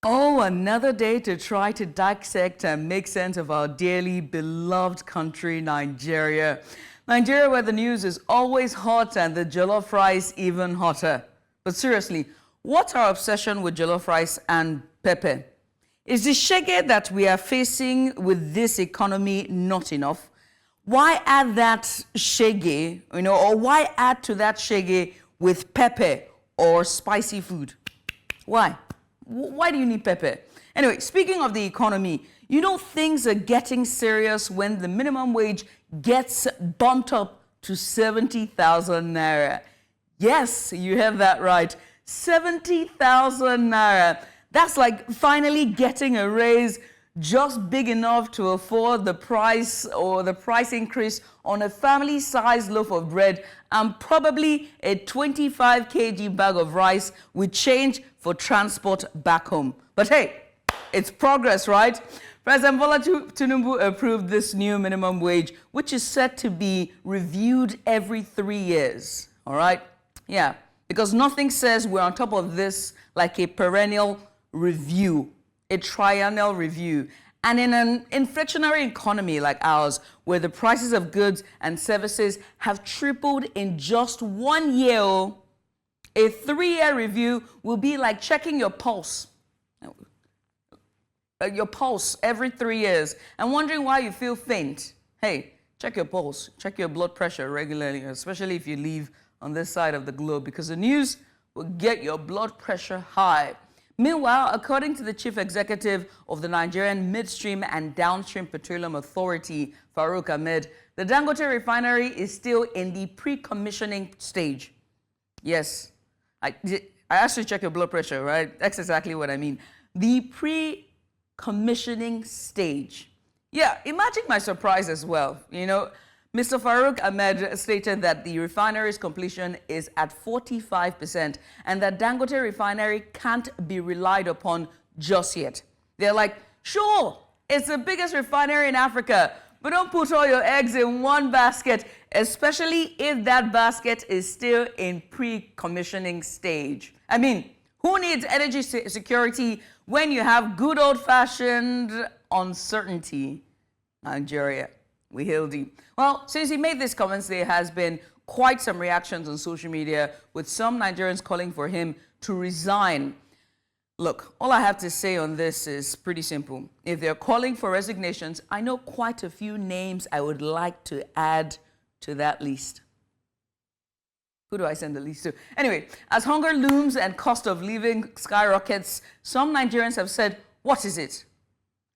Oh, another day to try to dissect and make sense of our dearly beloved country, Nigeria. Nigeria, where the news is always hot and the jollof rice even hotter. But seriously, what's our obsession with jollof rice and pepper? Is the shege that we are facing with this economy not enough? Why add that shege, or why add to that shege with pepper or spicy food? Why? Why do you need pepper? Anyway, speaking of the economy, things are getting serious when the minimum wage gets bumped up to 70,000 naira. Yes, you heard that right. 70,000 naira. That's like finally getting a raise just big enough to afford the price increase on a family-sized loaf of bread and probably a 25 kg bag of rice with change for transport back home. But hey, it's progress, right? President Bola Tinubu approved this new minimum wage, which is set to be reviewed every 3 years. All right? Yeah, because nothing says we're on top of this like a perennial review, a triennial review. And in an inflationary economy like ours, where the prices of goods and services have tripled in just 1 year, a 3-year review will be like checking your pulse. Your pulse every 3 years and wondering why you feel faint. Hey, check your pulse, check your blood pressure regularly, especially if you live on this side of the globe, because the news will get your blood pressure high. Meanwhile, according to the chief executive of the Nigerian Midstream and Downstream Petroleum Authority, Farouk Ahmed, the Dangote Refinery is still in the pre-commissioning stage. Yes, I asked you to check your blood pressure, right? That's exactly what I mean. The pre-commissioning stage. Yeah, imagine my surprise as well. Mr. Farouk Ahmed stated that the refinery's completion is at 45% and that Dangote Refinery can't be relied upon just yet. They're like, sure, it's the biggest refinery in Africa, but don't put all your eggs in one basket, especially if that basket is still in pre-commissioning stage. I mean, who needs energy security when you have good old-fashioned uncertainty? Nigeria. We hail deep. Well, since he made these comments, there has been quite some reactions on social media, with some Nigerians calling for him to resign. Look, all I have to say on this is pretty simple. If they're calling for resignations, I know quite a few names I would like to add to that list. Who do I send the list to? Anyway, as hunger looms and cost of living skyrockets, some Nigerians have said, what is it?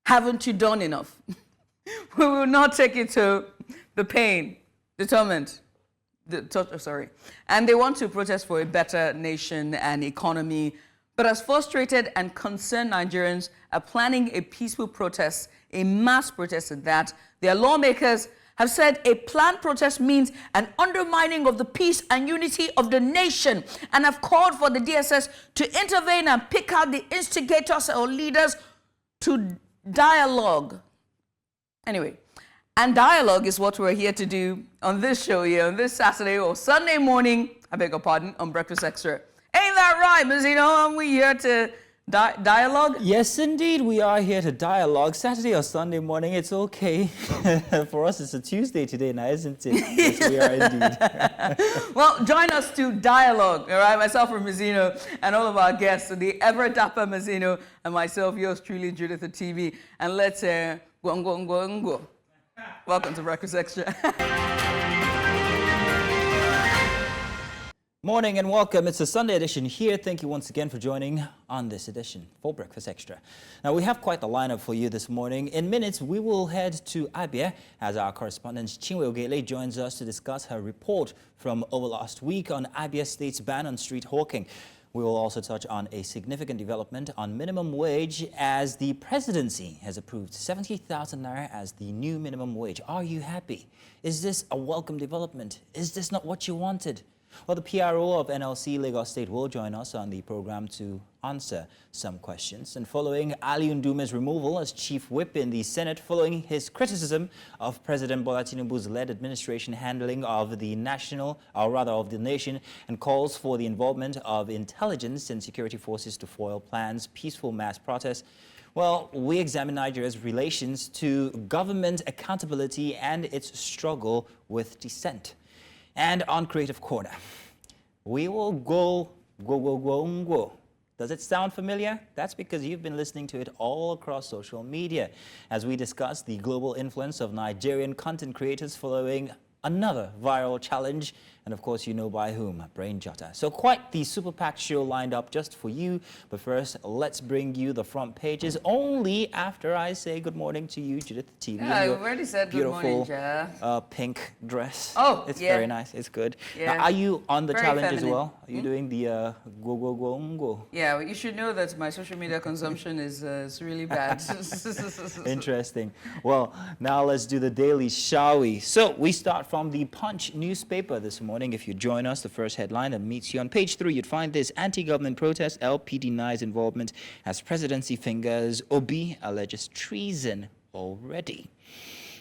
Haven't you done enough? We will not take it to the pain, the torment, and they want to protest for a better nation and economy. But as frustrated and concerned Nigerians are planning a peaceful protest, a mass protest at that, their lawmakers have said a planned protest means an undermining of the peace and unity of the nation, and have called for the DSS to intervene and pick out the instigators or leaders to dialogue. Anyway, and dialogue is what we're here to do on this show here, on this Saturday or Sunday morning, I beg your pardon, on Breakfast Xtra. Ain't that right, Mazino? Aren't we here to dialogue? Yes, indeed, we are here to dialogue. Saturday or Sunday morning, it's okay. For us, it's a Tuesday today now, isn't it? Yes, we are indeed. Well, join us to dialogue, all right? Myself from Mazino and all of our guests, the ever dapper Mazino and myself, yours truly, Judith the TV. And let's go. Welcome to Breakfast Xtra. Morning and welcome. It's a Sunday edition here. Thank you once again for joining on this edition for Breakfast Xtra. Now, we have quite the lineup for you this morning. In minutes, we will head to Abia as our correspondent Chinwe Ogele joins us to discuss her report from over last week on Abia State's ban on street hawking. We will also touch on a significant development on minimum wage as the presidency has approved 70,000 naira as the new minimum wage. Are you happy? Is this a welcome development? Is this not what you wanted? Well, the PRO of NLC Lagos State will join us on the program to answer some questions. And following Ali Ndume's removal as chief whip in the Senate, following his criticism of President Bola Tinubu's led administration handling of the nation, and calls for the involvement of intelligence and security forces to foil plans, peaceful mass protests, well, we examine Nigeria's relations to government accountability and its struggle with dissent. And on Creative Corner, we will go. Does it sound familiar? That's because you've been listening to it all across social media as we discuss the global influence of Nigerian content creators following another viral challenge, and of course you know by whom, Brain Jotter. So quite the super packed show lined up just for you, but first let's bring you the front pages only after I say good morning to you, Judith TV. Yeah, I already said good morning, beautiful pink dress. Oh, it's yeah. very nice, it's good. Yeah. Now, are you on the Very challenge feminine. as well? Are you doing the go? Yeah, well, you should know that my social media consumption is really bad. Interesting. Well, now let's do the daily, shall we? So we start from the Punch newspaper this morning. If you join us, the first headline that meets you on page 3, you'd find this: anti-government protest, LP denies involvement as presidency fingers, Obi alleges treason already.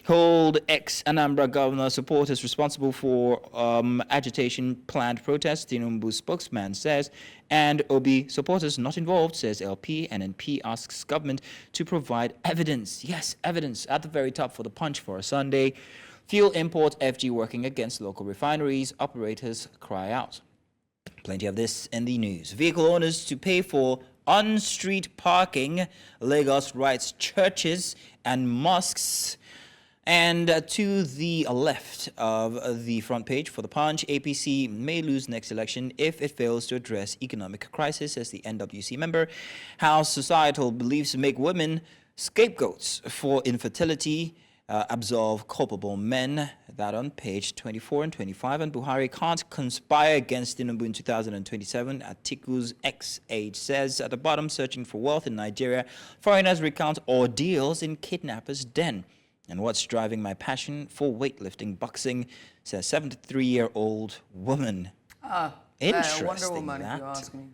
Hold ex-Anambra governor supporters responsible for agitation planned protest, Tinubu spokesman says, and Obi supporters not involved, says LP. NNP asks government to provide evidence. Yes, evidence at the very top for the Punch for a Sunday. Fuel import FG working against local refineries, operators cry out. Plenty of this in the news. Vehicle owners to pay for on-street parking. Lagos writes churches and mosques. And to the left of the front page for the Punch, APC may lose next election if it fails to address economic crisis, says the NWC member. How societal beliefs make women scapegoats for infertility. Absolve culpable men. That on page 24 and 25. And Buhari can't conspire against Tinubu in 2027. Atiku's ex-aide says at the bottom, searching for wealth in Nigeria. Foreigners recount ordeals in kidnappers' den. And what's driving my passion for weightlifting boxing, says 73-year-old woman. Interesting. Wonder Woman, if you ask me.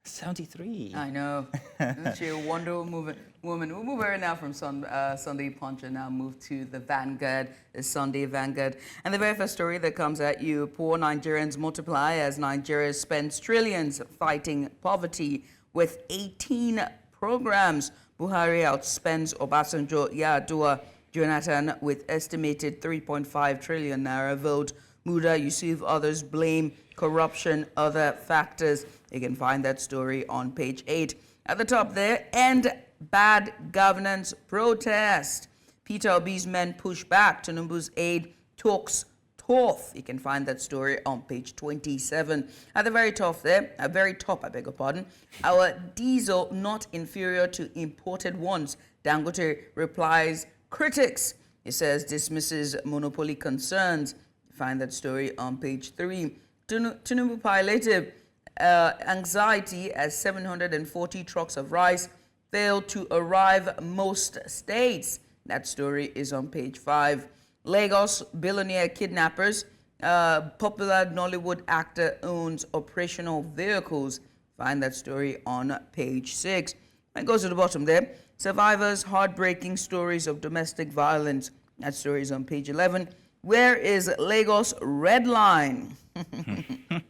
73. I know. Isn't she a Wonder Woman? We'll move right now from Sunday Punch and now move to the Vanguard, the Sunday Vanguard. And the very first story that comes at you: poor Nigerians multiply as Nigeria spends trillions fighting poverty with 18 programs. Buhari outspends Obasanjo, Yar'Adua, Jonathan with estimated 3.5 trillion naira vote. Muda, Yusuf, others blame corruption, other factors. You can find that story on page 8. At the top there, end bad governance protest. Peter Obi's men push back. Tinubu's aide talks tough. You can find that story on page 27. At the very top there, I beg your pardon, our diesel not inferior to imported ones. Dangote replies critics. He says dismisses monopoly concerns. Find that story on page 3. Tinubu palliative anxiety as 740 trucks of rice failed to arrive most states. That story is on page 5. Lagos billionaire kidnappers. Popular Nollywood actor owns operational vehicles. Find that story on page 6. And goes to the bottom there. Survivors' heartbreaking stories of domestic violence. That story is on page 11. Where is Lagos Red Line?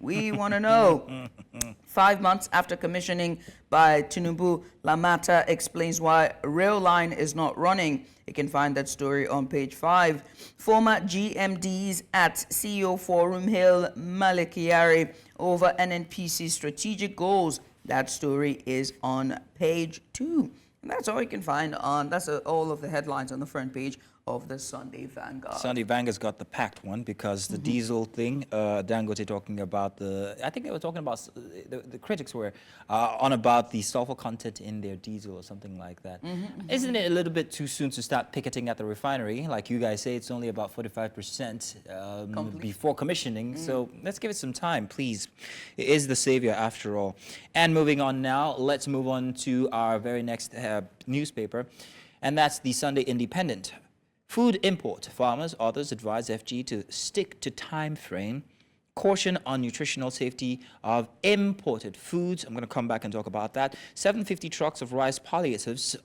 We want to know. 5 months after commissioning by Tinubu, Lamata explains why rail line is not running. You can find that story on page 5. Former GMDs at CEO Forum hail Malikiari over NNPC strategic goals. That story is on page 2. And that's all you can find on, that's all of the headlines on the front page of the Sunday Vanguard. Sunday Vanguard's got the packed one because the diesel thing, Dangote talking about I think they were talking about, the critics were on about the sulfur content in their diesel or something like that. Isn't it a little bit too soon to start picketing at the refinery? Like you guys say, it's only about 45% before commissioning. So let's give it some time, please. It is the savior after all. And moving on now, let's move on to our very next newspaper. And that's the Sunday Independent. Food import. Farmers, others advise FG to stick to time frame. caution on nutritional safety of imported foods. I'm going to come back and talk about that. 750 trucks of rice palliatives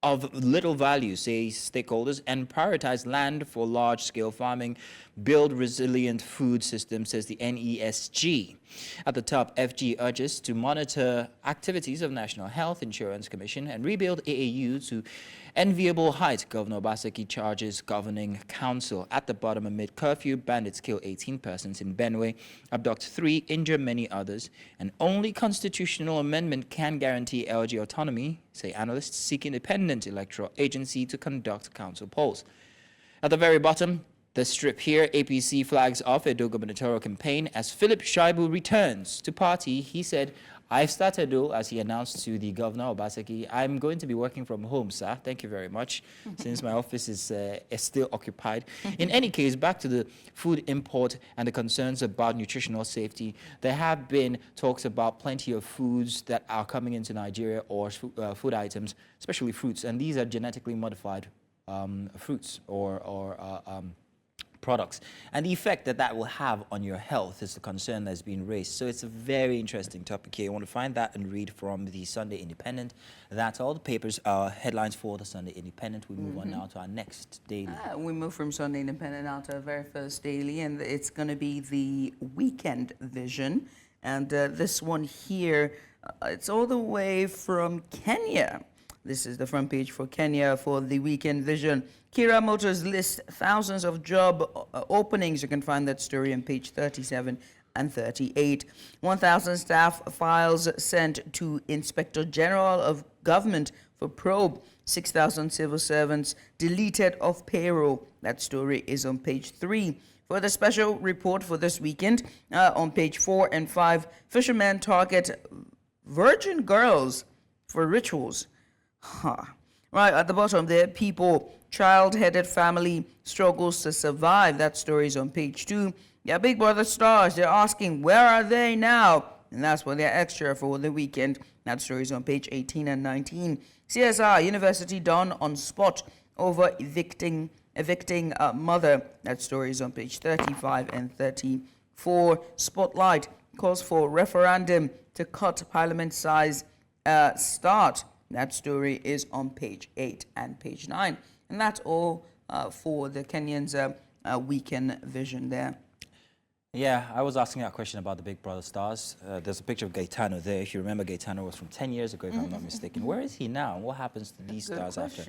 of little value, say stakeholders, and prioritize land for large-scale farming, build resilient food systems, says the NESG. At the top, FG urges to monitor activities of National Health Insurance Commission and rebuild AAU to enviable height. Governor Obaseki charges Governing Council. At the bottom, amid curfew, bandits kill 18 persons in Benue, abduct 3, injure many others, and only constitutional amendment can guarantee LG autonomy, say analysts, seek independent electoral agency to conduct council polls. At the very bottom, the strip here, APC flags off Edo gubernatorial campaign as Philip Shaibu returns to party. He said, I've started though, as he announced to the governor, Obaseki, I'm going to be working from home, sir. Thank you very much, since my office is still occupied. In any case, back to the food import and the concerns about nutritional safety. There have been talks about plenty of foods that are coming into Nigeria, or food items, especially fruits, and these are genetically modified fruits or products, and the effect that that will have on your health is the concern that's been raised. So it's a very interesting topic here. You want to find that and read from the Sunday Independent. That's all the papers, headlines for the Sunday Independent. We move on now to our next daily. We move from Sunday Independent now to our very first daily, and it's going to be the Weekend Vision. And this one here, it's all the way from Kenya. This is the front page for Kenya for the Weekend Vision. Kira Motors lists thousands of job openings. You can find that story on page 37 and 38. 1,000 staff files sent to Inspector General of Government for probe. 6,000 civil servants deleted off payroll. That story is on page 3. For the special report for this weekend, on page 4 and 5, fishermen target virgin girls for rituals. Right at the bottom there, people, child-headed family struggles to survive. That story is on page 2. Yeah, Big Brother stars, they're asking, where are they now? And that's what they're extra for the weekend. That story is on page 18 and 19. CSR, university done on spot over evicting mother. That story is on page 35 and 34. Spotlight calls for referendum to cut parliament size start. That story is on page 8 and page 9. And that's all for the Kenyans' Weekend Vision there. Yeah, I was asking that question about the Big Brother stars. There's a picture of Gaetano there. If you remember, Gaetano was from 10 years ago, if I'm not mistaken. Where is he now? What happens to these stars after?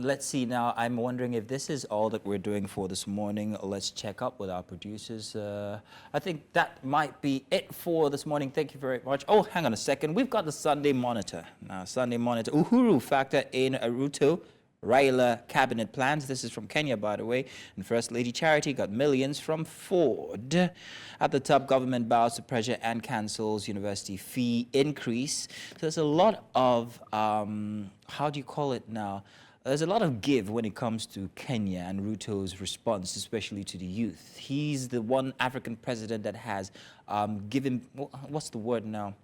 Let's see now. I'm wondering if this is all that we're doing for this morning. Let's check up with our producers. I think that might be it for this morning. Thank you very much. Oh, hang on a second. We've got the Sunday Monitor. Now, Sunday Monitor. Uhuru factor in Ruto Raila cabinet plans. This is from Kenya, by the way. And First Lady Charity got millions from Ford. At the top, government bows to pressure and cancels university fee increase. So there's a lot of, how do you call it now? There's a lot of give when it comes to Kenya and Ruto's response, especially to the youth. He's the one African president that has given, what's the word now?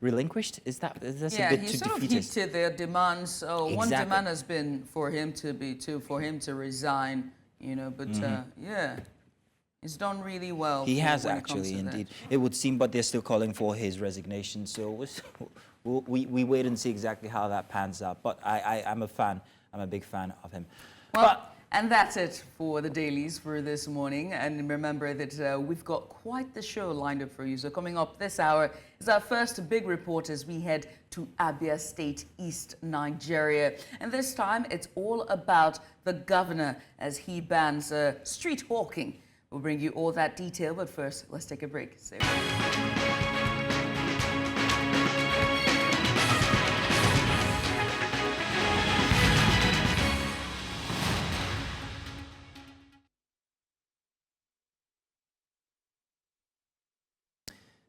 Relinquished? That's a bit too defeatist. Yeah, he sort of heeded their demands. Exactly. One demand has been for him to resign, you know, but yeah, it's done really well. He has actually, indeed. It would seem, but they're still calling for his resignation. So we wait and see exactly how that pans out. But I'm a fan. I'm a big fan of him. Well, and that's it for the dailies for this morning. And remember that we've got quite the show lined up for you. So coming up this hour is our first big report as we head to Abia State, East Nigeria. And this time it's all about the governor as he bans street hawking. We'll bring you all that detail, but first, let's take a break. Stay with us.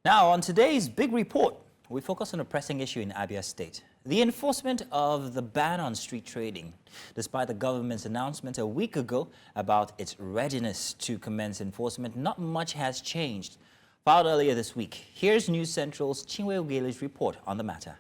Now, on today's big report, we focus on a pressing issue in Abia State, the enforcement of the ban on street trading. Despite the government's announcement a week ago about its readiness to commence enforcement, not much has changed. Filed earlier this week, here's News Central's Chinwe Ogele's report on the matter.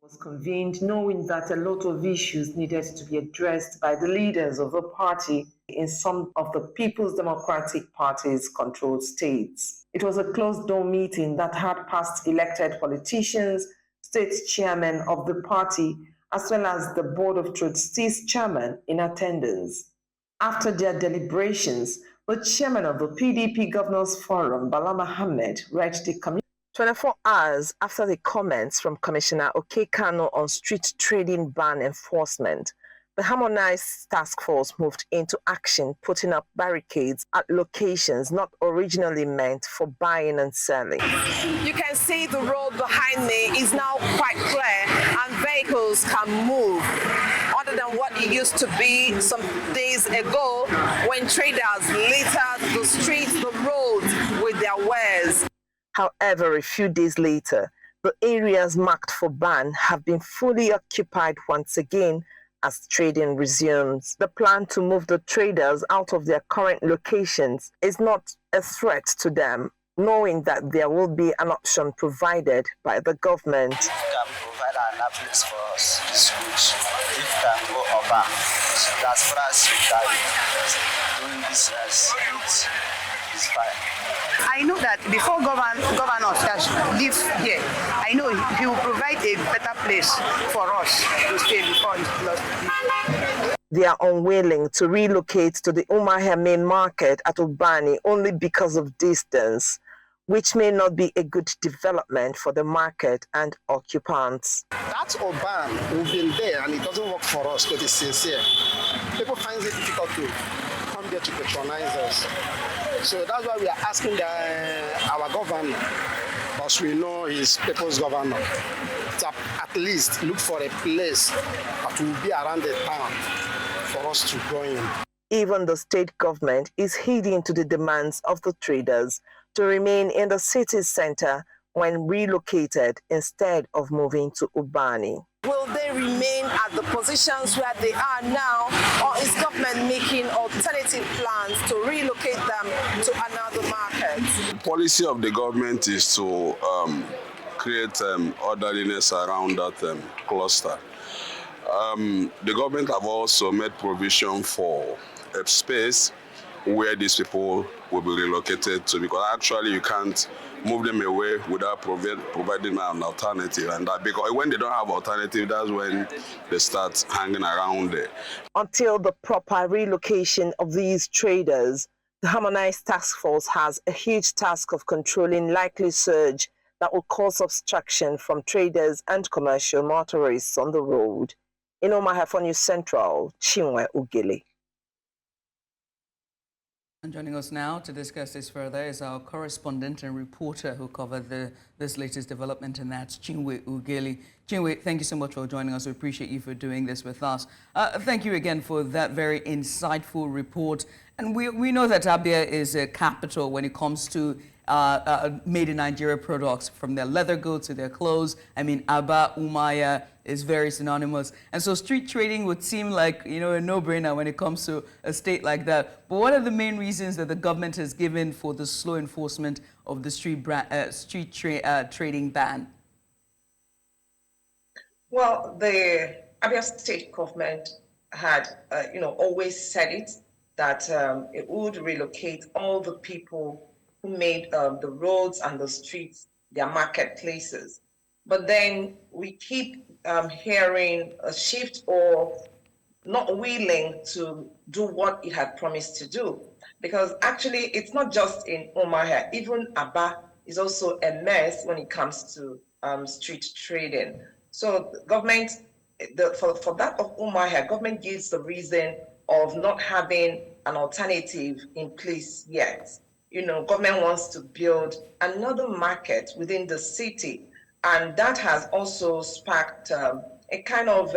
Was convened knowing that a lot of issues needed to be addressed by the leaders of the party in some of the People's Democratic Party's controlled states. It was a closed-door meeting that had past elected politicians, state chairmen of the party, as well as the Board of Trustees chairman in attendance. After their deliberations, the chairman of the PDP Governors Forum, Bala Mohammed, read the communication 24 hours after the comments from Commissioner Okekano on street trading ban enforcement. The harmonized task force moved into action, putting up barricades at locations not originally meant for buying and selling. You can see the road behind me is now quite clear and vehicles can move, other than what it used to be some days ago when traders littered the streets, the roads with their wares. However, a few days later, the areas marked for ban have been fully occupied once again as trading resumes. The plan to move the traders out of their current locations is not a threat to them, knowing that there will be an option provided by the government. If you can provide another place for us, it's good. If you can go over, so as far as you can doing business, it's fine. I know that before governors live here, I know he will provide a better place for us to stay before it's closed. They are unwilling to relocate to the Umuahia main market at Ubani only because of distance, which may not be a good development for the market and occupants. That Oban, we've been there and it doesn't work for us, to be sincere. People find it difficult to come there to patronize us. So that's why we are asking our governor, because we know he's people's governor, to at least look for a place that will be around the town for us to go in. Even the state government is heeding to the demands of the traders to remain in the city center when relocated instead of moving to Ubani. Will they remain at the positions where they are now, or is government making alternative plans to relocate them to another market? The policy of the government is to create orderliness around that cluster. The government have also made provision for a space where these people will be relocated to, because actually you can't move them away without providing an alternative, and that because when they don't have alternative, that's when they start hanging around there. Until the proper relocation of these traders, the harmonized task force has a huge task of controlling likely surge that will cause obstruction from traders and commercial motorists on the road. In Umuahia for News Central, Chinwe Ugele. And joining us now to discuss this further is our correspondent and reporter who covered this latest development, and that's Chinwe Ugele. Chinwe, thank you so much for joining us. We appreciate you for doing this with us. Thank you again for that very insightful report. And we know that Abia is a capital when it comes to made in Nigeria products, from their leather goods to their clothes. I mean, Aba, Umuahia is very synonymous. And so street trading would seem like, a no-brainer when it comes to a state like that. But what are the main reasons that the government has given for the slow enforcement of the street trading ban? Well, the Abia State government had, always said it, that it would relocate all the people who made the roads and the streets their marketplaces. But then we keep hearing a shift or not willing to do what it had promised to do. Because actually, it's not just in Umuahia. Even Aba is also a mess when it comes to street trading. So the government, for that of Umuahia, government gives the reason of not having an alternative in place yet. Government wants to build another market within the city, and that has also sparked a kind of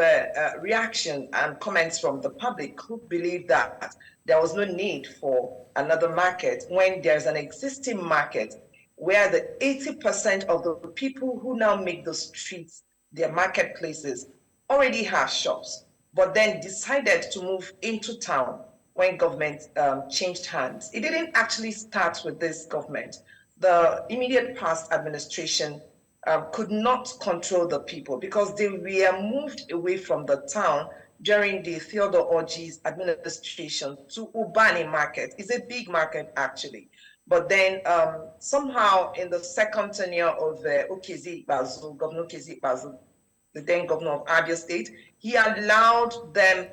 reaction and comments from the public who believe that there was no need for another market when there's an existing market where the 80% of the people who now make the streets their marketplaces already have shops, but then decided to move into town when government changed hands. It didn't actually start with this government. The immediate past administration could not control the people because they were moved away from the town during the Theodore Orji's administration to Ubani market. It's a big market, actually. But then somehow in the second tenure of Okezi Ikpeazu, Governor Okezi Ikpeazu, the then governor of Abia State, he allowed them,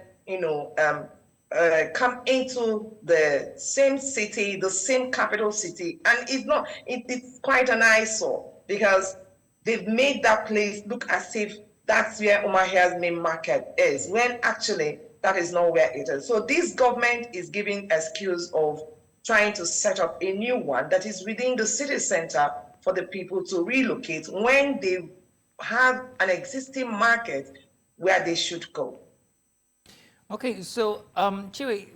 come into the same city, the same capital city. And it's quite an eyesore because they've made that place look as if that's where Umuahia's main market is, when actually that is not where it is. So this government is giving excuse of trying to set up a new one that is within the city center for the people to relocate when they have an existing market where they should go. Okay, so Chiwe,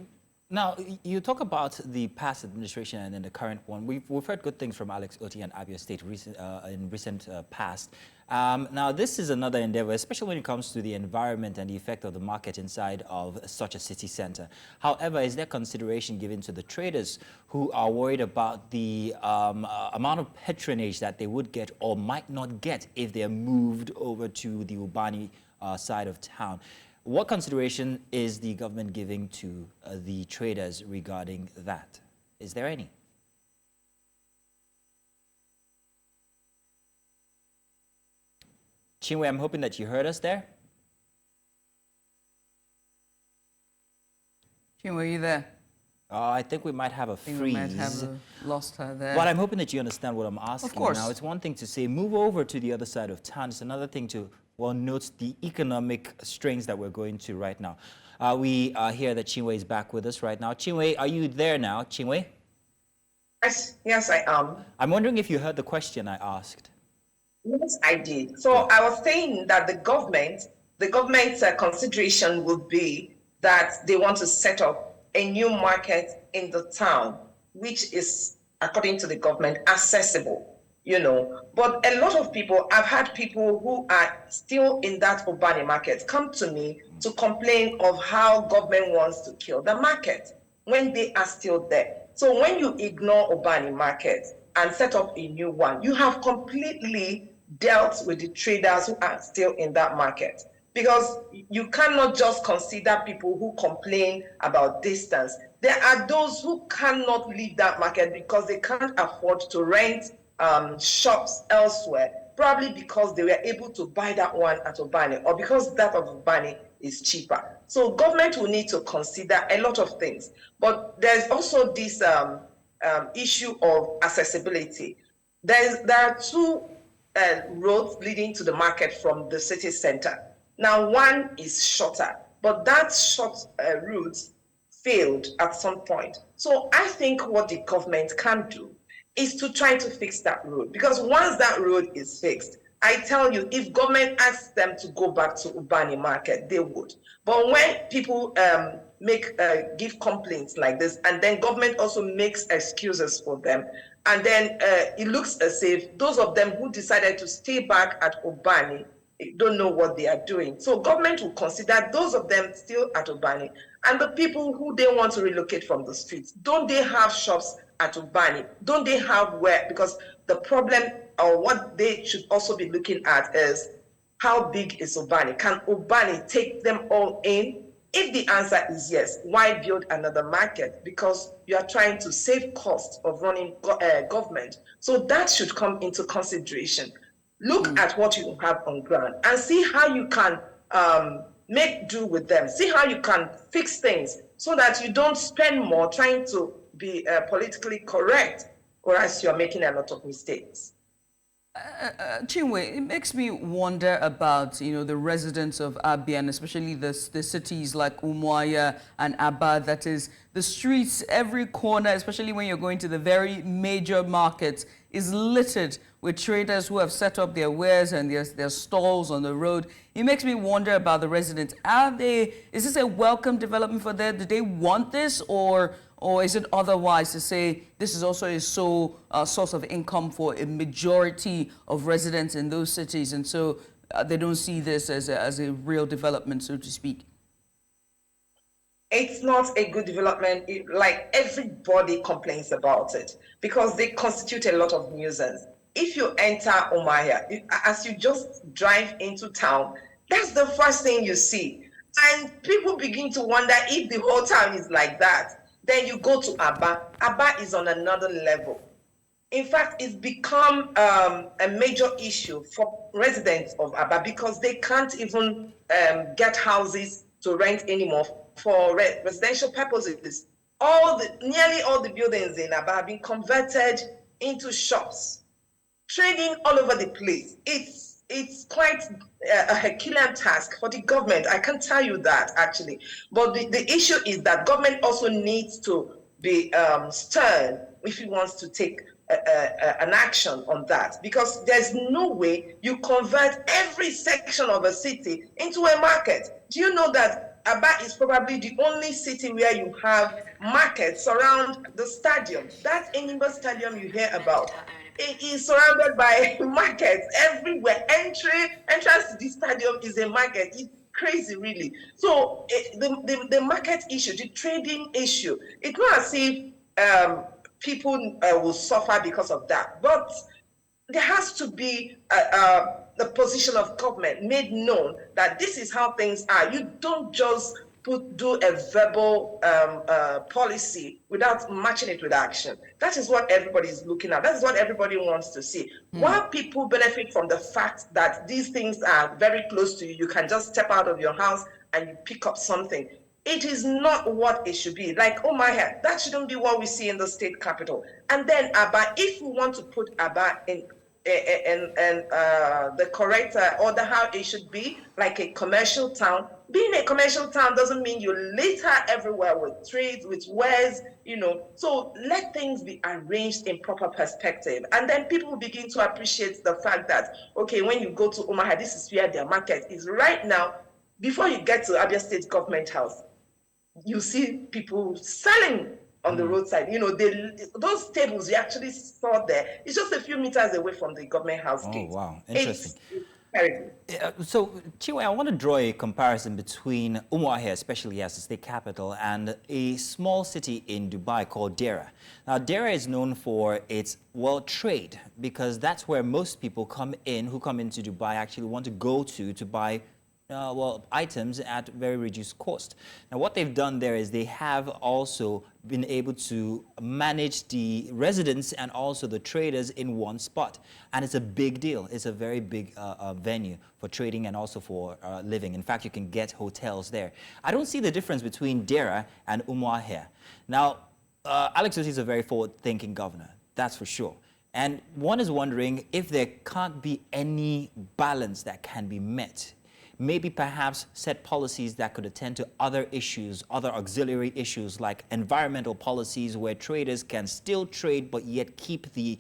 now you talk about the past administration and then the current one. We've heard good things from Alex Otti and Abia State in recent past. Now this is another endeavor, especially when it comes to the environment and the effect of the market inside of such a city center. However, is there consideration given to the traders who are worried about the amount of patronage that they would get or might not get if they're moved over to the Ubani side of town? What consideration is the government giving to the traders regarding that? Is there any? Chinwe, I'm hoping that you heard us there. Chinwe, are you there? I think we might have a freeze. We might have lost her there. But I'm hoping that you understand what I'm asking. Of course. Now, it's one thing to say, move over to the other side of town. It's another thing to, well, note the economic strains that we're going to right now. We hear that Chinwe is back with us right now. Chinwe, are you there now, Chinwe? Yes, I am. I'm wondering if you heard the question I asked. Yes, I did. So I was saying that the government's consideration would be that they want to set up a new market in the town, which is, according to the government, accessible, But a lot of people, I've had people who are still in that Ubani market come to me to complain of how government wants to kill the market when they are still there. So when you ignore Ubani market and set up a new one, you have completely dealt with the traders who are still in that market. Because you cannot just consider people who complain about distance. There are those who cannot leave that market because they can't afford to rent shops elsewhere, probably because they were able to buy that one at Ubani or because that of Ubani is cheaper. So government will need to consider a lot of things. But there's also this issue of accessibility. There are two roads leading to the market from the city center. Now, one is shorter, but that short route failed at some point. So I think what the government can do is to try to fix that road. Because once that road is fixed, I tell you, if government asks them to go back to Ubani market, they would. But when people give complaints like this, and then government also makes excuses for them, and then it looks as if those of them who decided to stay back at Ubani don't know what they are doing. So government will consider those of them still at Ubani and the people who they want to relocate from the streets. Don't they have shops at Ubani? Don't they have where? Because the problem, or what they should also be looking at, is how big is Ubani? Can Ubani take them all in? If the answer is yes, why build another market? Because you are trying to save costs of running government. So that should come into consideration. Look at what you have on ground and see how you can make do with them. See how you can fix things so that you don't spend more trying to be politically correct, or else you're making a lot of mistakes. Chinwe, it makes me wonder about, the residents of Abia, and especially the cities like Umuahia and Aba. That is, the streets, every corner, especially when you're going to the very major markets, is littered with traders who have set up their wares and their stalls on the road. It makes me wonder about the residents. Is this a welcome development for them? Do they want this, or is it otherwise, to say this is also a sole source of income for a majority of residents in those cities, and so they don't see this as a real development, so to speak? It's not a good development. Like, everybody complains about it because they constitute a lot of nuisance. if you enter Umuahia, as you just drive into town, that's the first thing you see. And people begin to wonder if the whole town is like that. Then you go to Aba. Aba is on another level. In fact, it's become a major issue for residents of Aba because they can't even get houses to rent anymore for residential purposes. Nearly all the buildings in Aba have been converted into shops, trading all over the place. It's quite a Herculean task for the government. I can tell you that, actually. But the issue is that government also needs to be stern if it wants to take an action on that, because there's no way you convert every section of a city into a market. Do you know that Aba is probably the only city where you have markets around the stadium? That Enyimba Stadium you hear about, it is surrounded by markets everywhere. Entrance to the stadium is a market. It's crazy, really. So the market issue, the trading issue, it's not as if people will suffer because of that. But there has to be the position of government made known that this is how things are. You don't just do a verbal policy without matching it with action. That is what everybody is looking at. That is what everybody wants to see. While people benefit from the fact that these things are very close to you, you can just step out of your house and you pick up something. It is not what it should be. Like, oh my head, that shouldn't be what we see in the state capital. And then Aba, if we want to put Aba in the correct order, how it should be, like a commercial town. Being a commercial town doesn't mean you litter everywhere with trades, with wares, So let things be arranged in proper perspective. And then people will begin to appreciate the fact that, okay, when you go to Umuahia, this is where their market is. Right now, before you get to Abia State Government House, you see people selling on the roadside. Those tables you actually saw there, it's just a few meters away from the government house gate. Oh, wow. Interesting. It's terrible. So, Chiwe, I want to draw a comparison between Umuahia, especially as the state capital, and a small city in Dubai called Dera. Now, Dera is known for its, trade, because that's where most people who come into Dubai actually want to go to buy items at very reduced cost. Now, what they've done there is they have also been able to manage the residents and also the traders in one spot. And it's a big deal. It's a very big venue for trading and also for living. In fact, you can get hotels there. I don't see the difference between Dera and Umuahia. Now, Alex Otti is a very forward-thinking governor, that's for sure. And one is wondering if there can't be any balance that can be met. Maybe perhaps set policies that could attend to other issues, other auxiliary issues like environmental policies where traders can still trade but yet keep the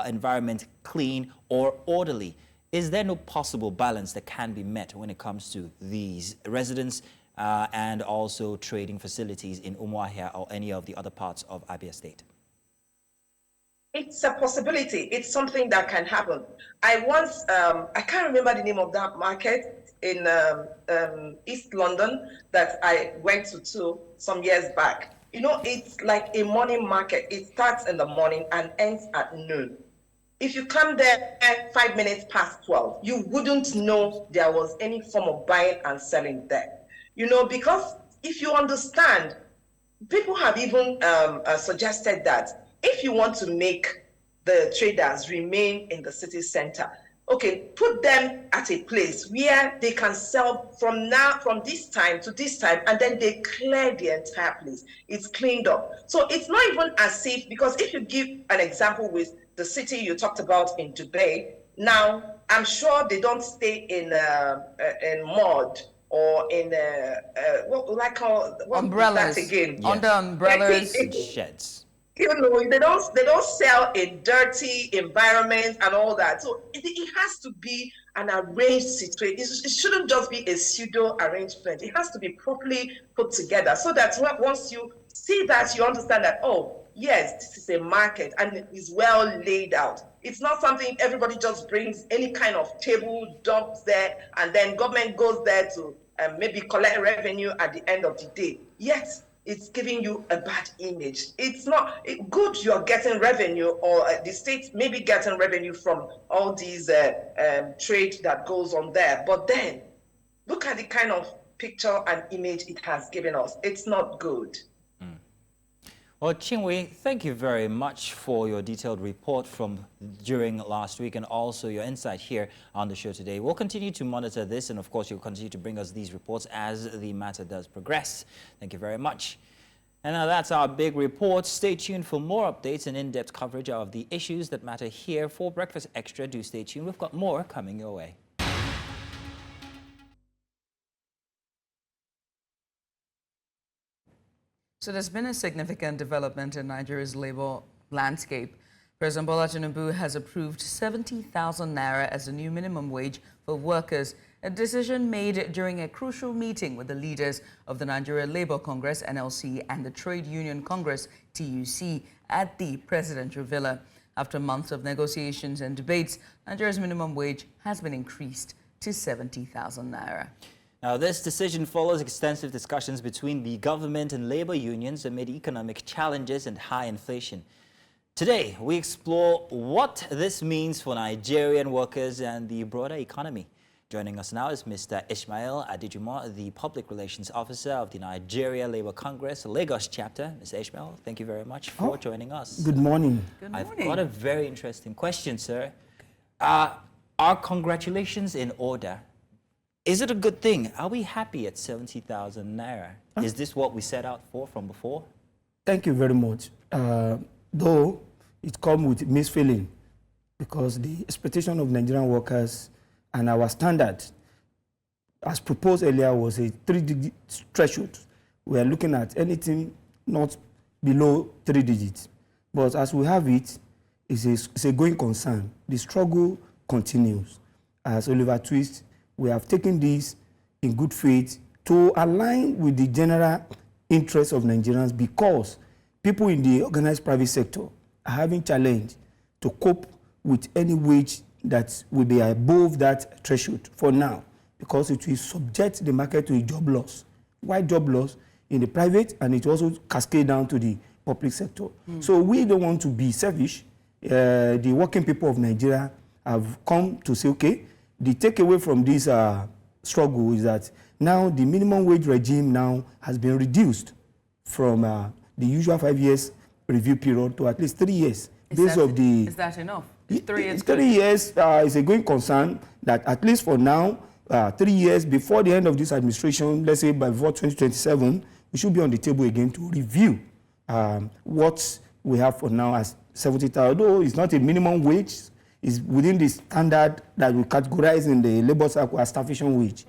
environment clean or orderly. Is there no possible balance that can be met when it comes to these residents and also trading facilities in Umuahia or any of the other parts of Abia State? It's a possibility. It's something that can happen. I can't remember the name of that market in East London that I went to some years back. It's like a morning market. It starts in the morning and ends at noon. If you come there at 5 minutes past 12, you wouldn't know there was any form of buying and selling there. Because if you understand, people have even suggested that if you want to make the traders remain in the city center, okay, put them at a place where they can sell from this time to this time, and then they clear the entire place. It's cleaned up. So it's not even as if, because if you give an example with the city you talked about in Dubai, now I'm sure they don't stay in mud or in umbrellas again? Yes. Under umbrellas and sheds. They don't sell in dirty environments and all that. So it has to be an arranged situation. It shouldn't just be a pseudo arrangement. It has to be properly put together so that once you see that, you understand that, oh, yes, this is a market and it is well laid out. It's not something everybody just brings any kind of table, dumps there, and then government goes there to maybe collect revenue at the end of the day. Yes, it's giving you a bad image. It's not good you're getting revenue, or the state maybe getting revenue from all these trade that goes on there. But then look at the kind of picture and image it has given us. It's not good. Well, Chinwe, thank you very much for your detailed report from during last week and also your insight here on the show today. We'll continue to monitor this, and of course, you'll continue to bring us these reports as the matter does progress. Thank you very much. And now that's our big report. Stay tuned for more updates and in-depth coverage of the issues that matter here for Breakfast Extra. Do stay tuned. We've got more coming your way. So there's been a significant development in Nigeria's labor landscape. President Bola Tinubu has approved 70,000 naira as the new minimum wage for workers, a decision made during a crucial meeting with the leaders of the Nigeria Labour Congress, NLC, and the Trade Union Congress, TUC, at the presidential villa. After months of negotiations and debates, Nigeria's minimum wage has been increased to 70,000 naira. Now, this decision follows extensive discussions between the government and labor unions amid economic challenges and high inflation. Today, we explore what this means for Nigerian workers and the broader economy. Joining us now is Mr. Ismail Adejumo, the Public Relations Officer of the Nigeria Labour Congress, Lagos chapter. Mr. Ismail, thank you very much for joining us. Good morning. Good morning. I've got a very interesting question, sir. Are congratulations in order? Is it a good thing? Are we happy at 70,000 naira? Is this what we set out for from before? Thank you very much. Though it comes with mixed feeling, because the expectation of Nigerian workers and our standard, as proposed earlier, was a 3-digit threshold. We are looking at anything not below 3 digits. But as we have it, it's a going concern. The struggle continues. As Oliver Twist, we have taken this in good faith to align with the general interests of Nigerians, because people in the organized private sector are having challenge to cope with any wage that will be above that threshold for now, because it will subject the market to a job loss. Why job loss? In the private, and it also cascade down to the public sector. So we don't want to be selfish. The working people of Nigeria have come to say, okay, the takeaway from this struggle is that now the minimum wage regime now has been reduced from the usual 5 years review period to at least 3 years. Is that enough? 3 years? 3 years is a going concern that at least for now, 3 years before the end of this administration, let's say before 2027, we should be on the table again to review what we have for now as 70,000. Although it's not a minimum wage, is within the standard that we categorize in the labor cycle as starvation wage.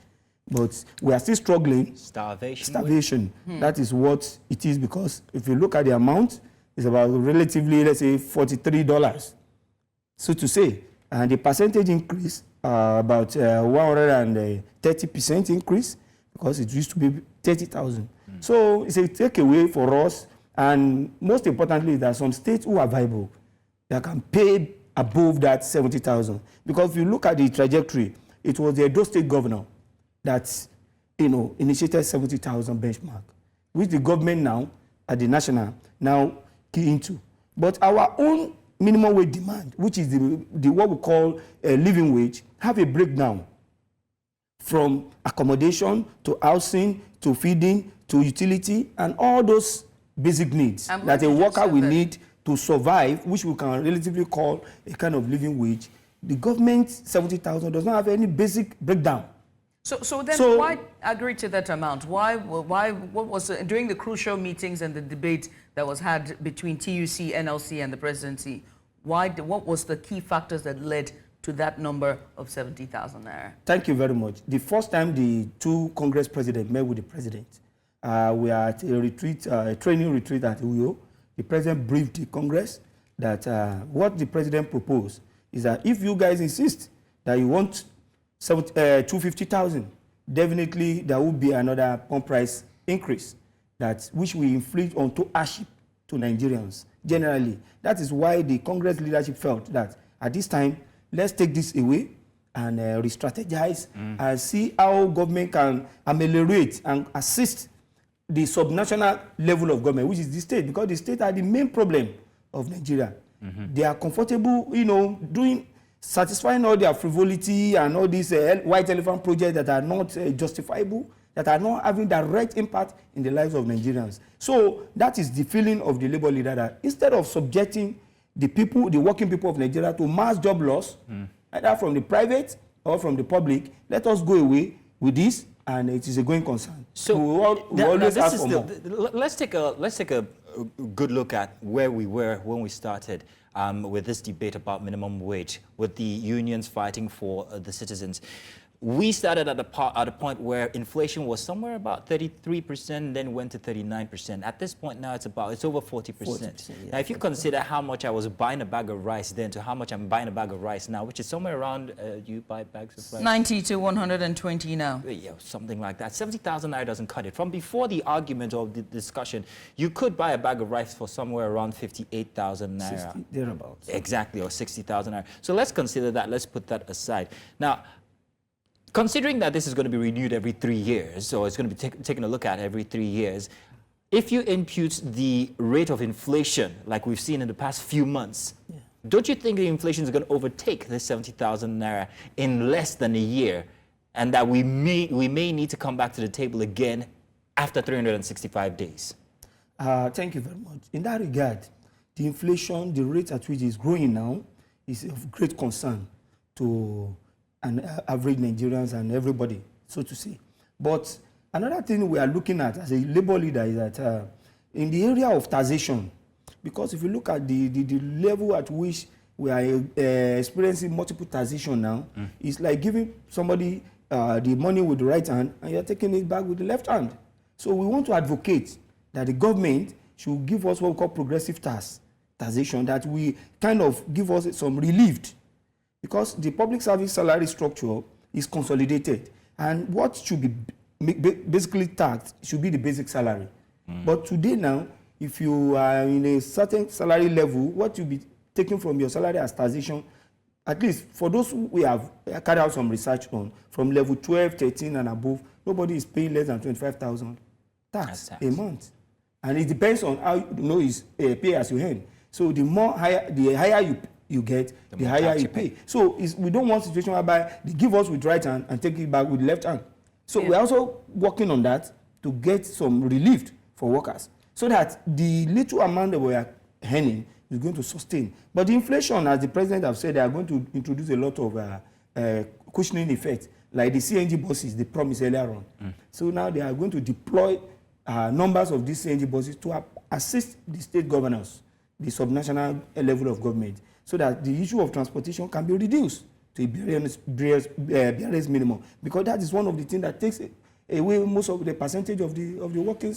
But we are still struggling. Starvation. That is what it is, because if you look at the amount, it's about relatively, let's say, $43. So to say, and the percentage increase, about 130% increase, because it used to be 30,000. So it's a takeaway for us. And most importantly, there are some states who are viable that can pay above that 70,000. Because if you look at the trajectory, it was the Edo State governor that, initiated 70,000 benchmark, which the government now, at the national, now key into. But our own minimum wage demand, which is the what we call a living wage, have a breakdown from accommodation to housing to feeding to utility and all those basic needs that a worker will need to survive, which we can relatively call a kind of living wage. The government 70,000 does not have any basic breakdown. So then why agree to that amount? What was during the crucial meetings and the debate that was had between TUC, NLC, and the presidency? What was the key factors that led to that number of 70,000 naira? Thank you very much. The first time the two Congress presidents met with the president, we are at a retreat, a training retreat at Uyo. The president briefed the Congress that what the president proposed is that if you guys insist that you want 250,000, definitely there will be another pump price increase, which will inflict onto hardship to Nigerians generally. That is why the Congress leadership felt that at this time, let's take this away and re-strategize and see how government can ameliorate and assist the subnational level of government, which is the state, because the state are the main problem of Nigeria. They are comfortable, satisfying all their frivolity and all these white elephant projects that are not justifiable, that are not having direct impact in the lives of Nigerians. So that is the feeling of the labor leader, that instead of subjecting the people, the working people of Nigeria, to mass job loss, either from the private or from the public, let us go away with this, and it is a going concern. So we always ask for more. Let's take a good look at where we were when we started with this debate about minimum wage, with the unions fighting for the citizens. We started at a point where inflation was somewhere about 33%, then went to 39%. At this point now, it's over 40%. Yeah. Now, if you consider how much I was buying a bag of rice then to how much I'm buying a bag of rice now, which is somewhere around, you buy bags of rice? 90 to 120 now. Yeah, something like that. 70,000 naira doesn't cut it. From before the argument or the discussion, you could buy a bag of rice for somewhere around 58,000 naira. 60, thereabouts. Exactly, or 60,000 naira. So let's consider that. Let's put that aside. Now, considering that this is going to be renewed every 3 years, so it's going to be taken a look at every 3 years, if you impute the rate of inflation like we've seen in the past few months, don't you think the inflation is going to overtake this 70,000 naira in less than a year, and that we may need to come back to the table again after 365 days? Thank you very much. In that regard, the inflation, the rate at which it's growing now, is of great concern to average Nigerians and everybody, so to say. But another thing we are looking at as a labor leader is that in the area of taxation, because if you look at the level at which we are experiencing multiple taxation now, it's like giving somebody the money with the right hand and you're taking it back with the left hand. So we want to advocate that the government should give us what we call progressive taxation, that we kind of give us some relief, because the public service salary structure is consolidated, and what should be basically taxed should be the basic salary. But today now, if you are in a certain salary level, what you be taking from your salary as taxation, at least for those who we have carried out some research on, from level 12, 13 and above, nobody is paying less than 25,000 tax a month. And it depends on how it's pay as you earn. So the higher you get, the higher you pay. So we don't want a situation whereby they give us with right hand and take it back with left hand. So we're also working on that to get some relief for workers, so that the little amount that we are earning is going to sustain. But the inflation, as the president have said, they are going to introduce a lot of cushioning effect, like the CNG buses they promised earlier on. So now they are going to deploy numbers of these CNG buses to assist the state governors, the subnational level of government, so that the issue of transportation can be reduced to a barest minimum, because that is one of the things that takes away most of the percentage of the working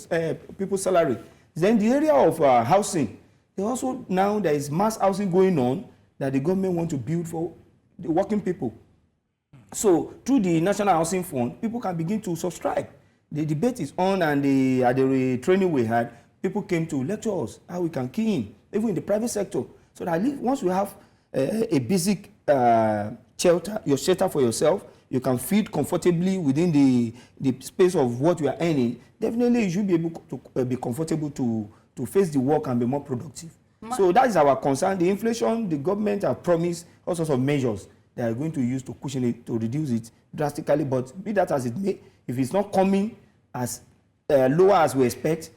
people's salary. Then the area of housing, there is mass housing going on that the government want to build for the working people. So through the National Housing Fund, people can begin to subscribe. The debate is on, and at the training we had, people came to lecture us how we can key in, even in the private sector. So that once we have a basic shelter for yourself, you can feed comfortably within the space of what you are earning, definitely you should be able to be comfortable to face the work and be more productive. So that is our concern. The inflation, the government have promised all sorts of measures they are going to use to cushion it, to reduce it drastically. But be that as it may, if it's not coming as lower as we expect,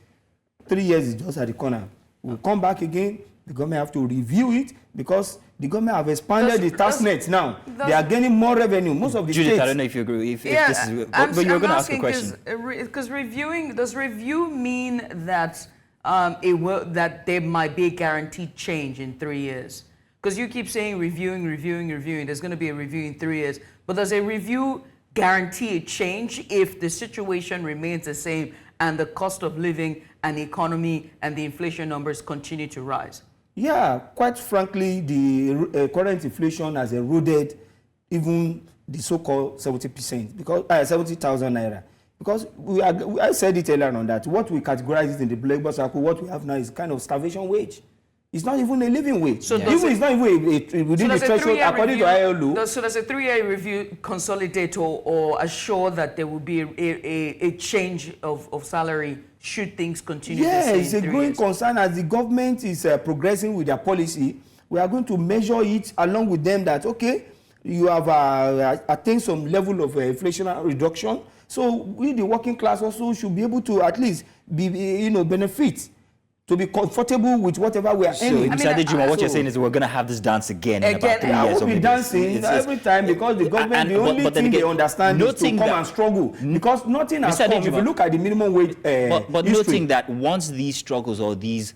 3 years is just at the corner. We'll come back again. The government have to review it, because the government have expanded the tax net now. They are gaining more revenue. Most of the Judith, states. I don't know if you agree. If this is, but you're going to ask a question. Because does review mean that that there might be a guaranteed change in 3 years? Because you keep saying reviewing. There's going to be a review in 3 years. But does a review guarantee a change if the situation remains the same and the cost of living and the economy and the inflation numbers continue to rise? Yeah, quite frankly, the current inflation has eroded even the so-called 70%, because 70,000 naira. Because I said it earlier on that what we categorize it in the labor circle, what we have now is kind of starvation wage. It's not even a living wage. So it's not even within the threshold according to ILO. So does a 3-year review consolidate or assure that there will be a change of salary should things continue the same? It's a growing concern as the government is progressing with their policy. We are going to measure it along with them that, okay, you have attained some level of inflationary reduction. So we, the working class, also should be able to at least be, benefit, to be comfortable with whatever we are earning. Mr. Adejumo, what you're saying is we're going to have this dance again in about 3 years. I will be dancing every time because the government, the only thing they understand is to come and struggle. Because nothing has come. If you look at the minimum wage but noting that once these struggles or this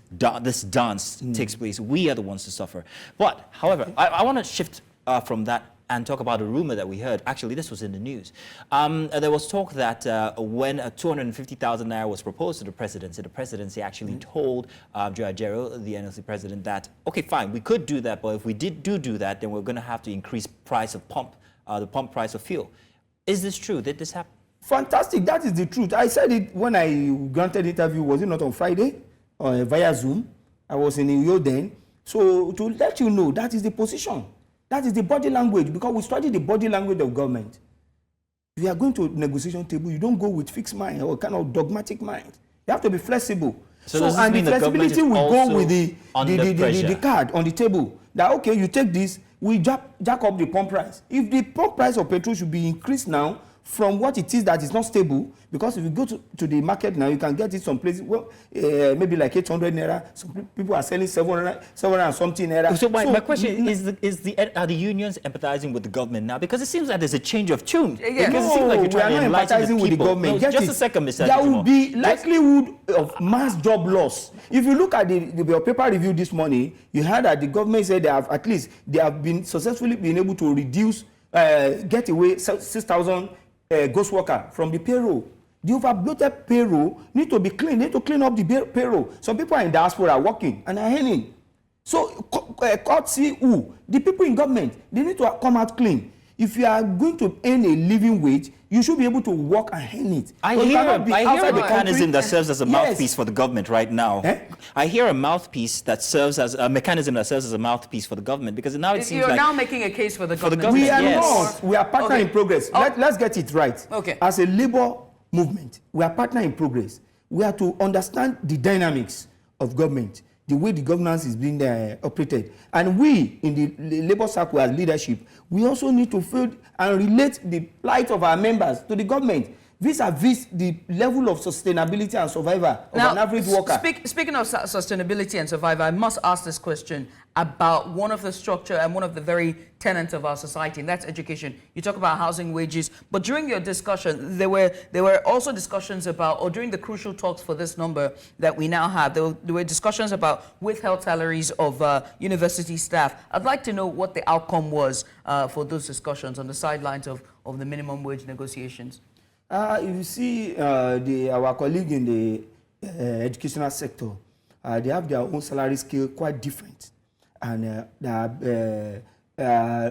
dance takes place, we are the ones to suffer. But, however, I want to shift from that and talk about a rumor that we heard. Actually, this was in the news. There was talk that when 250,000 naira was proposed to the presidency actually told Joe Ajero, the NLC president, that, okay, fine, we could do that, but if we do that, then we're going to have to increase price of the pump price of fuel. Is this true? Did this happen? Fantastic. That is the truth. I said it when I granted the interview. Was it not on Friday via Zoom? I was in New York then. So to let you know, that is the position. That is the body language, because we study the body language of government. If you are going to a negotiation table, you don't go with fixed mind or kind of dogmatic mind. You have to be flexible. So and the flexibility will go with the card on the table. That, okay, you take this, we jack up the pump price. If the pump price of petrol should be increased now from what it is that is not stable, because if you go to the market now, you can get it some places, well, maybe like 800 naira. Some people are selling 700 and something naira. So my question is are the unions empathizing with the government now? Because it seems like there's a change of tune. Yeah. Because it seems like you're trying to enlighten the people. With the government. No, just a second, Mr. There Adejumo. will be likelihood of mass job loss. If you look at the paper review this morning, you heard that the government said they have been successfully been able to reduce, get away 6,000 ghost worker from the payroll. The overbloated payroll need to be clean. They need to clean up the payroll. Some people are in diaspora working and are earning. So, courtesy who? The people in government, they need to come out clean. If you are going to earn a living wage, you should be able to work and earn it. I hear a mechanism that serves as a mouthpiece for the government right now. I hear a mouthpiece that serves as a mechanism that serves as a mouthpiece for the government, because now it seems you're like now making a case for the government. We are not. We are partner in progress. Let's get it right. Okay. As a labor movement, we are partner in progress. We have to understand the dynamics of government, the way the governance is being operated. And we, in the labor circle as leadership, we also need to feel and relate the plight of our members to the government, vis-a-vis the level of sustainability and survival of an average worker. Speaking of sustainability and survival, I must ask this question about one of the structure and one of the very tenets of our society, and that's education. You talk about housing, wages, but during your discussion, there were also discussions about, or during the crucial talks for this number that we now have, there were discussions about withheld salaries of university staff. I'd like to know what the outcome was for those discussions on the sidelines of the minimum wage negotiations. If you see our colleague in the educational sector, they have their own salary scale quite different, and they are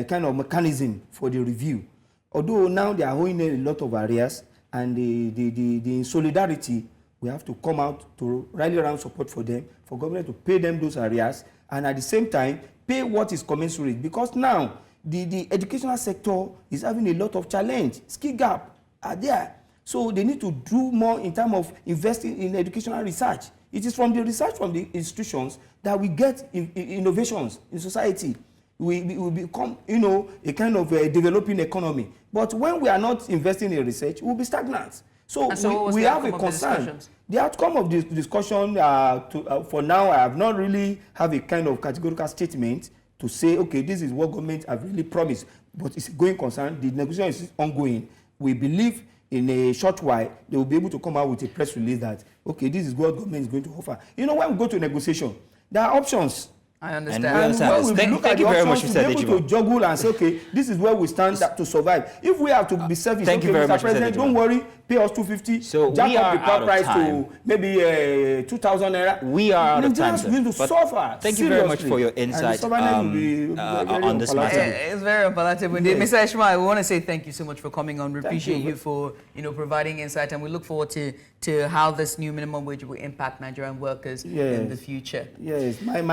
kind of mechanism for the review. Although now they are holding a lot of arrears, and in solidarity, we have to come out to rally around support for them, for government to pay them those arrears, and at the same time, pay what is commensurate. Because now, the educational sector is having a lot of challenge, skill gap are there. So they need to do more in terms of investing in educational research. It is from the research from the institutions that we get innovations in society. We become, a kind of developing economy. But when we are not investing in research, we'll be stagnant. So we have a concern. The outcome of this discussion, for now, I have not really have a kind of categorical statement to say, okay, this is what government have really promised. But it's a going concern. The negotiation is ongoing. We believe in a short while, they will be able to come out with a press release that, okay, this is what government is going to offer. When we go to negotiation, there are options. I understand. And thank you very much, Mr. Adejumo. Able to juggle and say, okay, this is where we stand to survive. If we have to be selfish, thank you very much, Mr. President, don't worry, pay us 250. So jack we up are the power price to maybe 2,000 naira. We are out of time, sir. Going to suffer. Thank you very much for your insight on this matter. It's very unpalatable. Yes. Mr. Ismail, we want to say thank you so much for coming on. We appreciate you for providing insight, and we look forward to to how this new minimum wage will impact Nigerian workers in the future. Yes, my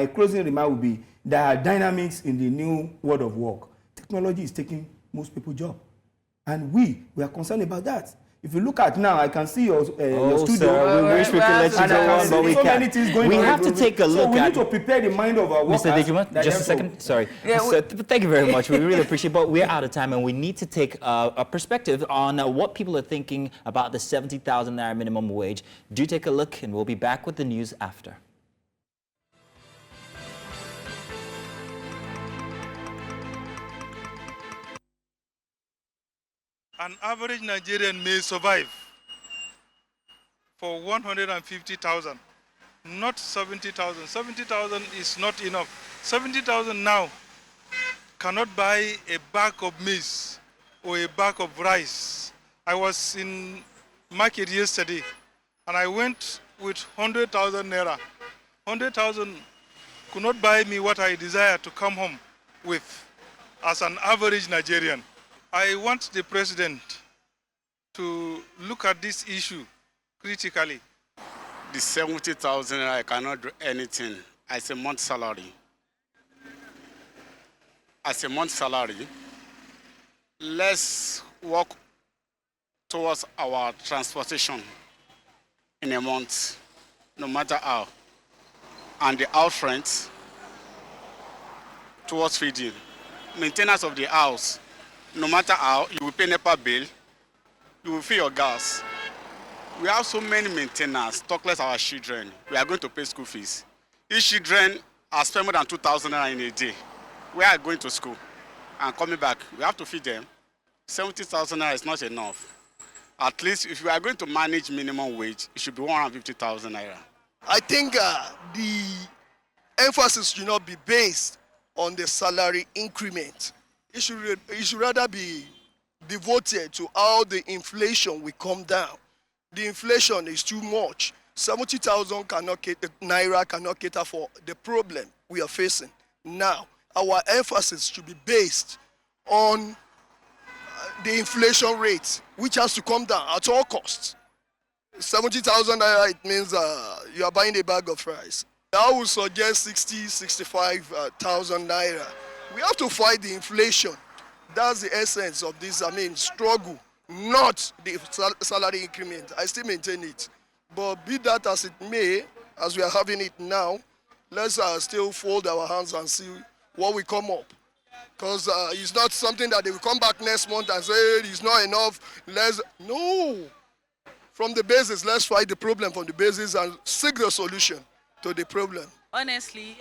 closing remark would be there are dynamics in the new world of work. Technology is taking most people's job, and we are concerned about that. If you look at now, I can see your studio. Sir, we wish we could let you go on, but we can't. We have to take a look at... So we need to prepare the mind of our workers. Mr. Adejumo, just a second. Sorry. Yeah, Thank you very much. We really appreciate it, but we're out of time, and we need to take a perspective on what people are thinking about the 70,000 Naira minimum wage. Do take a look, and we'll be back with the news after. An average Nigerian may survive for 150,000, not 70,000. 70,000 is not enough. 70,000 now cannot buy a bag of maize or a bag of rice. I was in market yesterday and I went with 100,000 Naira. 100,000 could not buy me what I desire to come home with as an average Nigerian. I want the president to look at this issue critically. The 70,000, I cannot do anything as a month salary. As a month salary, let's work towards our transportation in a month, no matter how. And the house rent towards feeding. Maintenance of the house, no matter how, you will pay NEPA bill, you will pay your gas. We have so many maintenance, talk less our children. We are going to pay school fees. Each children are spending more than 2,000 Naira in a day. We are going to school and coming back. We have to feed them. 70,000 Naira is not enough. At least if we are going to manage minimum wage, it should be 150,000 Naira. I think the emphasis should not be based on the salary increment. It should rather be devoted to how the inflation will come down. The inflation is too much. 70,000 Naira cannot cater for the problem we are facing. Now, our emphasis should be based on the inflation rate, which has to come down at all costs. 70,000 Naira, it means you are buying a bag of rice. I would suggest 65,000 Naira. We have to fight the inflation. That's the essence of this, struggle, not the salary increment. I still maintain it. But be that as it may, as we are having it now, let's still fold our hands and see what will come up. Because it's not something that they will come back next month and say, it's not enough. No. From the basis, let's fight the problem from the basis and seek the solution to the problem. Honestly,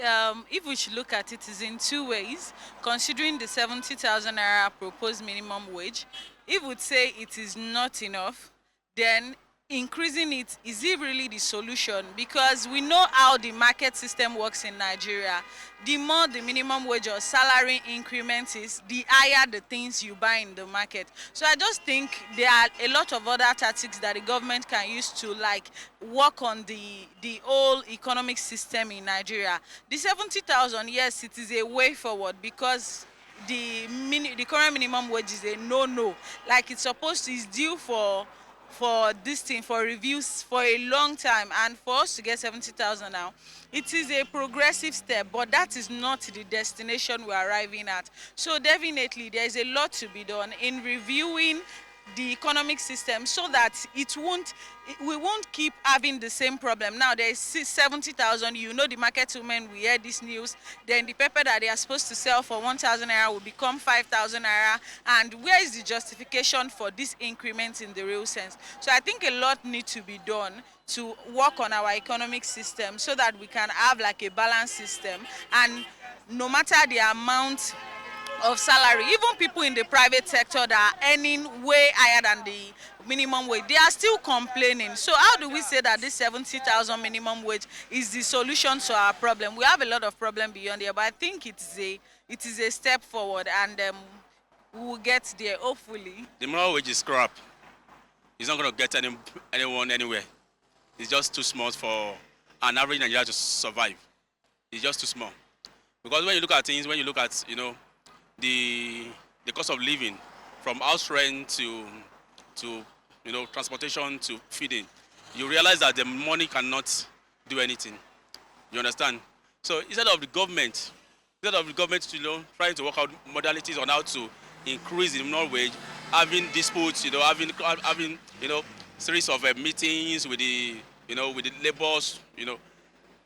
if we should look at it, it's in two ways. Considering the 70,000 Naira proposed minimum wage, if we would say it is not enough, then increasing it, is it really the solution? Because we know how the market system works in Nigeria. The more the minimum wage or salary increment is, the higher the things you buy in the market. So I just think there are a lot of other tactics that the government can use to work on the whole economic system in Nigeria. The 70,000, yes, it is a way forward because the current minimum wage is a no-no. It's due for this thing, for reviews for a long time, and for us to get 70,000 now, it is a progressive step, but that is not the destination we're arriving at. So definitely there is a lot to be done in reviewing the economic system so that we won't keep having the same problem. Now there is 70,000, the market women will hear this news, then the pepper that they are supposed to sell for 1,000 Naira will become 5,000 Naira, and where is the justification for this increment in the real sense? So I think a lot needs to be done to work on our economic system so that we can have a balanced system, and no matter the amount of salary, even people in the private sector that are earning way higher than the minimum wage, they are still complaining. So how do we say that this 70,000 minimum wage is the solution to our problem? We have a lot of problem beyond here, but I think it is a step forward, and we will get there, hopefully. The minimum wage is crap. It's not going to get anyone anywhere. It's just too small for an average Nigerian to survive. It's just too small. Because when you look at things, when you look at, the cost of living, from house rent to transportation to feeding, you realize that the money cannot do anything. You understand? So instead of the government, trying to work out modalities on how to increase the minimum wage, having disputes, having series of meetings with the laborers,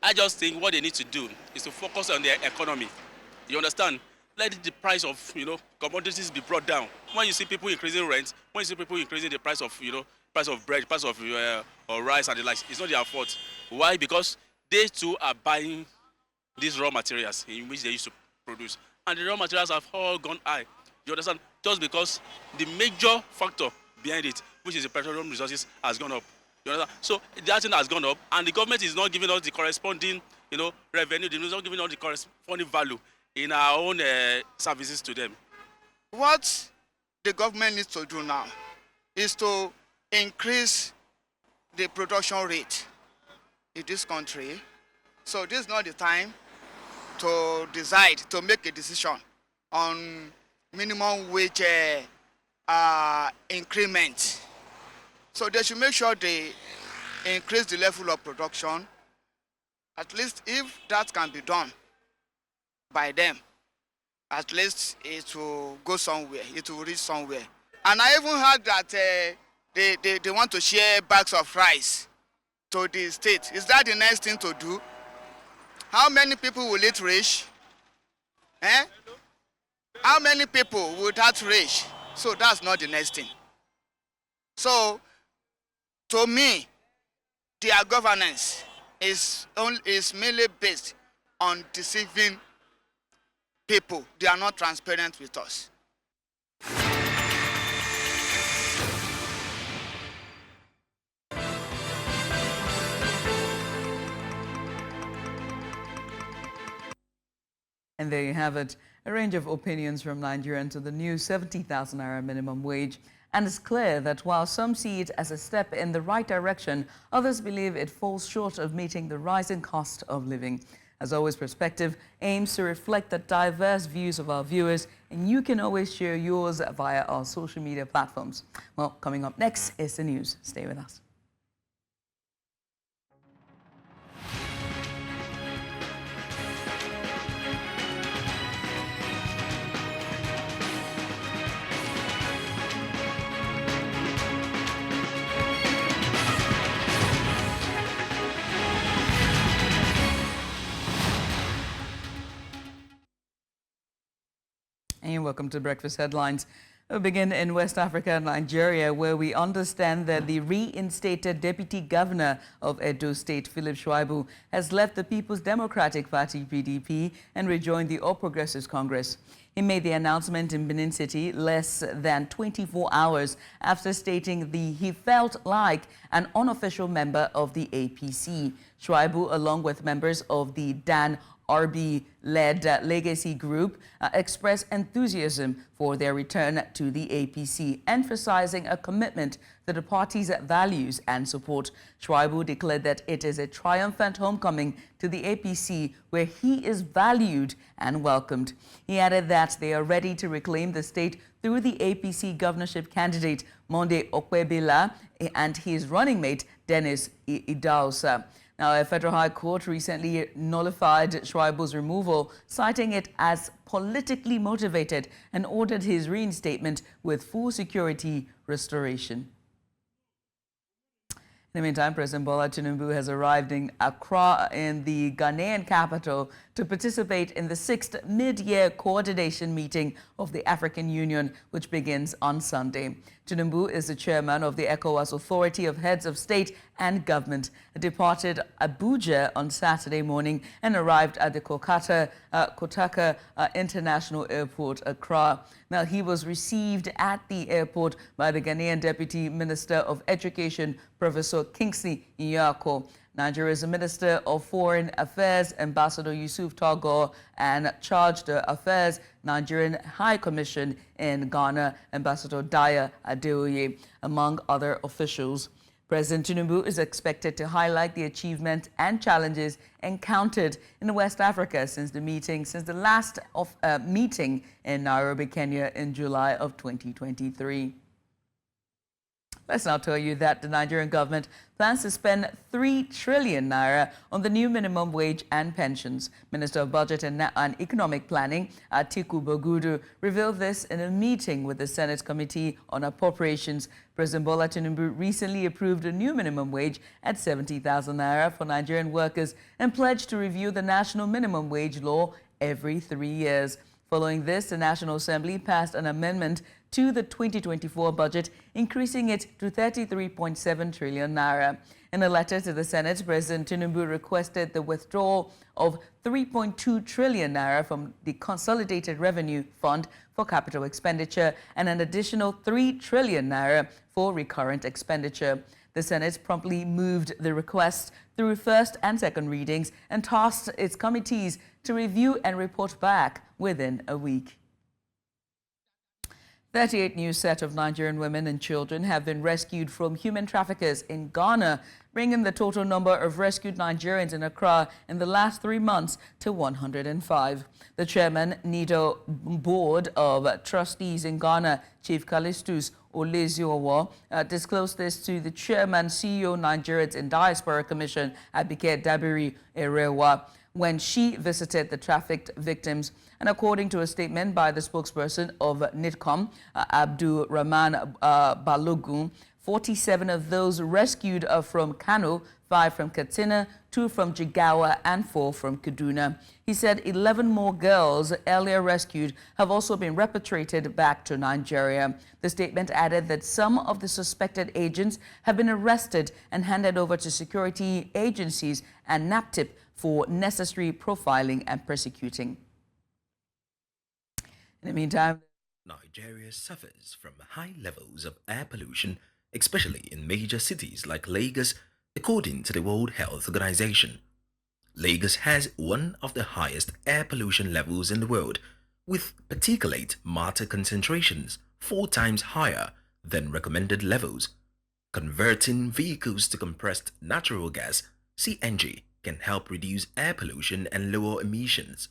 I just think what they need to do is to focus on their economy. You understand? Let the price of commodities be brought down. When you see people increasing rent, when you see people increasing the price of price of bread, price of or rice and the likes, it's not their fault. Why? Because they too are buying these raw materials in which they used to produce, and the raw materials have all gone high. You understand? Just because the major factor behind it, which is the petroleum resources, has gone up. You understand? So that thing has gone up, and the government is not giving us the corresponding, revenue. They're not giving us the corresponding value in our own services to them. What the government needs to do now is to increase the production rate in this country. So this is not the time to decide, to make a decision on minimum wage increment. So they should make sure they increase the level of production. At least if that can be done by them, at least it will go somewhere, it will reach somewhere. And I even heard that they want to share bags of rice to the state. Is that the next thing to do? How many people will it reach? How many people would that reach? So that's not the next thing. So, to me, their governance is mainly based on deceiving people. They are not transparent with us. And there you have it, a range of opinions from Nigerians to the new 70,000 naira minimum wage. And it's clear that while some see it as a step in the right direction, others believe it falls short of meeting the rising cost of living. As always, Perspective aims to reflect the diverse views of our viewers, and you can always share yours via our social media platforms. Well, coming up next is the news. Stay with us. And welcome to Breakfast Headlines. We'll begin in West Africa, Nigeria, where we understand that the reinstated Deputy Governor of Edo State, Philip Shuaibu, has left the People's Democratic Party, PDP, and rejoined the All Progressives Congress. He made the announcement in Benin City less than 24 hours after stating he felt like an unofficial member of the APC. Shuaibu, along with members of the Dan RB-led Legacy Group, expressed enthusiasm for their return to the APC, emphasizing a commitment to the party's values and support. Shuaibu declared that it is a triumphant homecoming to the APC, where he is valued and welcomed. He added that they are ready to reclaim the state through the APC governorship candidate Monday Okwebila and his running mate Dennis Idahosa. Now, a federal high court recently nullified Shuaibu's removal, citing it as politically motivated, and ordered his reinstatement with full security restoration. In the meantime, President Bola Tinubu has arrived in Accra in the Ghanaian capital to participate in the 6th mid-year coordination meeting of the African Union, which begins on Sunday. Tinubu is the chairman of the ECOWAS Authority of Heads of State and Government, departed Abuja on Saturday morning and arrived at the Kotaka International Airport, Accra. Now, he was received at the airport by the Ghanaian Deputy Minister of Education, Professor Kingsley Nyako, Nigeria's Minister of Foreign Affairs, Ambassador Yusuf Tagore, and Charged Affairs, Nigerian High Commission in Ghana, Ambassador Daya Adeoye, among other officials. President Tinubu is expected to highlight the achievements and challenges encountered in West Africa since the last meeting in Nairobi, Kenya in July of 2023. Let's now tell you that the Nigerian government plans to spend 3 trillion naira on the new minimum wage and pensions. Minister of Budget and Economic Planning, Atiku Bagudu, revealed this in a meeting with the Senate Committee on Appropriations. President Bola Tinubu recently approved a new minimum wage at 70,000 naira for Nigerian workers and pledged to review the national minimum wage law every 3 years. Following this, the National Assembly passed an amendment to the 2024 budget, increasing it to 33.7 trillion naira. In a letter to the Senate, President Tinubu requested the withdrawal of 3.2 trillion naira from the Consolidated Revenue Fund for capital expenditure and an additional 3 trillion naira for recurrent expenditure. The Senate promptly moved the request through first and second readings and tasked its committees to review and report back within a week. 38 new set of Nigerian women and children have been rescued from human traffickers in Ghana, bringing the total number of rescued Nigerians in Accra in the last 3 months to 105. The chairman, NIDO Board of Trustees in Ghana, Chief Callistus Oleziowo, disclosed this to the chairman, CEO Nigerians in Diaspora Commission, Abike Dabiri Erewa, when she visited the trafficked victims. And according to a statement by the spokesperson of NIDCOM, Abdul Rahman Balogun, 47 of those rescued are from Kano, 5 from Katsina, 2 from Jigawa, and 4 from Kaduna. He said 11 more girls earlier rescued have also been repatriated back to Nigeria. The statement added that some of the suspected agents have been arrested and handed over to security agencies and NAPTIP for necessary profiling and prosecuting. In the meantime, Nigeria suffers from high levels of air pollution, especially in major cities like Lagos, according to the World Health Organization. Lagos has one of the highest air pollution levels in the world, with particulate matter concentrations 4 times higher than recommended levels. Converting vehicles to compressed natural gas, CNG, can help reduce air pollution and lower emissions.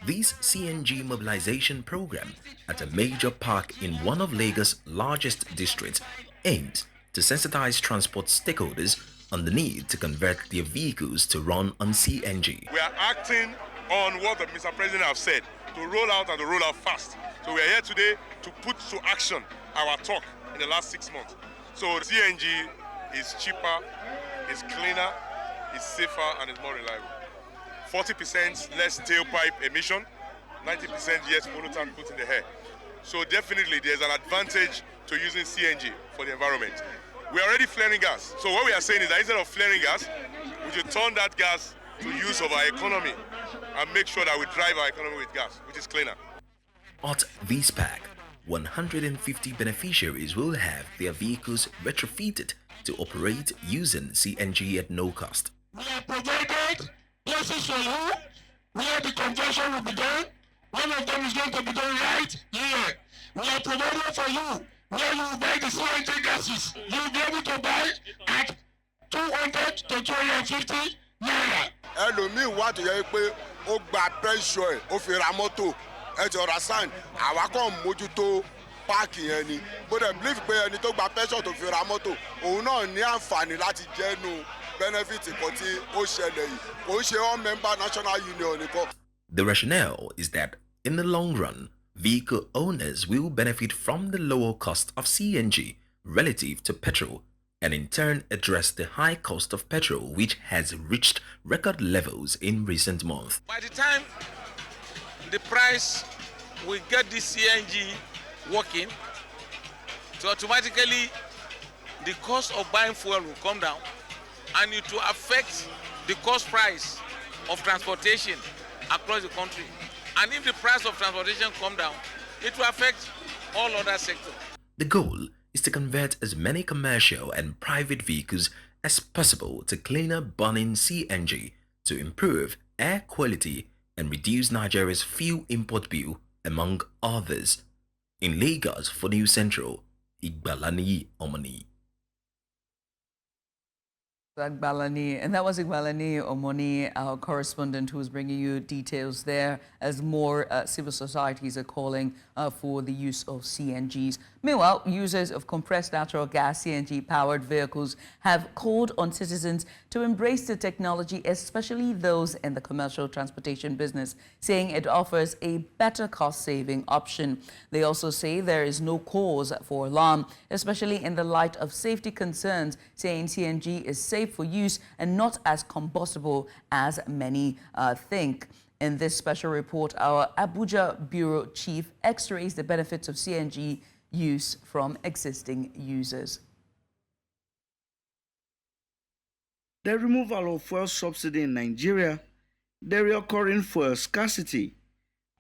This CNG mobilization program at a major park in one of Lagos' largest districts aims to sensitize transport stakeholders on the need to convert their vehicles to run on CNG. We are acting on what the Mr. President has said, to roll out and to roll out fast. So we are here today to put to action our talk in the last 6 months. So CNG is cheaper, is cleaner, is safer, and is more reliable. 40% less tailpipe emission, 90% less pollutant put in the air. So definitely there's an advantage to using CNG for the environment. We are already flaring gas. So what we are saying is that instead of flaring gas, we should turn that gas to use of our economy and make sure that we drive our economy with gas, which is cleaner. At this pack, 150 beneficiaries will have their vehicles retrofitted to operate using CNG at no cost. We have provided places for you where the conversion will be done. One of them is going to be done right here. We have provided for you where you buy the CNG gases. You will be able to buy at 200 to 250 naira. ẹlòmíì wà tó yẹ pé ó gba pressure ẹ̀ ó fi ra mọ́tò ẹ ti ọ̀rá sàn àwa kàn mójútó páàkì yẹn ni bó dẹ̀ believe pé ẹni tó gba pressure tó fi ra mọ́tò òun náà ní àǹfààní láti jẹ́nu benefit kan tí ó ṣẹlẹ̀ yìí kò ń ṣe all member national union nìkan. The rationale is that in the long run, vehicle owners will benefit from the lower cost of CNG relative to petrol, and in turn address the high cost of petrol, which has reached record levels in recent months. By the time the price will get this CNG working, so automatically the cost of buying fuel will come down, and it will affect the cost price of transportation across the country. And if the price of transportation come down, it will affect all other sectors. The goal is to convert as many commercial and private vehicles as possible to cleaner burning CNG to improve air quality and reduce Nigeria's fuel import bill, among others. In Lagos for News Central, Igbalani Omani. And that was Igbalani Omoni, our correspondent, who was bringing you details there as more civil societies are calling for the use of CNGs. Meanwhile, users of compressed natural gas CNG-powered vehicles have called on citizens to embrace the technology, especially those in the commercial transportation business, saying it offers a better cost-saving option. They also say there is no cause for alarm, especially in the light of safety concerns, saying CNG is safe for use and not as combustible as many think. In this special report, our Abuja Bureau Chief x-rays the benefits of CNG use from existing users. The removal of fuel subsidy in Nigeria, the reoccurring fuel scarcity,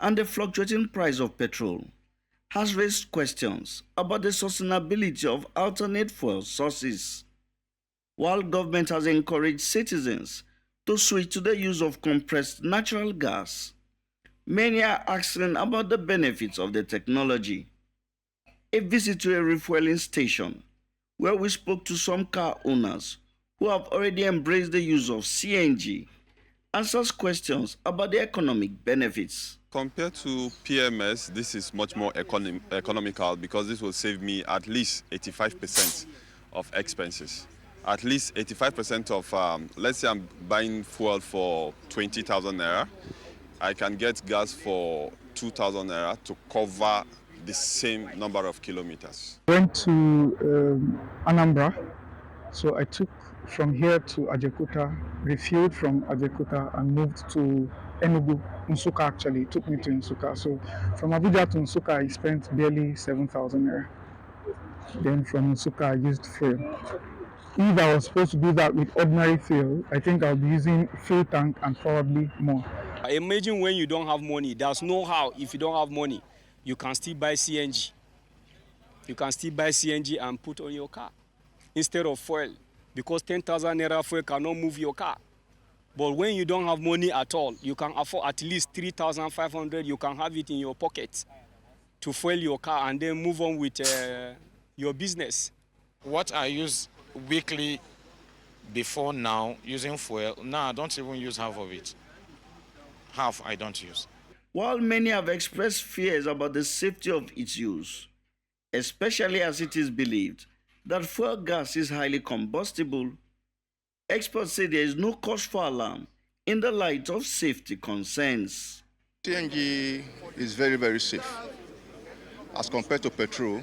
and the fluctuating price of petrol has raised questions about the sustainability of alternate fuel sources. While government has encouraged citizens to switch to the use of compressed natural gas, many are asking about the benefits of the technology. A visit to a refueling station, where we spoke to some car owners who have already embraced the use of CNG, answers questions about the economic benefits. Compared to PMS, this is much more economical because this will save me at least 85% of expenses. At least 85% of, let's say I'm buying fuel for 20,000 naira, I can get gas for 2,000 naira to cover the same number of kilometers. Went to Anambra, so I took from here to Ajaokuta, refueled from Ajaokuta and moved to Enugu. Nsukka actually took me to Nsukka. So from Abuja to Nsukka, I spent barely 7,000 naira. Then from Nsukka, I used fuel. If I was supposed to do that with ordinary fuel, I think I'll be using fuel tank and probably more. Imagine when you don't have money. There's no how. If you don't have money, you can still buy CNG. You can still buy CNG and put on your car instead of fuel, because 10,000 naira fuel cannot move your car. But when you don't have money at all, you can afford at least 3,500. You can have it in your pocket to fuel your car and then move on with your business. What I use weekly before now, using fuel, now I don't even use half of it. Half I don't use. While many have expressed fears about the safety of its use, especially as it is believed that fuel gas is highly combustible, experts say there is no cause for alarm in the light of safety concerns. CNG is very, very safe as compared to petrol.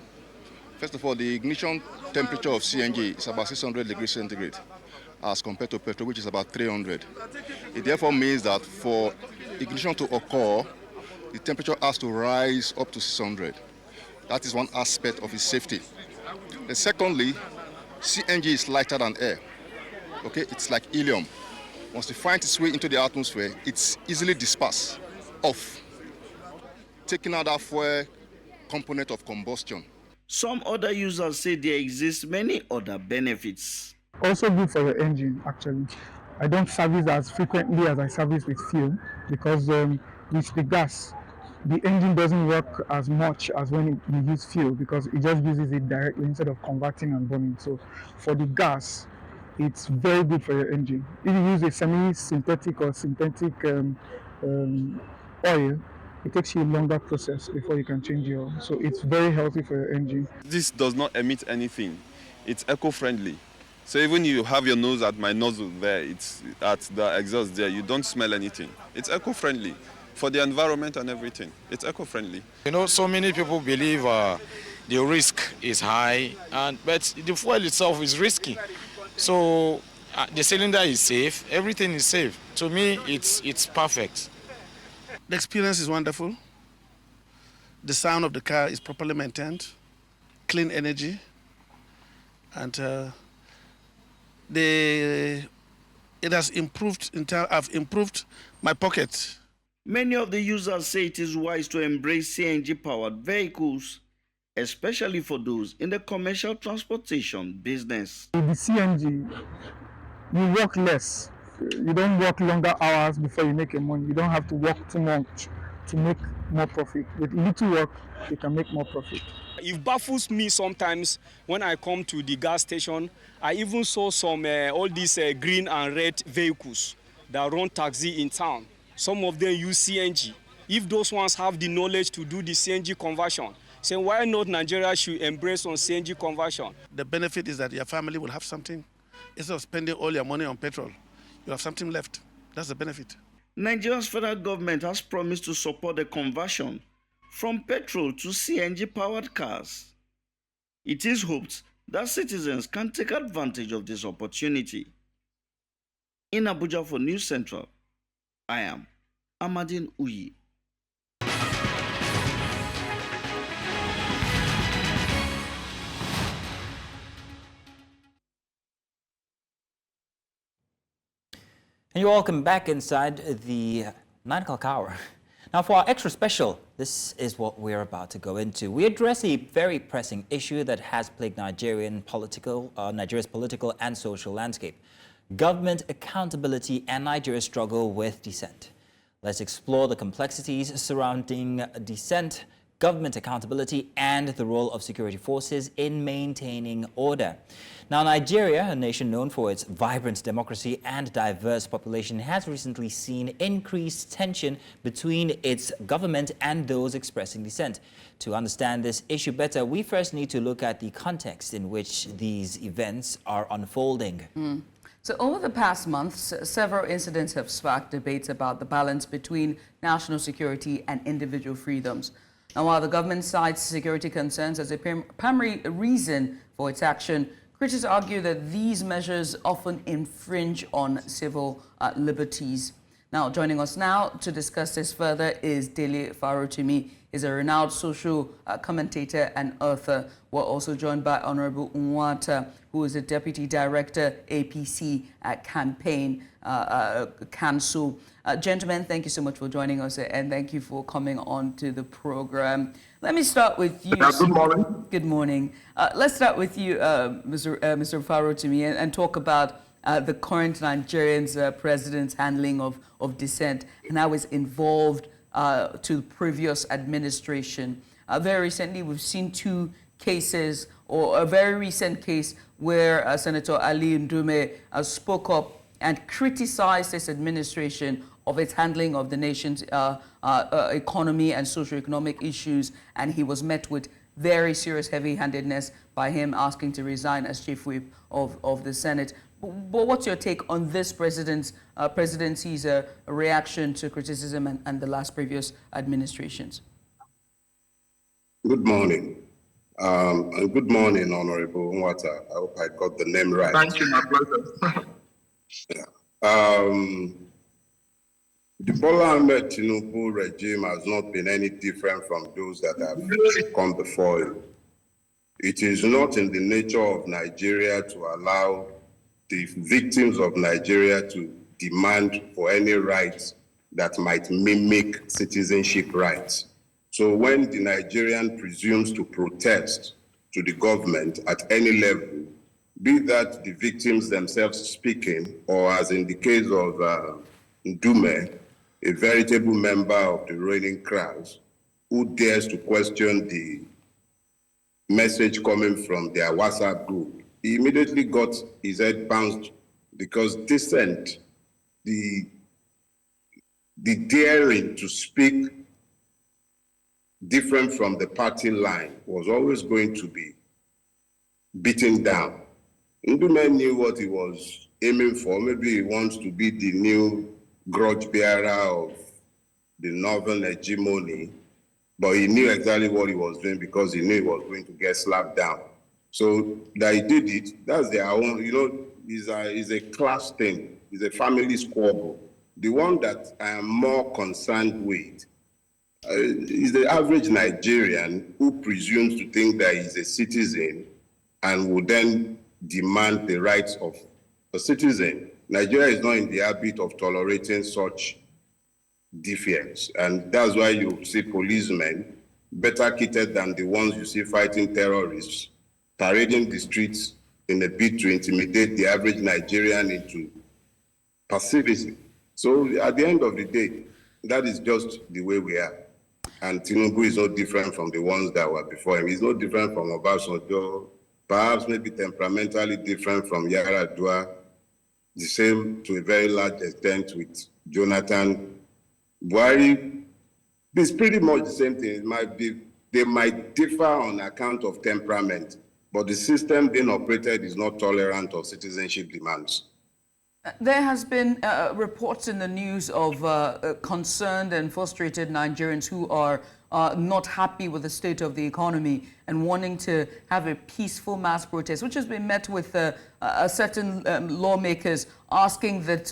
First of all, the ignition temperature of CNG is about 600 degrees centigrade as compared to petrol, which is about 300. It therefore means that for ignition to occur, the temperature has to rise up to 600. That is one aspect of its safety. And secondly, CNG is lighter than air. Okay, it's like helium. Once it finds its way into the atmosphere, it's easily dispersed off, taking out that fuel component of combustion. Some other users say there exist many other benefits. Also good for your engine, actually. I don't service as frequently as I service with fuel because with the gas, the engine doesn't work as much as when you use fuel because it just uses it directly instead of converting and burning. So for the gas, it's very good for your engine. If you use a semi-synthetic or synthetic oil, it takes you a longer process before you can change your oil. So it's very healthy for your engine. This does not emit anything. It's eco-friendly. So even you have your nose at my nozzle there, it's at the exhaust there, you don't smell anything. It's eco-friendly for the environment and everything. It's eco-friendly. You know, so many people believe the risk is high, but the fuel itself is risky. So the cylinder is safe, everything is safe. To me, it's perfect. The experience is wonderful. The sound of the car is properly maintained, clean energy, and it has improved. I've improved my pocket. Many of the users say it is wise to embrace CNG-powered vehicles, especially for those in the commercial transportation business. With the CNG, you work less. You don't work longer hours before you make your money. You don't have to work too much to make more profit. With little work, they can make more profit. It baffles me sometimes when I come to the gas station. I even saw some all these green and red vehicles that run taxi in town. Some of them use CNG. If those ones have the knowledge to do the CNG conversion, say why not Nigeria should embrace on CNG conversion? The benefit is that your family will have something. Instead of spending all your money on petrol, you have something left. That's the benefit. Nigeria's federal government has promised to support the conversion from petrol to CNG-powered cars. It is hoped that citizens can take advantage of this opportunity. In Abuja for News Central, I am Amadine Uyi. And you're welcome back inside the 9 o'clock hour. Now for our extra special, this is what we're about to go into. We address a very pressing issue that has plagued Nigeria's political and social landscape: government accountability and Nigeria's struggle with dissent. Let's explore the complexities surrounding dissent, government accountability, and the role of security forces in maintaining order. Now, Nigeria, a nation known for its vibrant democracy and diverse population, has recently seen increased tension between its government and those expressing dissent. To understand this issue better, we first need to look at the context in which these events are unfolding. So over the past months, several incidents have sparked debates about the balance between national security and individual freedoms. Now, while the government cites security concerns as a primary reason for its action, critics argue that these measures often infringe on civil liberties. Now, joining us now to discuss this further is Dele Farotimi. He's a renowned social commentator and author. We're also joined by Honorable Nwata, who is the Deputy Director, APC Campaign Council. Gentlemen, thank you so much for joining us, and thank you for coming on to the program. Let me start with you. Good morning. Good morning. Let's start with you, Mr. Farotimi, and talk about the current Nigerian's president's handling of dissent and how it's involved to the previous administration. Very recently, we've seen two cases, or a very recent case where Senator Ali Ndume spoke up and criticized this administration of its handling of the nation's economy and socioeconomic issues, and he was met with very serious heavy-handedness by him asking to resign as chief whip of the Senate. But what's your take on this presidency's reaction to criticism and the last previous administrations? Good morning. And good morning, Honorable Nwata. I hope I got the name right. Thank you, my pleasure. The Bola Tinubu regime has not been any different from those that have come before it. It is not in the nature of Nigeria to allow the victims of Nigeria to demand for any rights that might mimic citizenship rights. So when the Nigerian presumes to protest to the government at any level, be that the victims themselves speaking, or as in the case of Ndume, a veritable member of the ruling crowds, who dares to question the message coming from their WhatsApp group, he immediately got his head bounced, because dissent, the daring to speak different from the party line, was always going to be beaten down. Ndume knew what he was aiming for. Maybe he wants to be the new grudge bearer of the northern hegemony, but he knew exactly what he was doing, because he knew he was going to get slapped down. So that he did it, that's their own, is a class thing, it's a family squabble. The one that I am more concerned with is the average Nigerian who presumes to think that he's a citizen and will then demand the rights of a citizen. Nigeria is not in the habit of tolerating such defiance, and that's why you see policemen better kitted than the ones you see fighting terrorists, parading the streets in a bid to intimidate the average Nigerian into passivity. So at the end of the day, That is just the way we are. And Tinubu is no different from the ones that were before him. He's no different from Obasanjo, perhaps maybe temperamentally different from Yar'Adua, the same to a very large extent with Jonathan. Buhari, it's pretty much the same thing. They might differ on account of temperament, but the system being operated is not tolerant of citizenship demands. There has been reports in the news of concerned and frustrated Nigerians who are not happy with the state of the economy and wanting to have a peaceful mass protest, which has been met with certain lawmakers asking that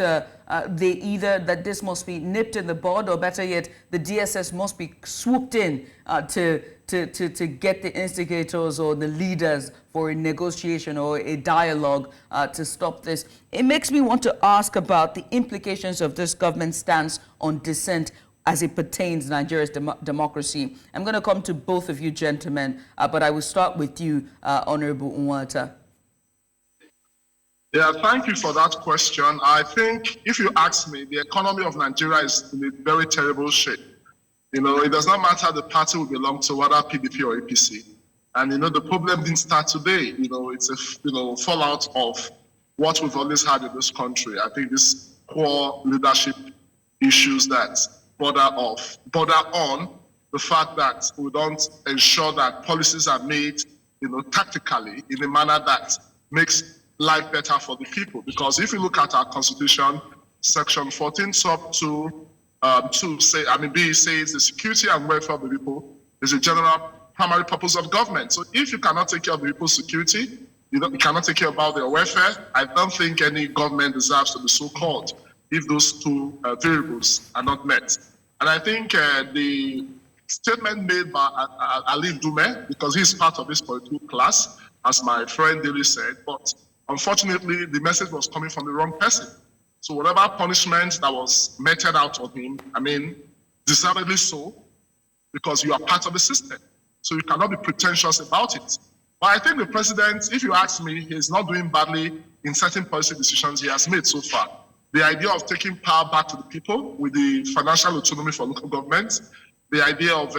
that this must be nipped in the bud, or better yet, the DSS must be swooped in to get the instigators or the leaders for a negotiation or a dialogue to stop this. It makes me want to ask about the implications of this government's stance on dissent as it pertains to Nigeria's democracy. I'm going to come to both of you gentlemen, but I will start with you, Honorable Nwata. Yeah, thank you for that question. I think if you ask me, the economy of Nigeria is in a very terrible shape. You know, it does not matter the party we belong to, whether PDP or APC. And, you know, the problem didn't start today. You know, it's a fallout of what we've always had in this country. I think this poor leadership issues that border on the fact that we don't ensure that policies are made, you know, tactically in a manner that makes life better for the people. Because if you look at our constitution, section 14 sub 2, B says the security and welfare of the people is a general primary purpose of government. So if you cannot take care of the people's security, you cannot take care about their welfare, I don't think any government deserves to be so called if those two variables are not met. And I think the statement made by Ali Dume, because he's part of this political class, as my friend Daly said, but unfortunately the message was coming from the wrong person. So whatever punishment that was meted out on him, I mean, deservedly so, because you are part of the system. So you cannot be pretentious about it. But I think the president, if you ask me, he is not doing badly in certain policy decisions he has made so far. The idea of taking power back to the people with the financial autonomy for local governments, the idea of,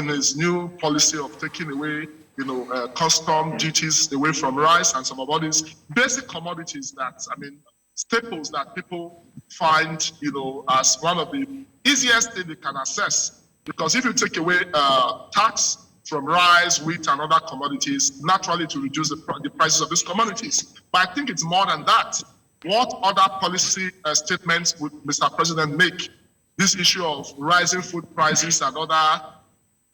his new policy of taking away, custom duties away from rice and some of all these basic commodities that, staples that people find, as one of the easiest things they can access. Because if you take away tax from rice, wheat, and other commodities, naturally to reduce the prices of these commodities. But I think it's more than that. What other policy statements would Mr. President make? This issue of rising food prices and other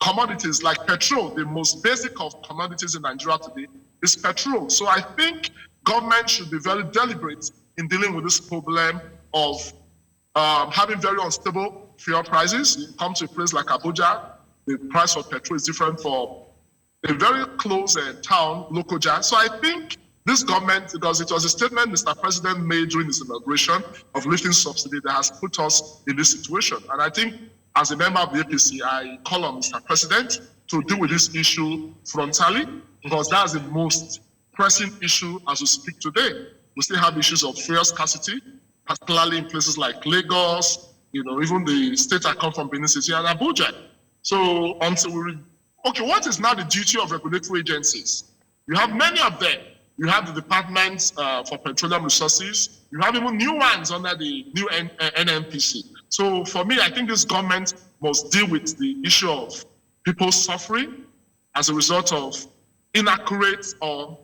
commodities like petrol, the most basic of commodities in Nigeria today is petrol. So I think government should be very deliberate in dealing with this problem of having very unstable fuel prices. You come to a place like Abuja, the price of petrol is different for a very close town, Lokoja. So I think this government, because it was a statement Mr. President made during his inauguration of lifting subsidy that has put us in this situation. And I think as a member of the APC, I call on Mr. President to deal with this issue frontally, because that's the most pressing issue as we speak today. We still have issues of fuel scarcity, particularly in places like Lagos, even the state I come from, Benin City and Abuja. So what is now the duty of regulatory agencies? You have many of them. You have the Department for Petroleum Resources. You have even new ones under the new NNPC. So for me, I think this government must deal with the issue of people suffering as a result of inaccurate or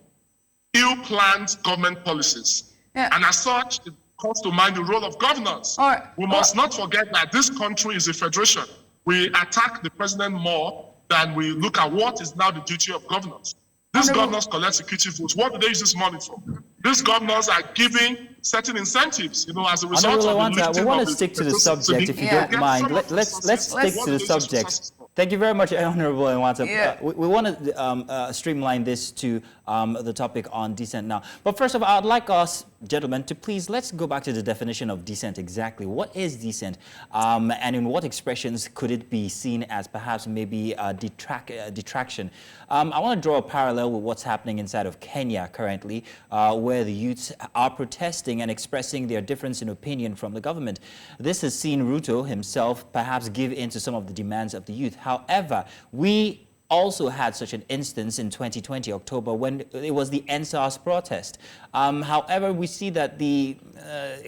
ill-planned government policies. Yeah. And as such, it calls to mind the role of governors. Right. We must not forget that this country is a federation. We attack the president more than we look at what is now the duty of governors. These governors collect security votes. What do they use this money for? These governors are giving certain incentives, as a result of the lifting. We want to stick to the subject, if you don't mind. Let's stick to the subject. Thank you very much, Honorable Nwata. Yeah. We want to streamline this to the topic on dissent now. But first of all, I'd like us gentlemen, let's go back to the definition of dissent exactly. What is dissent? And in what expressions could it be seen as perhaps maybe a detraction? I want to draw a parallel with what's happening inside of Kenya currently, where the youths are protesting and expressing their difference in opinion from the government. This has seen Ruto himself perhaps give in to some of the demands of the youth. However, we also had such an instance in 2020 October when it was the NSAS protest. However, we see that the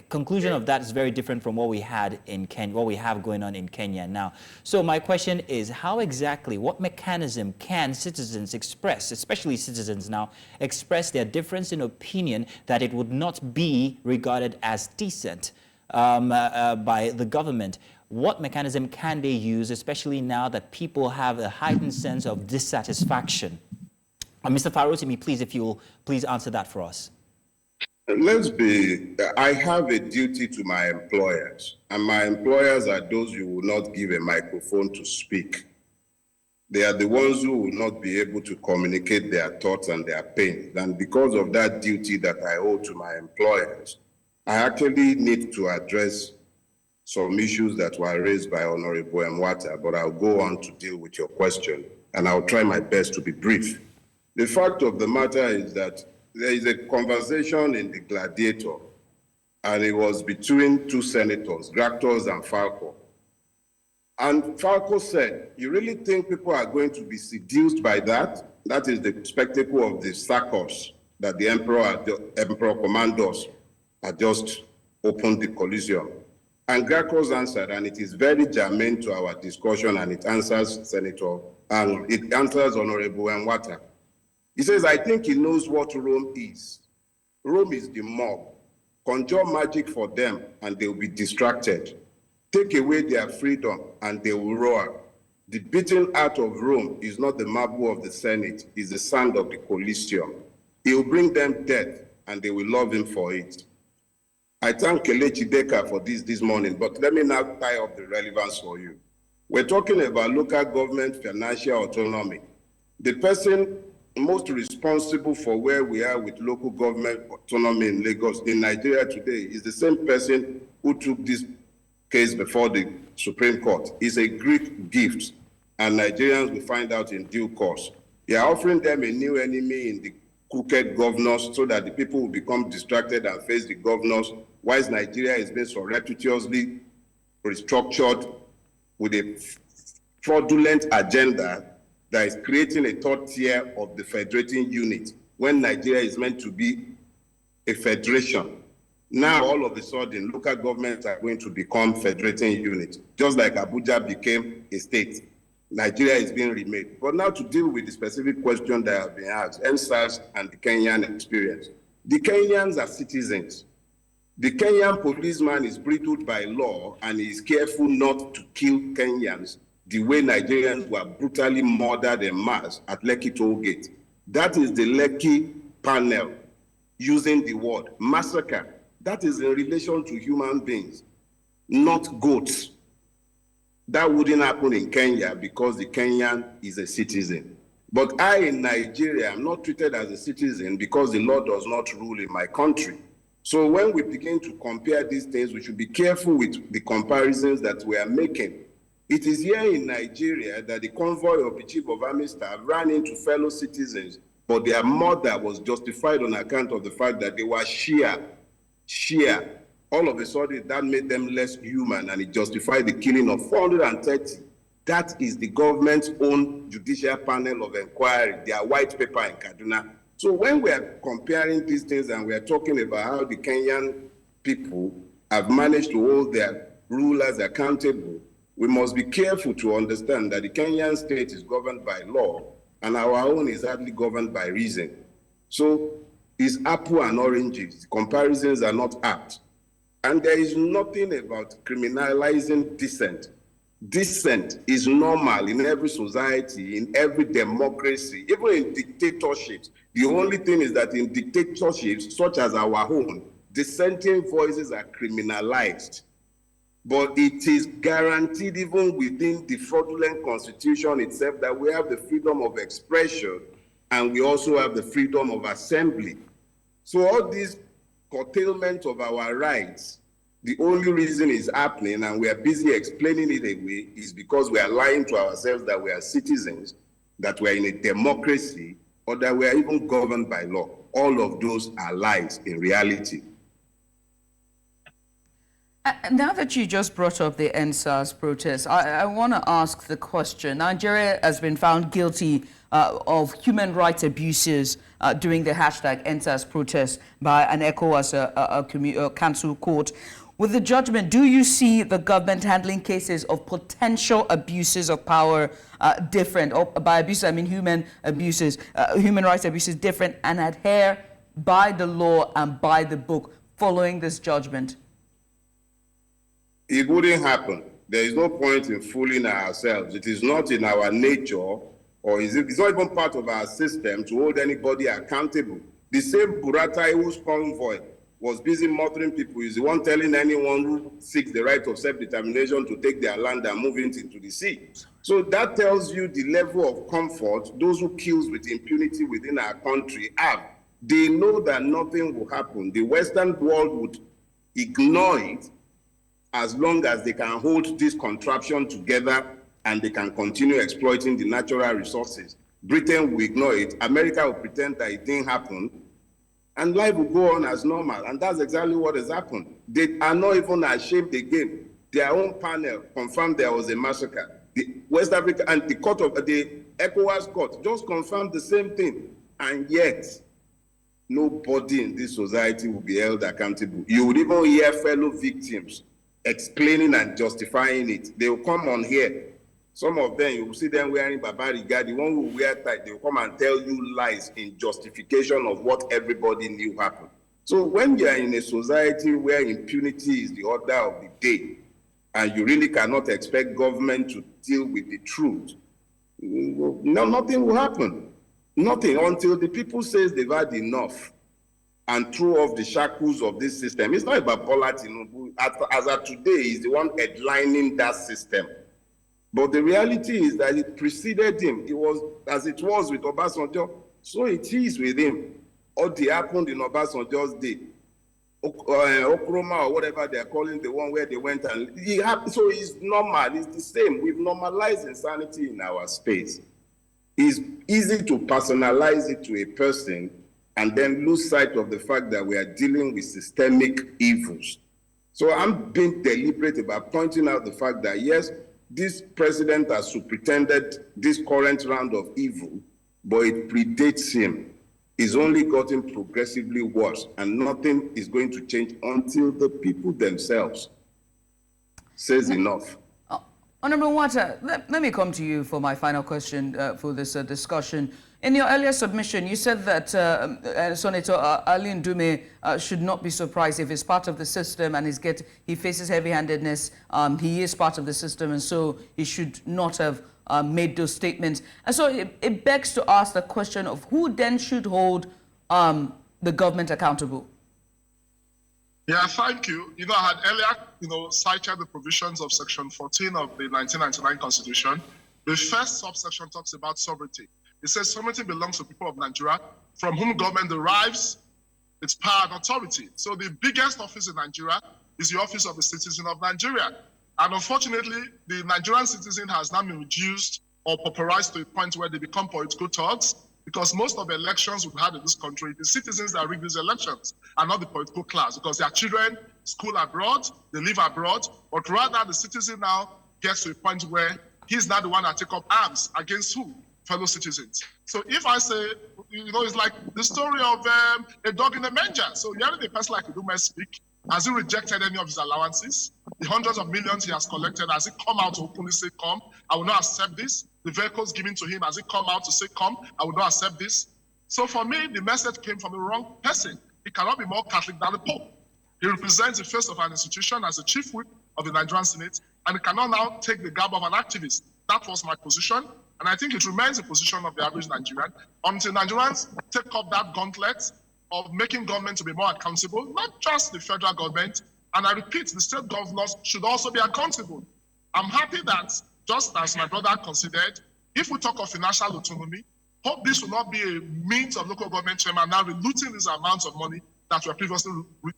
conclusion of that is very different from what we had in Kenya, what we have going on in Kenya now. So my question is, how exactly, what mechanism can citizens express, especially citizens now, express their difference in opinion that it would not be regarded as decent by the government? What mechanism can they use, especially now that people have a heightened sense of dissatisfaction? Mr. Farotimi, please, if you'll please answer that for us. I have a duty to my employers, and my employers are those you will not give a microphone to speak. They are the ones who will not be able to communicate their thoughts and their pain. And because of that duty that I owe to my employers, I actually need to address some issues that were raised by Honorable Mwata, but I'll go on to deal with your question, and I'll try my best to be brief. The fact of the matter is that there is a conversation in the Gladiator, and it was between two senators, Gractos and Falco. And Falco said, you really think people are going to be seduced by that? That is the spectacle of the circus that the Emperor Commandos had just opened the Coliseum. And Gracos answered, and it is very germane to our discussion, and it answers it answers Honorable Mwata. He says, I think he knows what Rome is. Rome is the mob. Conjure magic for them, and they will be distracted. Take away their freedom, and they will roar. The beating heart of Rome is not the marble of the Senate, it's the sand of the Coliseum. He will bring them death, and they will love him for it. I thank Kelechi Deka for this morning, but let me now tie up the relevance for you. We're talking about local government financial autonomy. The person most responsible for where we are with local government autonomy in Lagos, in Nigeria today, is the same person who took this case before the Supreme Court. It's a great gift, and Nigerians will find out in due course. They are offering them a new enemy in the crooked governors so that the people will become distracted and face the governors, whilst Nigeria is being surreptitiously restructured with a fraudulent agenda that is creating a third tier of the federating unit when Nigeria is meant to be a federation. Now, all of a sudden, local governments are going to become federating units, just like Abuja became a state. Nigeria is being remade. But now to deal with the specific question that has been asked, NSAS and the Kenyan experience. The Kenyans are citizens. The Kenyan policeman is bridled by law and is careful not to kill Kenyans the way Nigerians were brutally murdered en masse at Lekki Toll Gate. That is the Lekki panel using the word massacre. That is in relation to human beings, not goats. That wouldn't happen in Kenya because the Kenyan is a citizen. But I, in Nigeria, am not treated as a citizen because the law does not rule in my country. So when we begin to compare these things, we should be careful with the comparisons that we are making. It is here in Nigeria that the convoy of the Chief of Army Staff ran into fellow citizens, but their murder was justified on account of the fact that they were Shia. All of a sudden, that made them less human, and it justified the killing of 430. That is the government's own judicial panel of inquiry, their white paper in Kaduna. So when we are comparing these things and we are talking about how the Kenyan people have managed to hold their rulers accountable, we must be careful to understand that the Kenyan state is governed by law and our own is hardly governed by reason. So it's apple and oranges. Comparisons are not apt. And there is nothing about criminalizing dissent. Dissent is normal in every society, in every democracy, even in dictatorships. The only thing is that in dictatorships, such as our own, dissenting voices are criminalized. But it is guaranteed even within the fraudulent constitution itself that we have the freedom of expression and we also have the freedom of assembly. So all these curtailment of our rights, the only reason it's happening, and we are busy explaining it away, is because we are lying to ourselves that we are citizens, that we are in a democracy, or that we are even governed by law. All of those are lies in reality. Now that you just brought up the NSAS protest, I want to ask the question. Nigeria has been found guilty of human rights abuses during the hashtag NSAS protest by an ECOWAS council court. With the judgment, do you see the government handling cases of potential abuses of power different? Or by abuse, I mean human abuses, human rights abuses different, and adhere by the law and by the book following this judgment? It wouldn't happen. There is no point in fooling ourselves. It is not in our nature, or it's not even part of our system to hold anybody accountable. The same Buratai whose convoy was busy murdering people is the one telling anyone who seeks the right of self-determination to take their land and move it into the sea. So that tells you the level of comfort those who kill with impunity within our country have. They know that nothing will happen. The Western world would ignore it as long as they can hold this contraption together and they can continue exploiting the natural resources. Britain will ignore it. America will pretend that it didn't happen. And life will go on as normal. And that's exactly what has happened. They are not even ashamed again. Their own panel confirmed there was a massacre. The West Africa and the court of the ECOWAS court just confirmed the same thing. And yet, nobody in this society will be held accountable. You would even hear fellow victims explaining and justifying it. They will come on here. Some of them, you will see them wearing Babariga. The one who wear tie, they will come and tell you lies in justification of what everybody knew happened. So when you are in a society where impunity is the order of the day, and you really cannot expect government to deal with the truth, no, nothing will happen. Nothing until the people says they've had enough and throw off the shackles of this system. It's not about Bola Tinubu. As of today, he's the one headlining that system. But the reality is that it preceded him. It was as it was with Obasanjo, so it is with him. All that happened in Obasanjo's day, Okroma or whatever they're calling the one where they went and so it's normal. It's the same. We've normalized insanity in our space. It's easy to personalize it to a person and then lose sight of the fact that we are dealing with systemic evils. So I'm being deliberate about pointing out the fact that, yes, this president has superintended this current round of evil, but it predates him. It's only gotten progressively worse, and nothing is going to change until the people themselves says enough. Honorable Water, let me come to you for my final question for this discussion. In your earlier submission, you said that Senator Ali Ndume should not be surprised if he's part of the system and he faces heavy-handedness. He is part of the system, and so he should not have made those statements. And so it begs to ask the question of who then should hold the government accountable. Yeah, thank you. I had earlier, cited the provisions of Section 14 of the 1999 Constitution. The first subsection talks about sovereignty. It says sovereignty belongs to the people of Nigeria, from whom government derives its power and authority. So the biggest office in Nigeria is the office of the citizen of Nigeria. And unfortunately, the Nigerian citizen has now been reduced or pauperized to a point where they become political thugs, because most of the elections we've had in this country, the citizens that rig these elections are not the political class, because their children school abroad, they live abroad, but rather the citizen now gets to a point where he's not the one that take up arms against who? Fellow citizens. So if I say, it's like the story of a dog in a manger. So hearing the person like Udume speak, has he rejected any of his allowances? The hundreds of millions he has collected, has he come out to openly say, come, I will not accept this? The vehicles given to him, has he come out to say, come, I will not accept this? So for me, the message came from the wrong person. He cannot be more Catholic than the Pope. He represents the face of an institution as the chief whip of the Nigerian Senate, and he cannot now take the garb of an activist. That was my position. And I think it remains the position of the average Nigerian until Nigerians take up that gauntlet of making government to be more accountable, not just the federal government. And I repeat, the state governors should also be accountable. I'm happy that, just as my brother considered, if we talk of financial autonomy, hope this will not be a means of local government chairman now relooting these amounts of money that were previously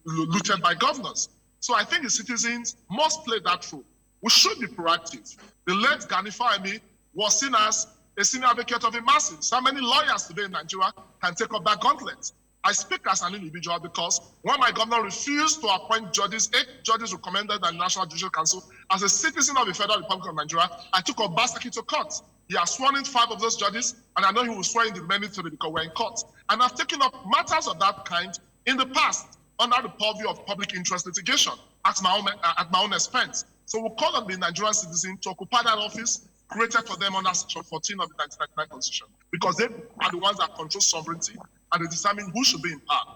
looted by governors. So I think the citizens must play that role. We should be proactive. The late Gani Faemi was seen as a senior advocate of the masses. How many lawyers today in Nigeria can take up that gauntlet? I speak as an individual because when my governor refused to appoint judges, 8 judges recommended by the National Judicial Council, as a citizen of the Federal Republic of Nigeria, I took Obaseki to court. He has sworn in 5 of those judges, and I know he will swear in the remaining 3 because we're in court. And I've taken up matters of that kind in the past under the purview of public interest litigation at my own expense. So we'll call on the Nigerian citizen to occupy that office created for them under Section 14 of the 1999 Constitution, because they are the ones that control sovereignty and they determine who should be in power.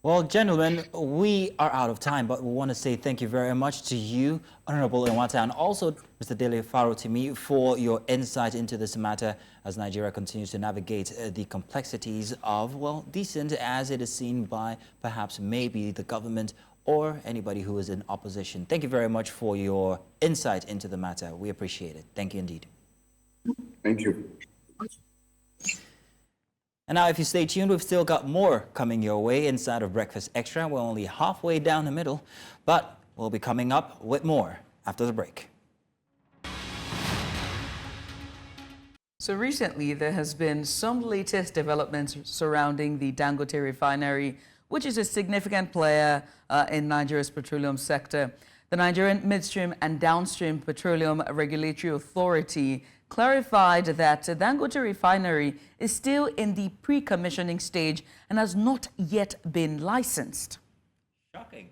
Well, gentlemen, we are out of time, but we want to say thank you very much to you, Honorable Nwata, and also Mr. Dele Farotimi, for your insight into this matter as Nigeria continues to navigate the complexities of, well, dissent as it is seen by perhaps maybe the government or anybody who is in opposition. Thank you very much for your insight into the matter. We appreciate it. Thank you indeed. Thank you. And now, if you stay tuned, we've still got more coming your way inside of Breakfast Extra. We're only halfway down the middle, but we'll be coming up with more after the break. So recently, there has been some latest developments surrounding the Dangote Refinery, which is a significant player in Nigeria's petroleum sector. The Nigerian Midstream and Downstream Petroleum Regulatory Authority clarified that Dangote Refinery is still in the pre-commissioning stage and has not yet been licensed. Shocking.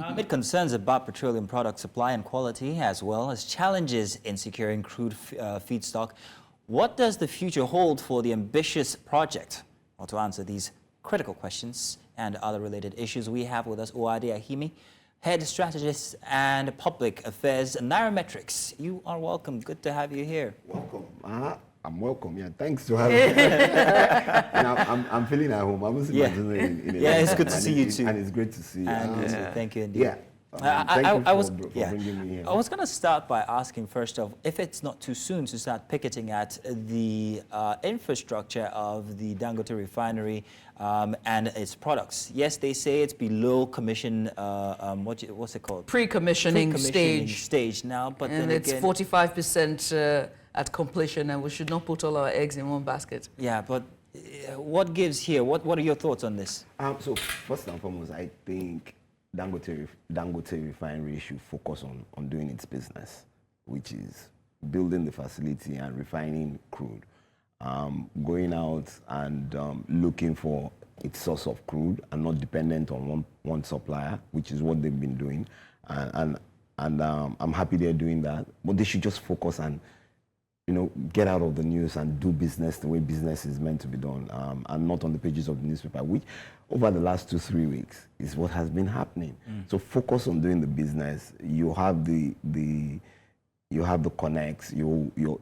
Amid concerns about petroleum product supply and quality, as well as challenges in securing crude feedstock, what does the future hold for the ambitious project? Well, to answer these critical questions and other related issues, we have with us Uade Ahimie, Head Strategist and Public Affairs, Nairametrics. You are welcome. Good to have you here. Welcome. I'm welcome. Yeah, thanks to having me. And I'm feeling at home. I'm it's good to see you too. And it's great to see you. Thank you indeed. Yeah. Thank you for bringing me here. I was going to start by asking first of, if it's not too soon to start picketing at the infrastructure of the Dangote Refinery and its products. Yes, they say it's below commission, what's it called? Pre-commissioning stage now, but and then it's again, 45% at completion, and we should not put all our eggs in one basket. Yeah, but what gives here? What are your thoughts on this? So first and foremost, I think Dangote Refinery should focus on doing its business, which is building the facility and refining crude. Going out and looking for its source of crude and not dependent on one supplier, which is what they've been doing. And I'm happy they're doing that. But they should just focus and, get out of the news and do business the way business is meant to be done, and not on the pages of the newspaper, which over the last 2-3 weeks is what has been happening. So focus on doing the business. You have the connects. The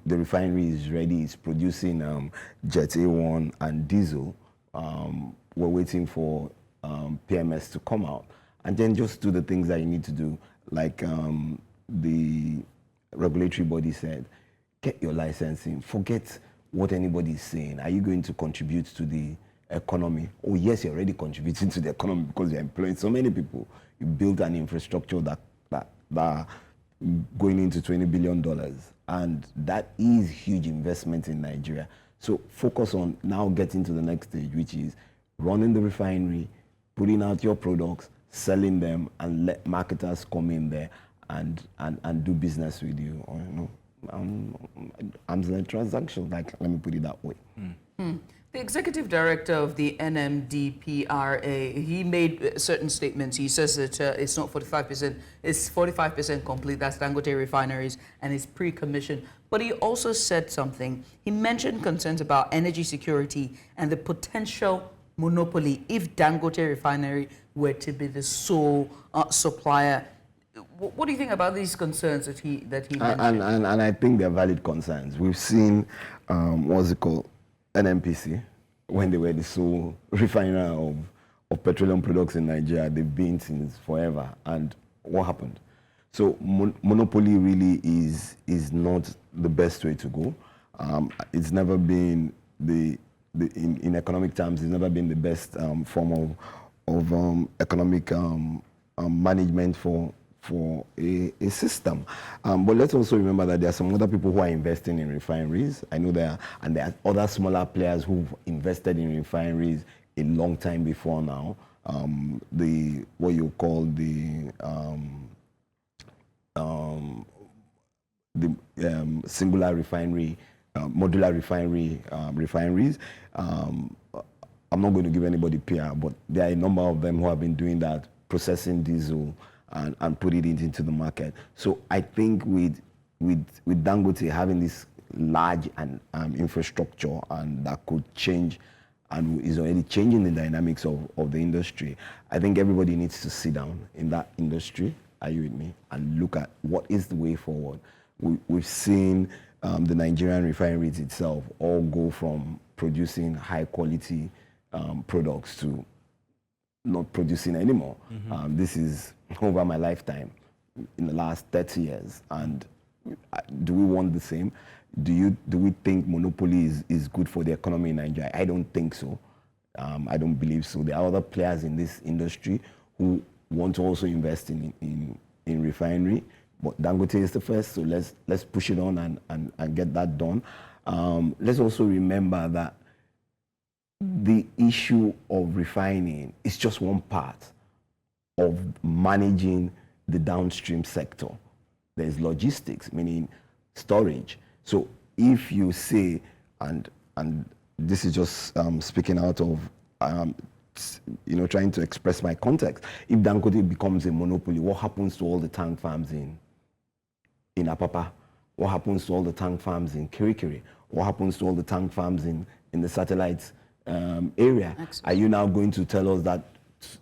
refinery is ready. It's producing Jet A1 and diesel. We're waiting for PMS to come out, and then just do the things that you need to do, like the regulatory body said. Get your licensing. Forget what anybody is saying. Are you going to contribute to the economy? Oh yes, you're already contributing to the economy because you're employing so many people. You built an infrastructure that going into $20 billion, and that is huge investment in Nigeria. So focus on now getting to the next stage, which is running the refinery, putting out your products, selling them, and let marketers come in there and do business with you. Arm's length transaction, let me put it that way. The executive director of the NMDPRA, he made certain statements. He says that it's not 45%, it's 45% complete, that's Dangote Refineries, and it's pre-commissioned. But he also said something. He mentioned concerns about energy security and the potential monopoly if Dangote Refinery were to be the sole supplier. What do you think about these concerns that he mentioned? And I think they're valid concerns. We've seen, NNPC, when they were the sole refiner of petroleum products in Nigeria. They've been since forever. And what happened? So monopoly really is not the best way to go. It's never been the in economic terms, it's never been the best form of economic management for a system. But let's also remember that there are some other people who are investing in refineries. I know there are other smaller players who've invested in refineries a long time before now. What you call the singular refinery, modular refinery refineries. I'm not going to give anybody PR, but there are a number of them who have been doing that, processing diesel and put it into the market. So I think with Dangote having this large and infrastructure and that could change and is already changing the dynamics of the industry, I think everybody needs to sit down in that industry, are you with me, and look at what is the way forward. We've seen the Nigerian refineries itself all go from producing high quality products to not producing anymore. This is over my lifetime in the last 30 years. And do we want the same? Do we think monopoly is good for the economy in Nigeria? I don't think so. I don't believe so. There are other players in this industry who want to also invest in refinery, but Dangote is the first, so let's push it on and get that done. Let's also remember that the issue of refining is just one part of managing the downstream sector. There's logistics, meaning storage. So if you say, and this is just speaking out of, trying to express my context, if Dangote becomes a monopoly, what happens to all the tank farms in Apapa? What happens to all the tank farms in Kirikiri? What happens to all the tank farms in the satellites area? Excellent. Are you now going to tell us that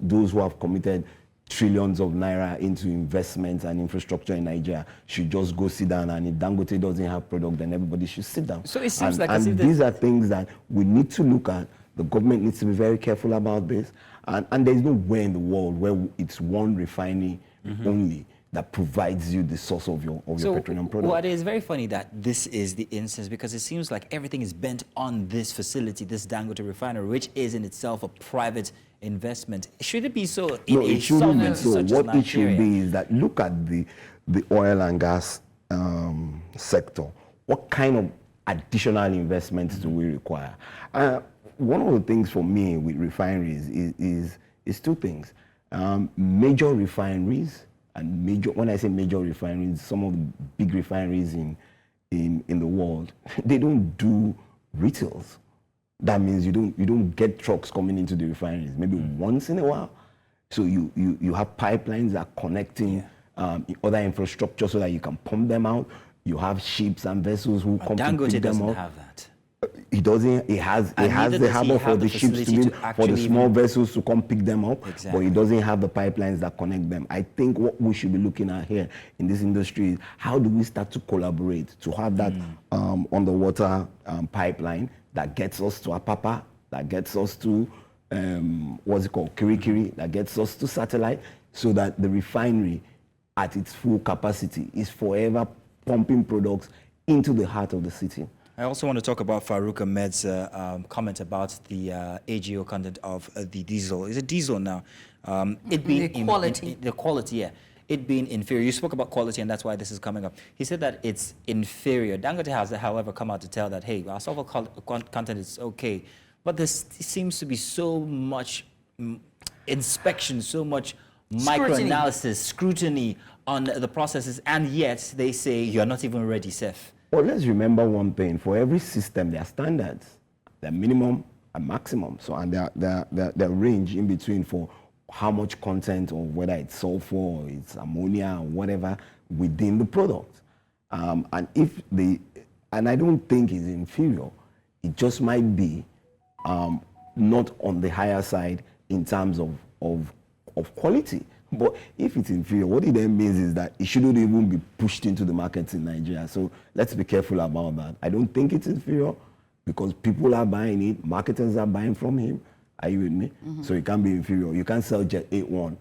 those who have committed trillions of naira into investments and infrastructure in Nigeria should just go sit down, and if Dangote doesn't have product, then everybody should sit down? So it seems these are things that we need to look at. The government needs to be very careful about this, and there's nowhere in the world where it's one refinery only that provides you the source of your petroleum product. Well, it is very funny that this is the instance, because it seems like everything is bent on this facility, this Dangote Refinery, which is in itself a private investment. Should it be so in no, it shouldn't be so. What it should be is that look at the oil and gas sector. What kind of additional investments do we require? One of the things for me with refineries is two things. Major refineries, and when I say major refineries, some of the big refineries in the world, they don't do retails. That means you don't get trucks coming into the refineries maybe once in a while. So you have pipelines that are connecting other infrastructure so that you can pump them out. You have ships and vessels who come to pick them up. Dangote doesn't have that. He doesn't. He has the harbor for the ships for the small vessels to come pick them up, but he doesn't have the pipelines that connect them. I think what we should be looking at here in this industry is how do we start to collaborate to have that underwater pipeline that gets us to Apapa, that gets us to Kirikiri, that gets us to satellite, so that the refinery at its full capacity is forever pumping products into the heart of the city. I also want to talk about Farouk Ahmed's comment about the AGO content of the diesel. Is it diesel now? It being the quality. The quality, yeah. It being inferior. You spoke about quality, and that's why this is coming up. He said that it's inferior. Dangote has, however, come out to tell that, hey, our sulfur content is okay. But there seems to be so much inspection, so much microanalysis, scrutiny on the processes, and yet they say you're not even ready, Seth. Well, let's remember one thing. For every system, there are standards. There are minimum and maximum. So, and there range in between for how much content, or whether it's sulfur or it's ammonia or whatever within the product. And I don't think it's inferior. It just might be not on the higher side in terms of quality. But if it's inferior, what it then means is that it shouldn't even be pushed into the markets in Nigeria. So let's be careful about that. I don't think it's inferior because people are buying it, marketers are buying from him. Are you with me? So it can't be inferior. You can't sell Jet 81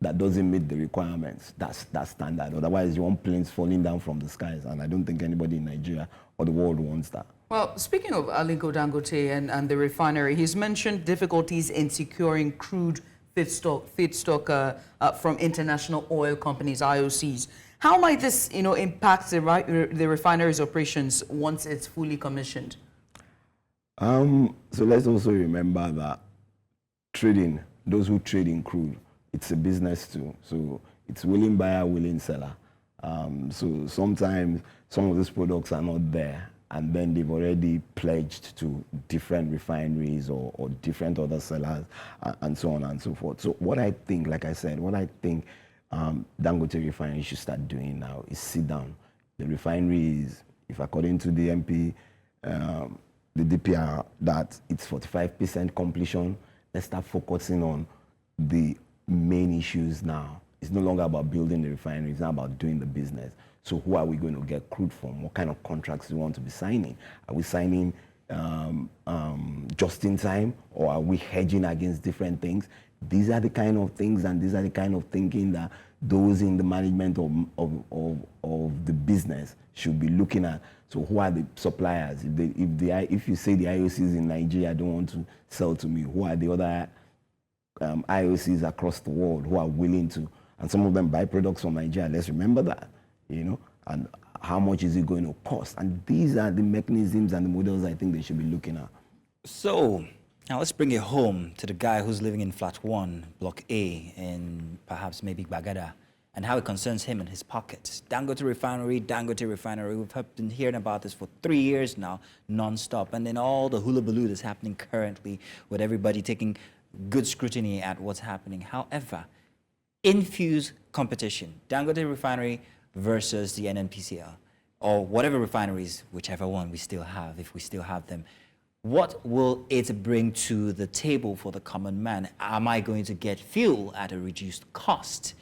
that doesn't meet the requirements. That's standard. Otherwise, you want planes falling down from the skies. And I don't think anybody in Nigeria or the world wants that. Well, speaking of Aliko Dangote and the refinery, he's mentioned difficulties in securing crude feedstock from international oil companies, IOCs. How might this, impact the refinery's operations once it's fully commissioned? So let's also remember that trading, those who trade in crude, it's a business too. So it's willing buyer, willing seller. So sometimes some of these products are not there, and then they've already pledged to different refineries or different other sellers, and so on and so forth. So what I think, like I said, Dangote Refinery should start doing now is sit down. The refinery is, if according to the MP, the DPR, that it's 45% completion, let's start focusing on the main issues now. It's no longer about building the refinery, it's not about doing the business. So who are we going to get crude from? What kind of contracts do we want to be signing? Are we signing just in time, or are we hedging against different things? These are the kind of things, and these are the kind of thinking that those in the management of the business should be looking at. So who are the suppliers? If you say the IOCs in Nigeria don't want to sell to me, who are the other IOCs across the world who are willing to? And some of them buy products from Nigeria. Let's remember that, and how much is it going to cost? And these are the mechanisms and the models I think they should be looking at. So now let's bring it home to the guy who's living in Flat 1, Block A, in perhaps maybe Bagada, and how it concerns him and his pockets. Dangote Refinery. We've been hearing about this for 3 years now, non-stop. And then all the hullabaloo that's happening currently with everybody taking good scrutiny at what's happening. However, infuse competition. Dangote Refinery versus the NNPCL, or whatever refineries, whichever one we still have, if we still have them. What will it bring to the table for the common man? Am I going to get fuel at a reduced cost?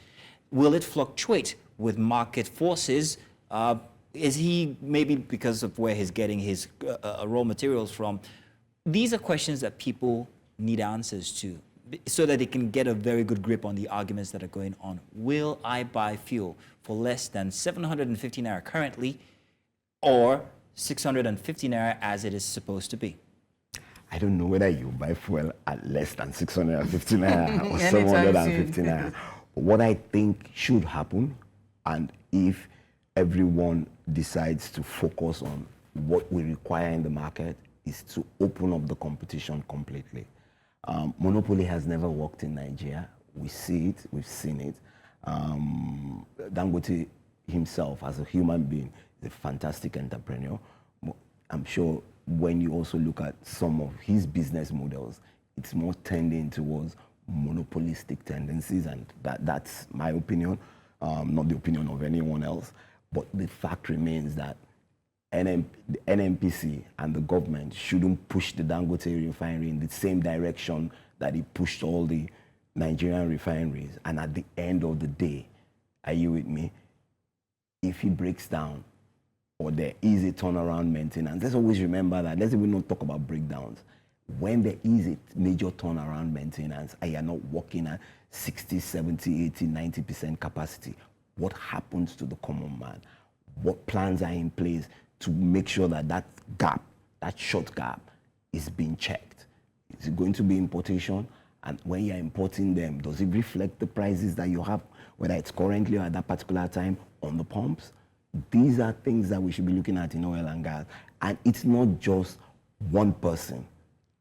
Will it fluctuate with market forces? Is he, maybe because of where he's getting his raw materials from? These are questions that people need answers to, so that they can get a very good grip on the arguments that are going on. Will I buy fuel for less than 750 naira currently, or 650 naira as it is supposed to be? I don't know whether you buy fuel at less than 650 naira or 750 naira. What I think should happen, and if everyone decides to focus on what we require in the market, is to open up the competition completely. Monopoly has never worked in Nigeria. We see it, we've seen it. Dangote himself, as a human being, is a fantastic entrepreneur. I'm sure when you also look at some of his business models, it's more tending towards monopolistic tendencies, and that's my opinion, not the opinion of anyone else. But the fact remains that the NNPC and the government shouldn't push the Dangote refinery in the same direction that it pushed all the Nigerian refineries. And at the end of the day, are you with me? If he breaks down, or there is a turnaround maintenance, let's always remember that. Let's even not talk about breakdowns. When there is a major turnaround maintenance and you're not working at 60, 70, 80, 90% capacity, what happens to the common man? What plans are in place to make sure that that gap, that short gap, is being checked? Is it going to be importation? And when you're importing them, does it reflect the prices that you have, whether it's currently or at that particular time, on the pumps? These are things that we should be looking at in oil and gas. And it's not just one person.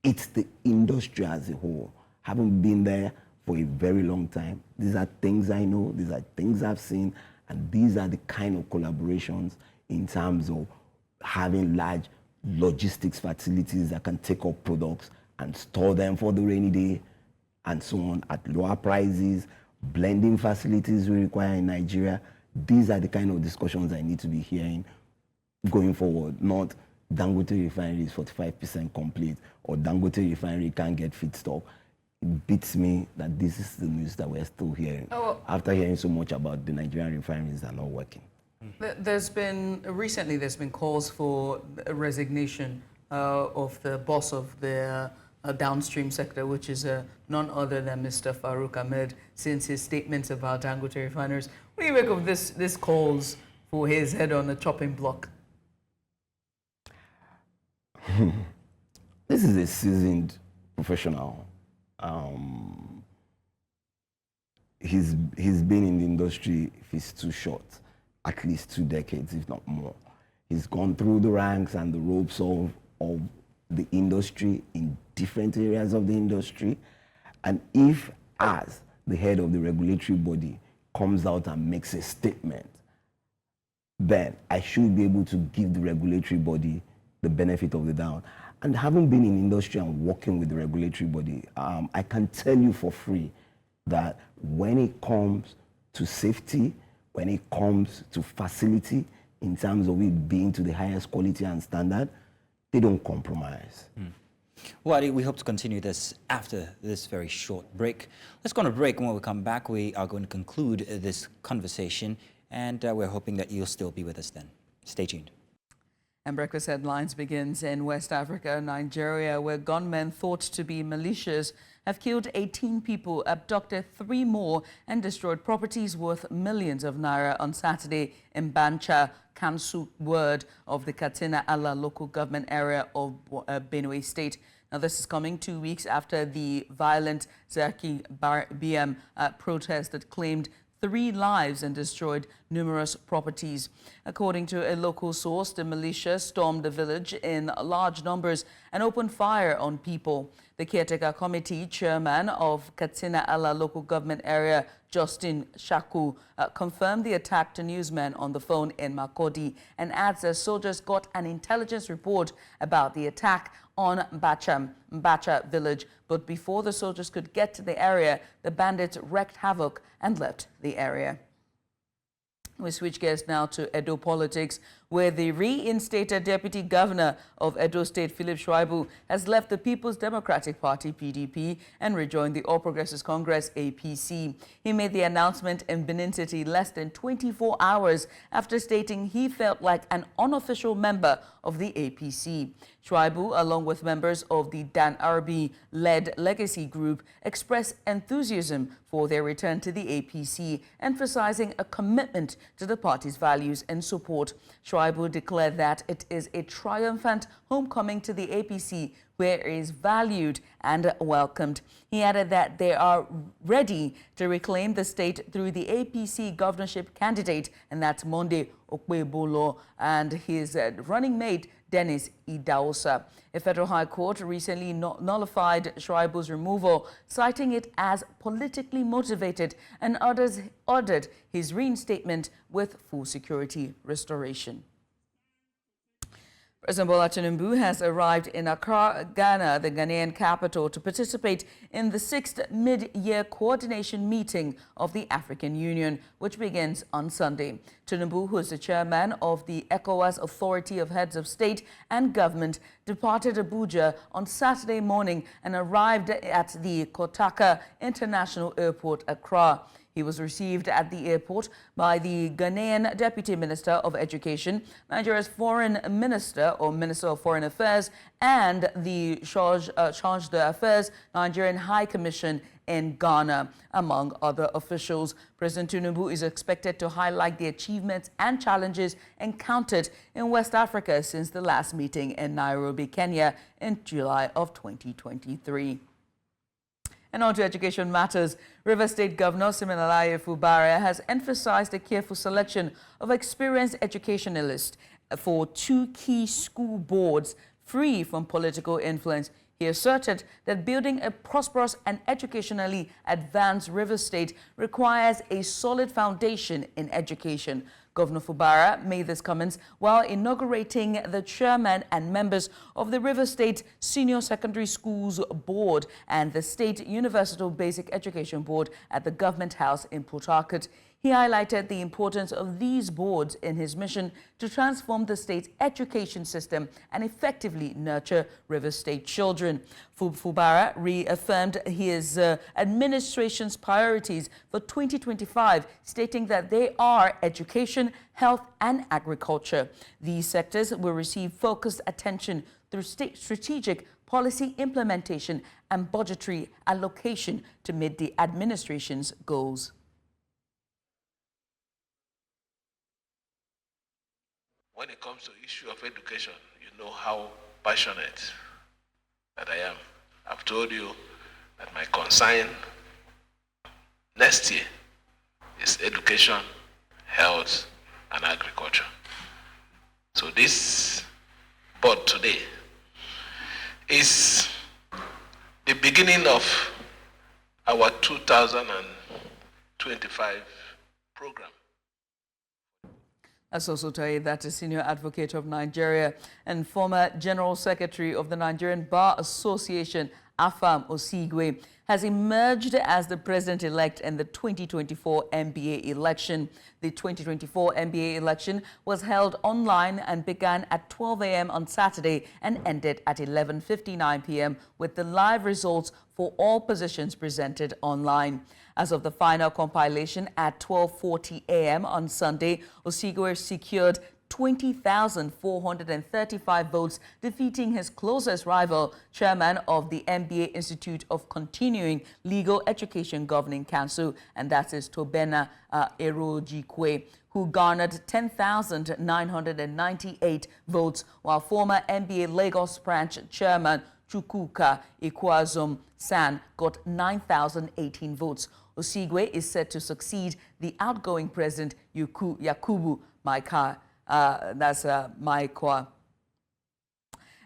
It's the industry as a whole. Having been there for a very long time, these are things I know, these are things I've seen, and these are the kind of collaborations in terms of having large logistics facilities that can take up products and store them for the rainy day and so on at lower prices, blending facilities we require in Nigeria. These are the kind of discussions I need to be hearing going forward, not Dangote Refinery is 45% complete, or Dangote Refinery can't get feedstock. It beats me that this is the news that we're still hearing, after hearing so much about the Nigerian refineries that are not working. Recently there's been calls for a resignation of the boss of the downstream sector, which is none other than Mr. Farouk Ahmed, since his statements about Dangote refiners. What do you make of this calls for his head on the chopping block? This is a seasoned professional. He's been in the industry, if it's too short, at least 2 decades, if not more. He's gone through the ranks and the ropes of the industry in different areas of the industry. And if, as the head of the regulatory body, comes out and makes a statement, then I should be able to give the regulatory body the benefit of the doubt. And having been in industry and working with the regulatory body, I can tell you for free that when it comes to safety, when it comes to facility, in terms of it being to the highest quality and standard, they don't compromise. Uade, we hope to continue this after this very short break. Let's go on a break. When we come back, we are going to conclude this conversation, and we're hoping that you'll still be with us then. Stay tuned. And Breakfast Headlines begins in West Africa, Nigeria, where gunmen thought to be militias have killed 18 people, abducted 3 more, and destroyed properties worth millions of naira on Saturday in Bancha, Kansu ward of the Katsina Ala local government area of Benue State. Now, this is coming 2 weeks after the violent Zaki BM protest that claimed 3 lives and destroyed numerous properties. According to a local source, the militia stormed the village in large numbers and opened fire on people. The caretaker committee chairman of Katsina Ala local government area, Justin Shaku, confirmed the attack to newsmen on the phone in Makodi and adds that soldiers got an intelligence report about the attack on Mbacha village. But before the soldiers could get to the area, the bandits wreaked havoc and left the area. We switch gears now to Edo politics, where the reinstated Deputy Governor of Edo State, Philip Shuaibu, has left the People's Democratic Party, PDP, and rejoined the All Progressives Congress, APC. He made the announcement in Benin City less than 24 hours after stating he felt like an unofficial member of the APC. Shuaibu, along with members of the Dan Arbi-led Legacy Group, expressed enthusiasm for their return to the APC, emphasizing a commitment to the party's values and support. Shuaibu declared that it is a triumphant homecoming to the APC, where it is valued and welcomed. He added that they are ready to reclaim the state through the APC governorship candidate, and that's Monday Okpebolo, and his running mate, Dennis Idaosa. A federal high court recently nullified Shuaibu's removal, citing it as politically motivated, and ordered his reinstatement with full security restoration. President Bola Tinubu has arrived in Accra, Ghana, the Ghanaian capital, to participate in the 6th mid-year coordination meeting of the African Union, which begins on Sunday. Tinubu, who is the chairman of the ECOWAS Authority of Heads of State and Government, departed Abuja on Saturday morning and arrived at the Kotaka International Airport, Accra. He was received at the airport by the Ghanaian Deputy Minister of Education, Nigeria's Foreign Minister or Minister of Foreign Affairs, and the Charge d'Affaires Nigerian High Commission in Ghana, among other officials. President Tinubu is expected to highlight the achievements and challenges encountered in West Africa since the last meeting in Nairobi, Kenya in July of 2023. And on to education matters. River State Governor Siminalayi Fubara has emphasized the careful selection of experienced educationalists for 2 key school boards free from political influence. He asserted that building a prosperous and educationally advanced River State requires a solid foundation in education. Governor Fubara made these comments while inaugurating the chairman and members of the River State Senior Secondary Schools Board and the State Universal Basic Education Board at the Government House in Port Harcourt. He highlighted the importance of these boards in his mission to transform the state's education system and effectively nurture River State children. Fubara reaffirmed his administration's priorities for 2025, stating that they are education, health, and agriculture. These sectors will receive focused attention through state strategic policy implementation and budgetary allocation to meet the administration's goals. When it comes to issue of education, you know how passionate that I am. I've told you that my concern next year is education, health, and agriculture. So this board today is the beginning of our 2025 program. Let's also tell you that a senior advocate of Nigeria and former General Secretary of the Nigerian Bar Association, Afam Osigwe, has emerged as the president-elect in the 2024 NBA election. The 2024 NBA election was held online and began at 12 a.m. on Saturday and ended at 11:59 p.m. with the live results for all positions presented online. As of the final compilation at 12:40 a.m. on Sunday, Osigwe secured 20,435 votes, defeating his closest rival, chairman of the NBA Institute of Continuing Legal Education Governing Council, and that is Tobena Erojikwe, who garnered 10,998 votes, while former NBA Lagos branch chairman Chukwuka Ikwazum San got 9,018 votes. Osigwe is set to succeed the outgoing president Yakubu Maika. That's Maikwa.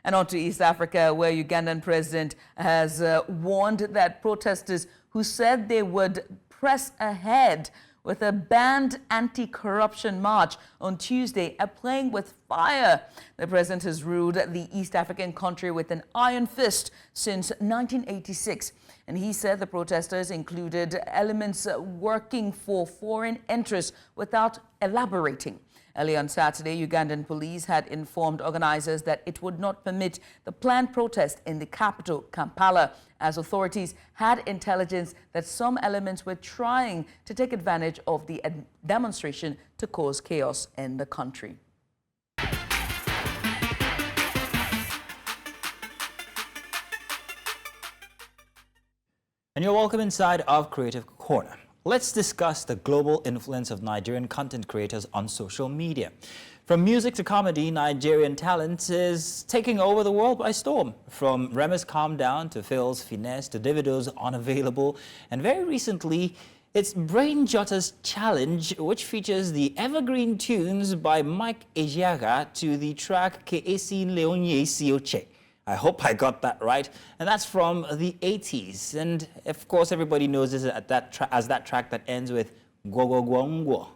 And on to East Africa, where Ugandan president has warned that protesters who said they would press ahead with a banned anti-corruption march on Tuesday are playing with fire. The president has ruled the East African country with an iron fist since 1986. And he said the protesters included elements working for foreign interests without elaborating. Early on Saturday, Ugandan police had informed organizers that it would not permit the planned protest in the capital, Kampala, as authorities had intelligence that some elements were trying to take advantage of the demonstration to cause chaos in the country. And you're welcome inside of Creative Corner. Let's discuss the global influence of Nigerian content creators on social media. From music to comedy, Nigerian talent is taking over the world by storm. From Rema's Calm Down to Phil's Finesse to Davido's Unavailable. And very recently, it's Brain Jotter's Challenge, which features the evergreen tunes by Mike Ejiaga to the track Keesi Leonye Sioche. I hope I got that right. And that's from the 80s. And of course, everybody knows this as that track that ends with Gwo Gwo Gwo Ngwo.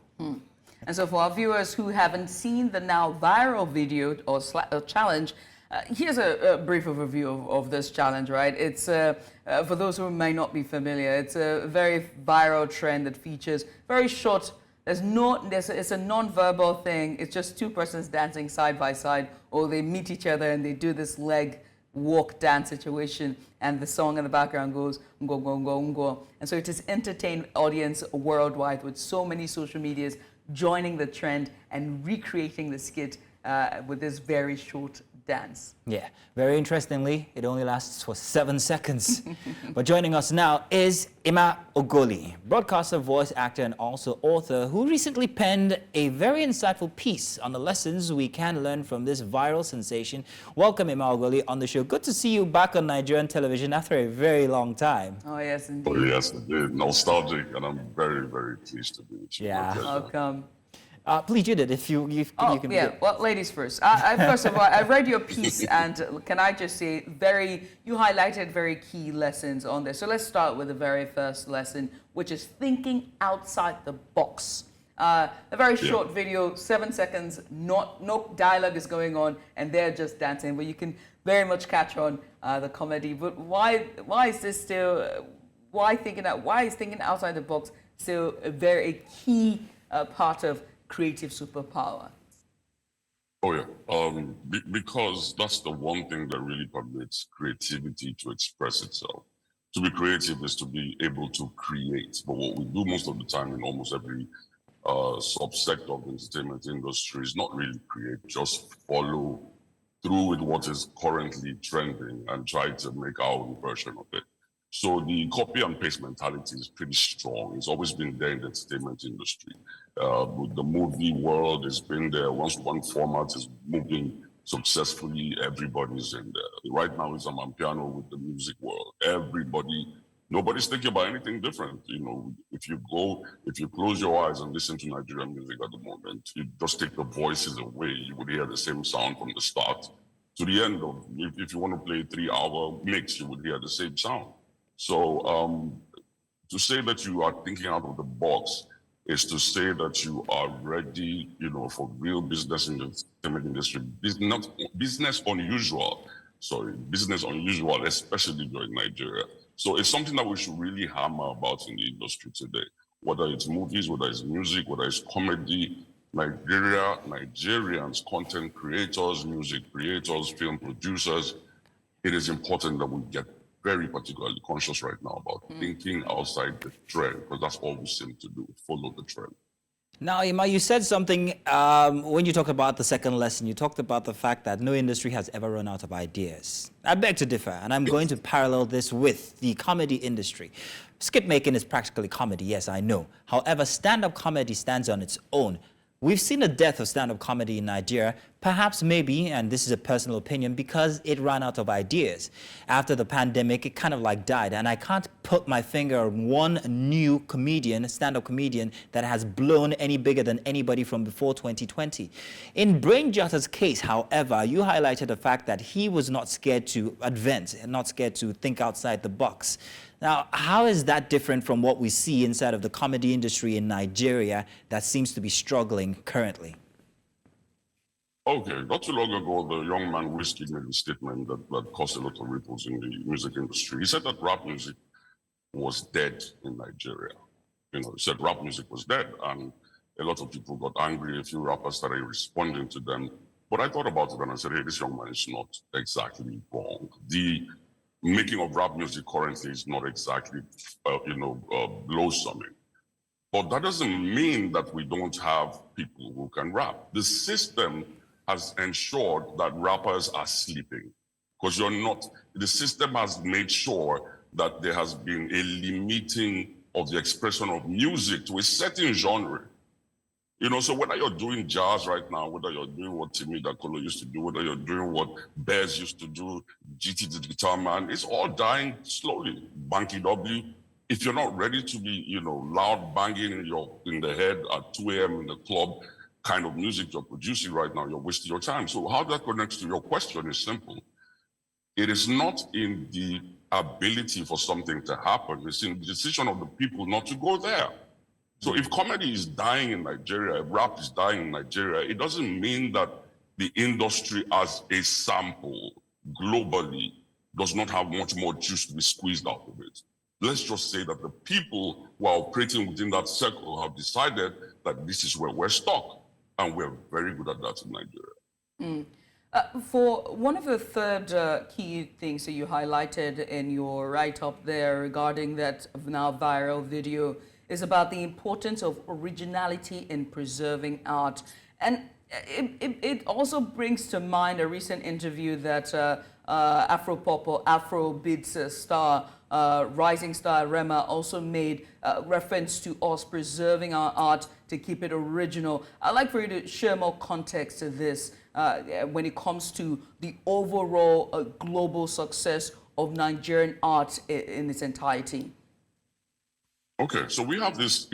And so for our viewers who haven't seen the now viral video or challenge, here's a brief overview of this challenge, right? It's, for those who may not be familiar, it's a very viral trend that features very short. It's a non-verbal thing. It's just two persons dancing side by side, or they meet each other and they do this leg walk dance situation, and the song in the background goes ngo ngo ngo ngo. And so it has entertained audience worldwide, with so many social medias joining the trend and recreating the skit with this very short dance. Yeah, very interestingly, it only lasts for 7 seconds. But joining us now is Emma Ogoli, broadcaster, voice actor, and also author, who recently penned a very insightful piece on the lessons we can learn from this viral sensation. Welcome, Emma Ogoli, on the show. Good to see you back on Nigerian television after a very long time. Oh, yes, indeed. Oh, yes, indeed. Nostalgic, and I'm very, very pleased to be with you. Yeah. Welcome. Please, Judith, if you can. Yeah. Well, ladies first. First of all, I read your piece, and can I just say, you highlighted very key lessons on this. So let's start with the very first lesson, which is thinking outside the box. A very short video, 7 seconds, no dialogue is going on, and they're just dancing. But you can very much catch on the comedy. But why is this still? Why is thinking outside the box still a very key part of creative superpower? Oh yeah, because that's the one thing that really permits creativity to express itself. To be creative is to be able to create. But what we do most of the time in almost every subsector of the entertainment industry is not really create, just follow through with what is currently trending and try to make our own version of it. So the copy and paste mentality is pretty strong. It's always been there in the entertainment industry. The movie world has been there. Once one format is moving successfully. Everybody's in there. Right now it's a piano with the music world. Nobody's thinking about anything different. If you close your eyes and listen to Nigerian music at the moment, you just take the voices away, you would hear the same sound from the start to the end of, if you want to play a 3-hour mix, you would hear the same sound. So to say that you are thinking out of the box is to say that you are ready, for real business in the entertainment industry. Business unusual, especially during Nigeria. So it's something that we should really hammer about in the industry today. Whether it's movies, whether it's music, whether it's comedy, Nigerians, content creators, music creators, film producers, it is important that we get very particularly conscious right now about thinking outside the trend, because that's all we seem to do, follow the trend. Now, Ima, you said something when you talked about the second lesson. You talked about the fact that no industry has ever run out of ideas. I beg to differ, and I'm going to parallel this with the comedy industry. Skit making is practically comedy, yes, I know. However, stand-up comedy stands on its own. We've seen a death of stand-up comedy in Nigeria, perhaps maybe, and this is a personal opinion, because it ran out of ideas. After the pandemic, it kind of like died, and I can't put my finger on one new comedian, stand-up comedian, that has blown any bigger than anybody from before 2020. In Brain Jotter's case, however, you highlighted the fact that he was not scared to advance, and not scared to think outside the box. Now, how is that different from what we see inside of the comedy industry in Nigeria that seems to be struggling currently? Okay, not too long ago, the young man Whiskey made a statement that caused a lot of ripples in the music industry. He said that rap music was dead in Nigeria. He said rap music was dead, and a lot of people got angry. A few rappers started responding to them. But I thought about it and I said, hey, this young man is not exactly wrong. The making of rap music currently is not exactly, blossoming. But that doesn't mean that we don't have people who can rap. The system has ensured that rappers are sleeping, because the system has made sure that there has been a limiting of the expression of music to a certain genre. So whether you're doing jazz right now, whether you're doing what Timmy Dakolo used to do, whether you're doing what Bears used to do, GT the Guitar Man, it's all dying slowly. Banky W, if you're not ready to be, loud banging in the head at 2 a.m. in the club kind of music you're producing right now, you're wasting your time. So how that connects to your question is simple. It is not in the ability for something to happen. It's in the decision of the people not to go there. So if comedy is dying in Nigeria, if rap is dying in Nigeria, it doesn't mean that the industry as a sample globally does not have much more juice to be squeezed out of it. Let's just say that the people who are operating within that circle have decided that this is where we're stuck. And we're very good at that in Nigeria. For one of the third key things that you highlighted in your write-up there regarding that now viral video is about the importance of originality in preserving art. And it also brings to mind a recent interview that Afropop or Afrobeats star, rising star Rema also made reference to us preserving our art to keep it original. I'd like for you to share more context to this when it comes to the overall global success of Nigerian art in its entirety. Okay, so we have this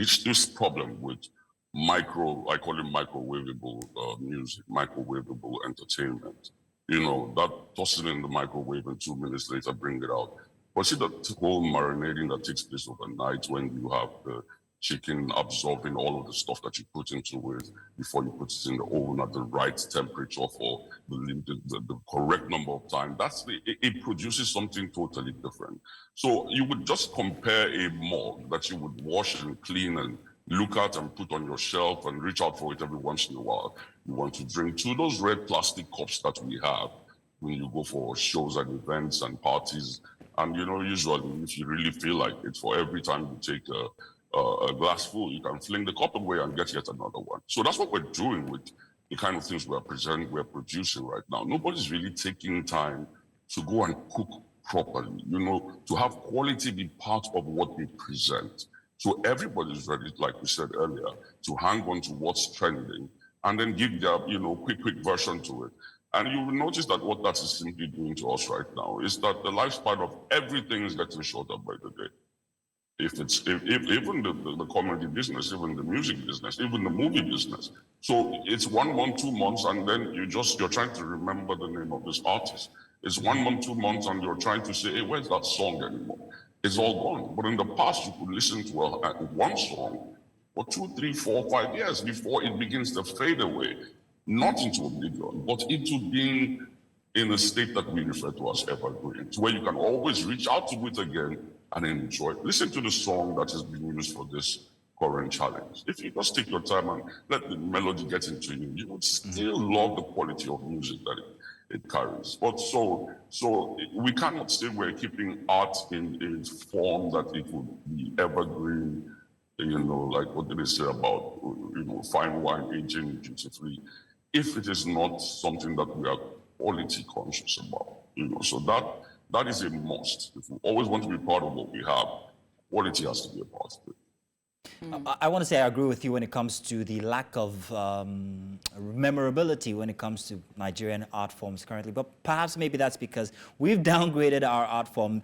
problem with I call it microwavable music, microwavable entertainment. That toss it in the microwave and 2 minutes later bring it out. But see that whole marinating that takes place overnight when you have the chicken absorbing all of the stuff that you put into it before you put it in the oven at the right temperature for the correct number of time. It produces something totally different. So you would just compare a mug that you would wash and clean and look at and put on your shelf and reach out for it every once in a while. You want to drink to those red plastic cups that we have when you go for shows and events and parties. And usually if you really feel like it, for every time you take a glass full, you can fling the cup away and get yet another one. So that's what we're doing with the kind of things we're producing right now. Nobody's really taking time to go and cook properly, to have quality be part of what we present. So everybody's ready, like we said earlier, to hang on to what's trending and then give their, quick version to it. And you will notice that what that is simply doing to us right now is that the lifespan of everything is getting shorter by the day. If even the comedy business, even the music business, even the movie business. So it's 1 month, 2 months, and then you're trying to remember the name of this artist. It's 1 month, 2 months, and you're trying to say, hey, where's that song anymore? It's all gone. But in the past, you could listen to one song for 2, 3, 4, 5 years before it begins to fade away. Not into oblivion, but into being in a state that we refer to as evergreen, to where you can always reach out to it again and enjoy it. Listen to the song that is being used for this current challenge. If you just take your time and let the melody get into you, you would still love the quality of music that it carries. But so we cannot say we're keeping art in a form that it would be evergreen, like what did they say about, fine wine aging beautifully, if it is not something that we are quality conscious about, so that is a must. If we always want to be part of what we have, quality has to be a part of it. I want to say I agree with you when it comes to the lack of memorability when it comes to Nigerian art forms currently, but perhaps maybe that's because we've downgraded our art form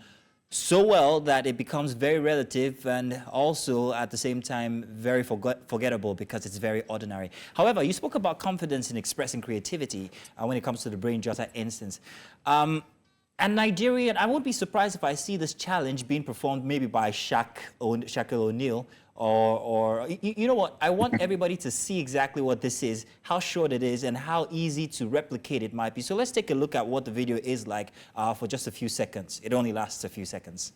so well that it becomes very relative and also at the same time very forgettable because it's very ordinary. However, you spoke about confidence in expressing creativity when it comes to the Brain Jotter instance. And Nigerian, I won't be surprised if I see this challenge being performed maybe by Shaquille O'Neal or you know what? I want everybody to see exactly what this is, how short it is, and how easy to replicate it might be. So let's take a look at what the video is like for just a few seconds. It only lasts a few seconds.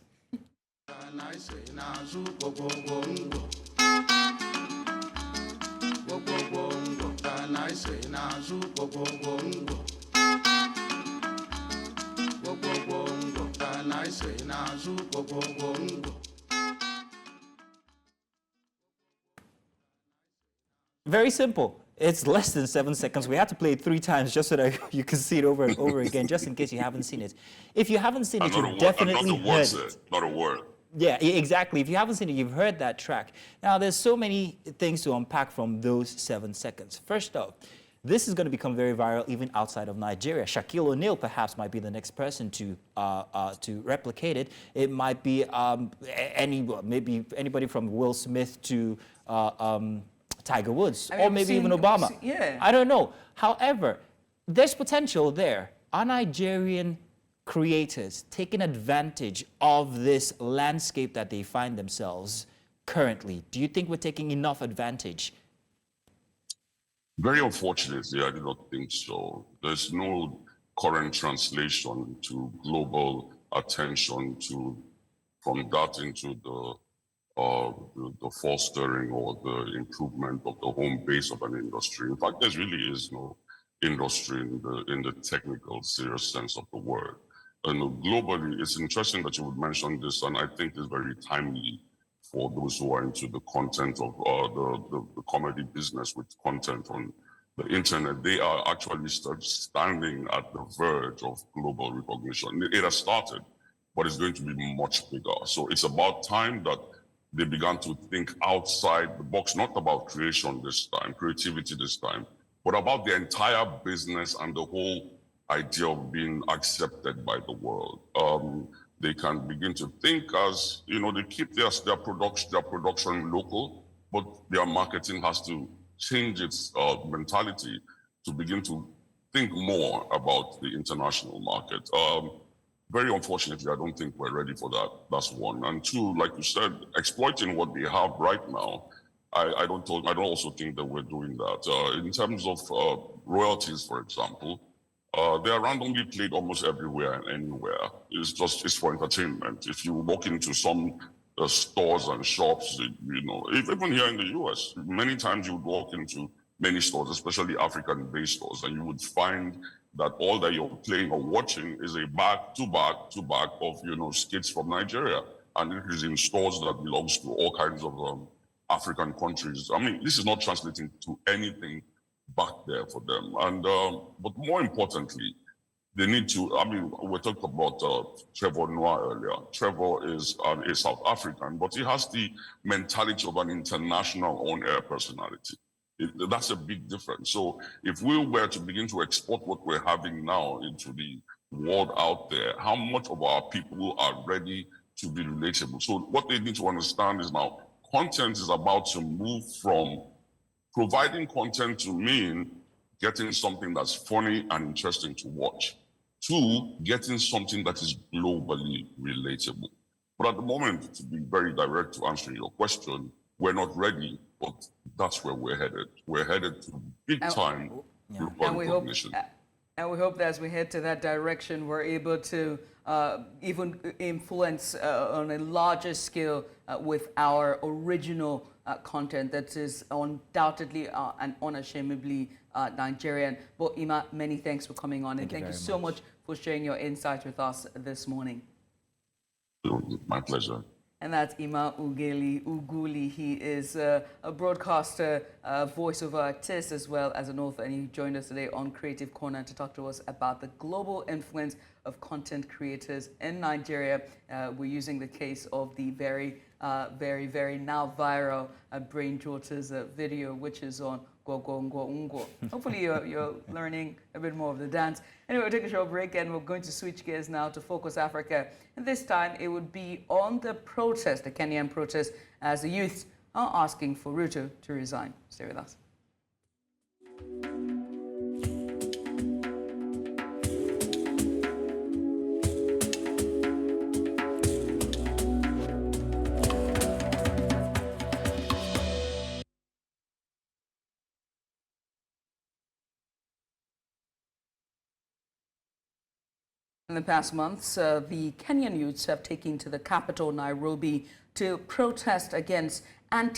Very simple. It's less than 7 seconds. We had to play it 3 times just so that you can see it over and over again, just in case you haven't seen it. If you haven't seen it, you've definitely heard it. Not a word. Yeah, exactly. If you haven't seen it, you've heard that track. Now, there's so many things to unpack from those 7 seconds. First off, this is going to become very viral even outside of Nigeria. Shaquille O'Neal perhaps might be the next person to replicate it. It might be maybe anybody from Will Smith to Tiger Woods, or maybe even Obama. Yeah. I don't know. However, there's potential there. Are Nigerian creators taking advantage of this landscape that they find themselves currently? Do you think we're taking enough advantage? Very unfortunately, I do not think so. There's no current translation to global attention from that into the fostering or the improvement of the home base of an industry. In fact, there really is no industry in the technical, serious sense of the word. And globally, it's interesting that you would mention this, and I think it's very timely for those who are into the content of the comedy business with content on the internet. They are actually standing at the verge of global recognition. It has started, but it's going to be much bigger. So it's about time that they began to think outside the box, not about creation this time, creativity this time, but about the entire business and the whole idea of being accepted by the world. They can begin to think as, they keep their production local, but their marketing has to change its mentality to begin to think more about the international market. Very unfortunately, I don't think we're ready for that. That's one. And two, like you said, exploiting what we have right now, I don't also think that we're doing that. In terms of royalties, for example, they are randomly played almost everywhere and anywhere. It's for entertainment. If you walk into some stores and shops, even here in the US, many times you would walk into many stores, especially African-based stores, and you would find that all that you're playing or watching is a back to back of, skits from Nigeria. And it is in stores that belongs to all kinds of African countries. I mean, this is not translating to anything back there for them. And but more importantly, they need to, we talked about Trevor Noah earlier. Trevor is a South African, but he has the mentality of an international on-air personality. That's a big difference. So if we were to begin to export what we're having now into the world out there, how much of our people are ready to be relatable? So what they need to understand is now content is about to move from providing content to mean getting something that's funny and interesting to watch, to getting something that is globally relatable. But at the moment, to be very direct to answering your question, we're not ready, but that's where we're headed. We're headed to big time global recognition. And we hope that as we head to that direction, we're able to even influence on a larger scale with our original content that is undoubtedly and unashamedly Nigerian. But Ima, many thanks for coming on, and thank you so much for sharing your insights with us this morning. My pleasure. And that's Ima Uguli. He is a broadcaster, voiceover artist, as well as an author. And he joined us today on Creative Corner to talk to us about the global influence of content creators in Nigeria. We're using the case of the very now viral Brain Jotter's video, which is on Go. Hopefully you're learning a bit more of the dance. Anyway, we'll take a short break and we're going to switch gears now to Focus Africa. And this time it would be on the protest, the Kenyan protest, as the youth are asking for Ruto to resign. Stay with us. In the past months, the Kenyan youths have taken to the capital, Nairobi, to protest against the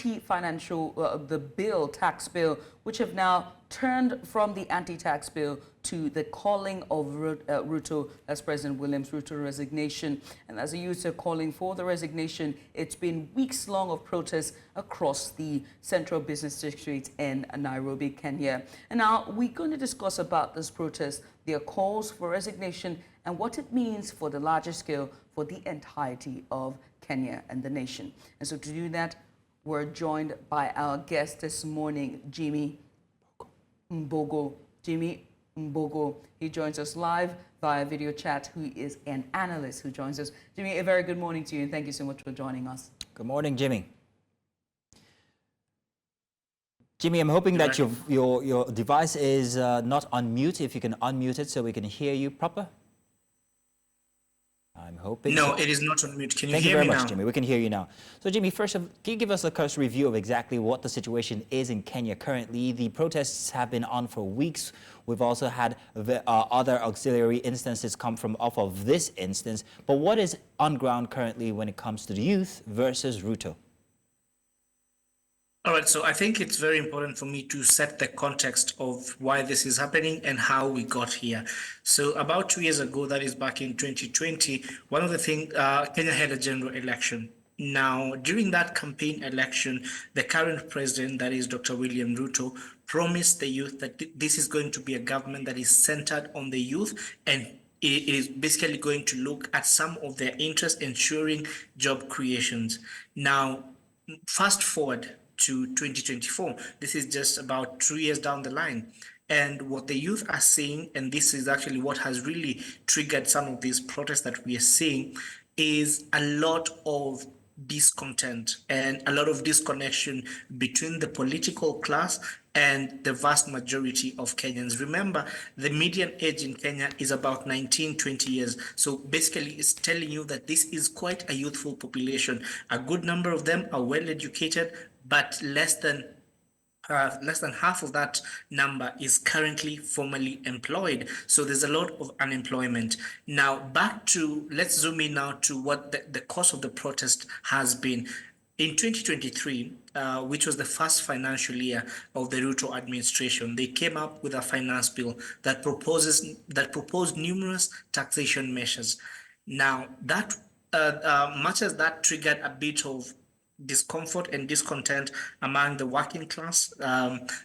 tax bill, which have now turned from the anti-tax bill to the calling of Ruto, as President Williams Ruto resignation. And as the youths are calling for the resignation, it's been weeks long of protests across the central business district in Nairobi, Kenya. And now we're going to discuss about this protest, their calls for resignation, and what it means for the larger scale for the entirety of Kenya and the nation. And so to do that, we're joined by our guest this morning, Jimmy Mbogo. Jimmy Mbogo, he joins us live via video chat, who is an analyst who joins us. Jimmy, a very good morning to you, and thank you so much for joining us. Good morning, Jimmy. Jimmy, I'm hoping that your device is not on mute. If you can unmute it so we can hear you proper. I'm hoping. No, it is not on mute. Can you Thank hear me now? you very much, Jimmy. We can hear you now. So, Jimmy, first, can you give us a cursory review of exactly what the situation is in Kenya currently? The protests have been on for weeks. We've also had other auxiliary instances come from off of this instance. But what is on ground currently when it comes to the youth versus Ruto? All right, so I think it's very important for me to set the context of why this is happening and how we got here. So about 2 years ago, that is back in 2020, one of the things, Kenya had a general election. Now, during that campaign election, the current president, that is Dr. William Ruto, promised the youth that this is going to be a government that is centered on the youth, and it is basically going to look at some of their interests, ensuring job creations. Now, fast forward to 2024. This is just about 2 years down the line. And what the youth are saying, and this is actually what has really triggered some of these protests that we are seeing, is a lot of discontent and a lot of disconnection between the political class and the vast majority of Kenyans. Remember, the median age in Kenya is about 19, 20 years. So basically, it's telling you that this is quite a youthful population. A good number of them are well educated, but less than half of that number is currently formally employed. So there's a lot of unemployment. Now, let's zoom in now to what the cause of the protest has been. In 2023, which was the first financial year of the Ruto administration, they came up with a finance bill that proposed numerous taxation measures. Now, that much as that triggered a bit of discomfort and discontent among the working class,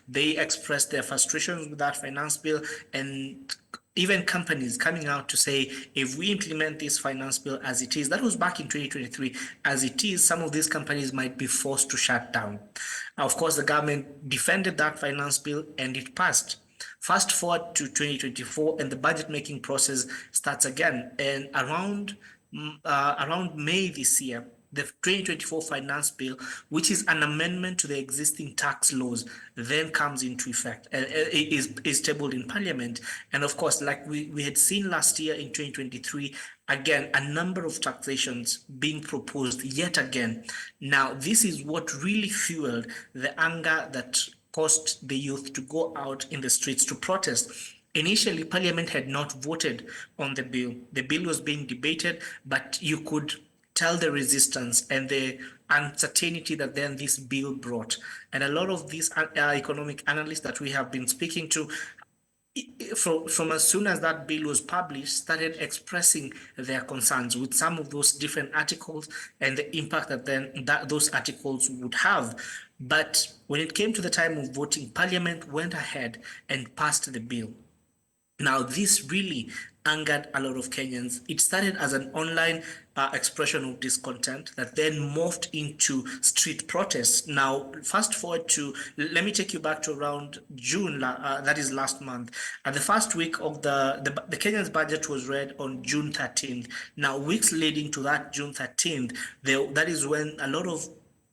they expressed their frustrations with that finance bill, and even companies coming out to say, if we implement this finance bill as it is, that was back in 2023, as it is, some of these companies might be forced to shut down. Of course, the government defended that finance bill and it passed. Fast forward to 2024 and the budget making process starts again. And around May this year, the 2024 finance bill, which is an amendment to the existing tax laws, then comes into effect and is tabled in Parliament. And of course, like we had seen last year in 2023, again, a number of taxations being proposed yet again. Now, this is what really fueled the anger that caused the youth to go out in the streets to protest. Initially, Parliament had not voted on the bill. The bill was being debated, but you could tell the resistance and the uncertainty that then this bill brought. And a lot of these economic analysts that we have been speaking to, from as soon as that bill was published, started expressing their concerns with some of those different articles and the impact that then those articles would have. But when it came to the time of voting, Parliament went ahead and passed the bill. Now, this really angered a lot of Kenyans. It started as an online expression of discontent that then morphed into street protests. Now, fast forward to, let me take you back to around June, that is last month. At the first week of the Kenyans budget was read on June 13th. Now, weeks leading to that June 13th, that is when a lot of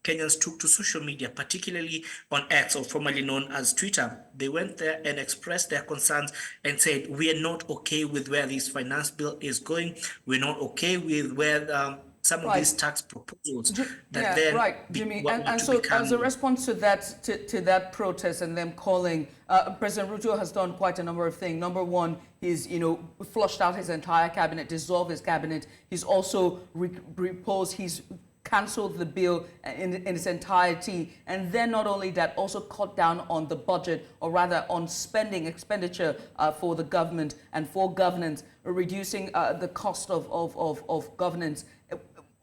Kenyans took to social media, particularly on X, or formerly known as Twitter. They went there and expressed their concerns and said, we are not okay with where this finance bill is going. We're not okay with where some of these tax proposals that then Jimmy. And so as a response to that protest and them calling, President Ruto has done quite a number of things. Number one, he's flushed out his entire cabinet, dissolved his cabinet. He's also he's cancelled the bill in its entirety, and then not only that, also cut down on the budget, or rather on expenditure for the government and for governance, reducing the cost of governance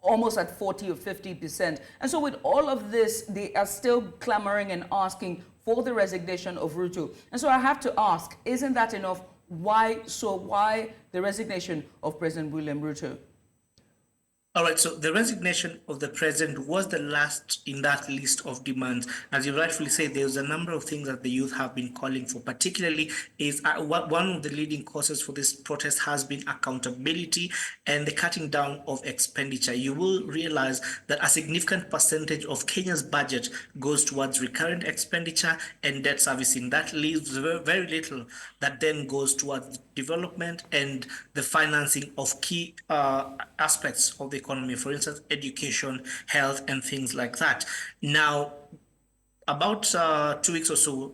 almost at 40 or 50%. And so with all of this, they are still clamoring and asking for the resignation of Ruto. And so I have to ask, isn't that enough? Why the resignation of President William Ruto? All right, so the resignation of the president was the last in that list of demands. As you rightfully say, there's a number of things that the youth have been calling for, particularly is one of the leading causes for this protest has been accountability and the cutting down of expenditure. You will realize that a significant percentage of Kenya's budget goes towards recurrent expenditure and debt servicing. That leaves very little that then goes towards development and the financing of key aspects of the economy, for instance, education, health, and things like that. Now, about 2 weeks or so,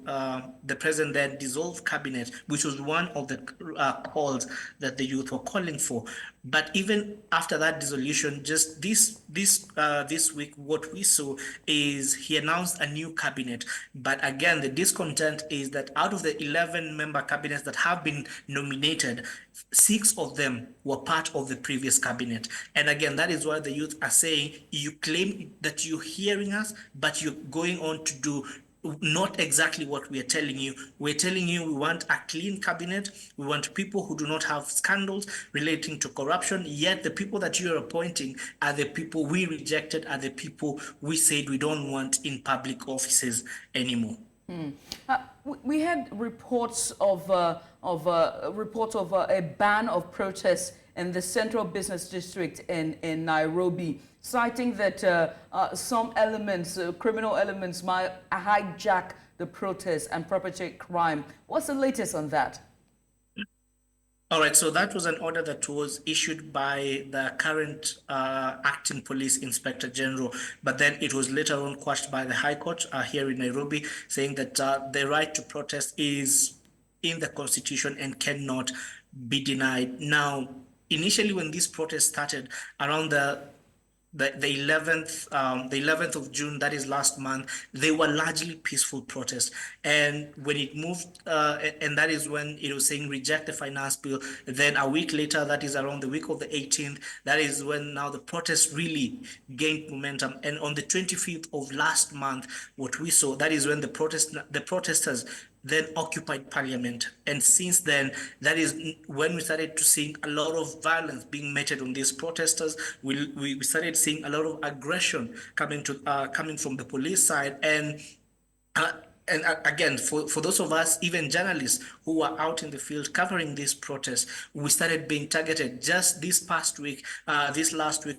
the president then dissolved cabinet, which was one of the calls that the youth were calling for. But even after that dissolution, just this week, what we saw is he announced a new cabinet. But again, the discontent is that out of the 11-member cabinets that have been nominated, 6 of them were part of the previous cabinet. And again, that is why the youth are saying, you claim that you're hearing us, but you're going on to do not exactly what we are telling you. We're telling you we want a clean cabinet. We want people who do not have scandals relating to corruption. Yet the people that you are appointing are the people we rejected, are the people we said we don't want in public offices anymore. We had reports of a ban of protests in the Central Business District in Nairobi, citing that some elements, criminal elements, might hijack the protests and perpetrate crime. What's the latest on that? All right, so that was an order that was issued by the current acting police inspector general, but then it was later on quashed by the High Court here in Nairobi, saying that the right to protest is in the Constitution and cannot be denied. Now, initially when this protest started around the 11th of June, that is last month, they were largely peaceful protests. And when it moved, and that is when it was saying reject the finance bill, then a week later, that is around the week of the 18th, that is when now the protests really gained momentum. And on the 25th of last month, what we saw, that is when the protesters then occupied parliament. And since then, that is when we started to see a lot of violence being meted on these protesters. We started seeing a lot of aggression coming from the police side. And again, for those of us, even journalists who were out in the field covering these protests, we started being targeted. Just this last week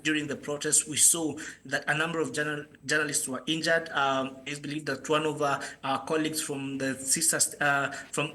during the protests, we saw that a number of journalists were injured. It's believed that one of our colleagues from the from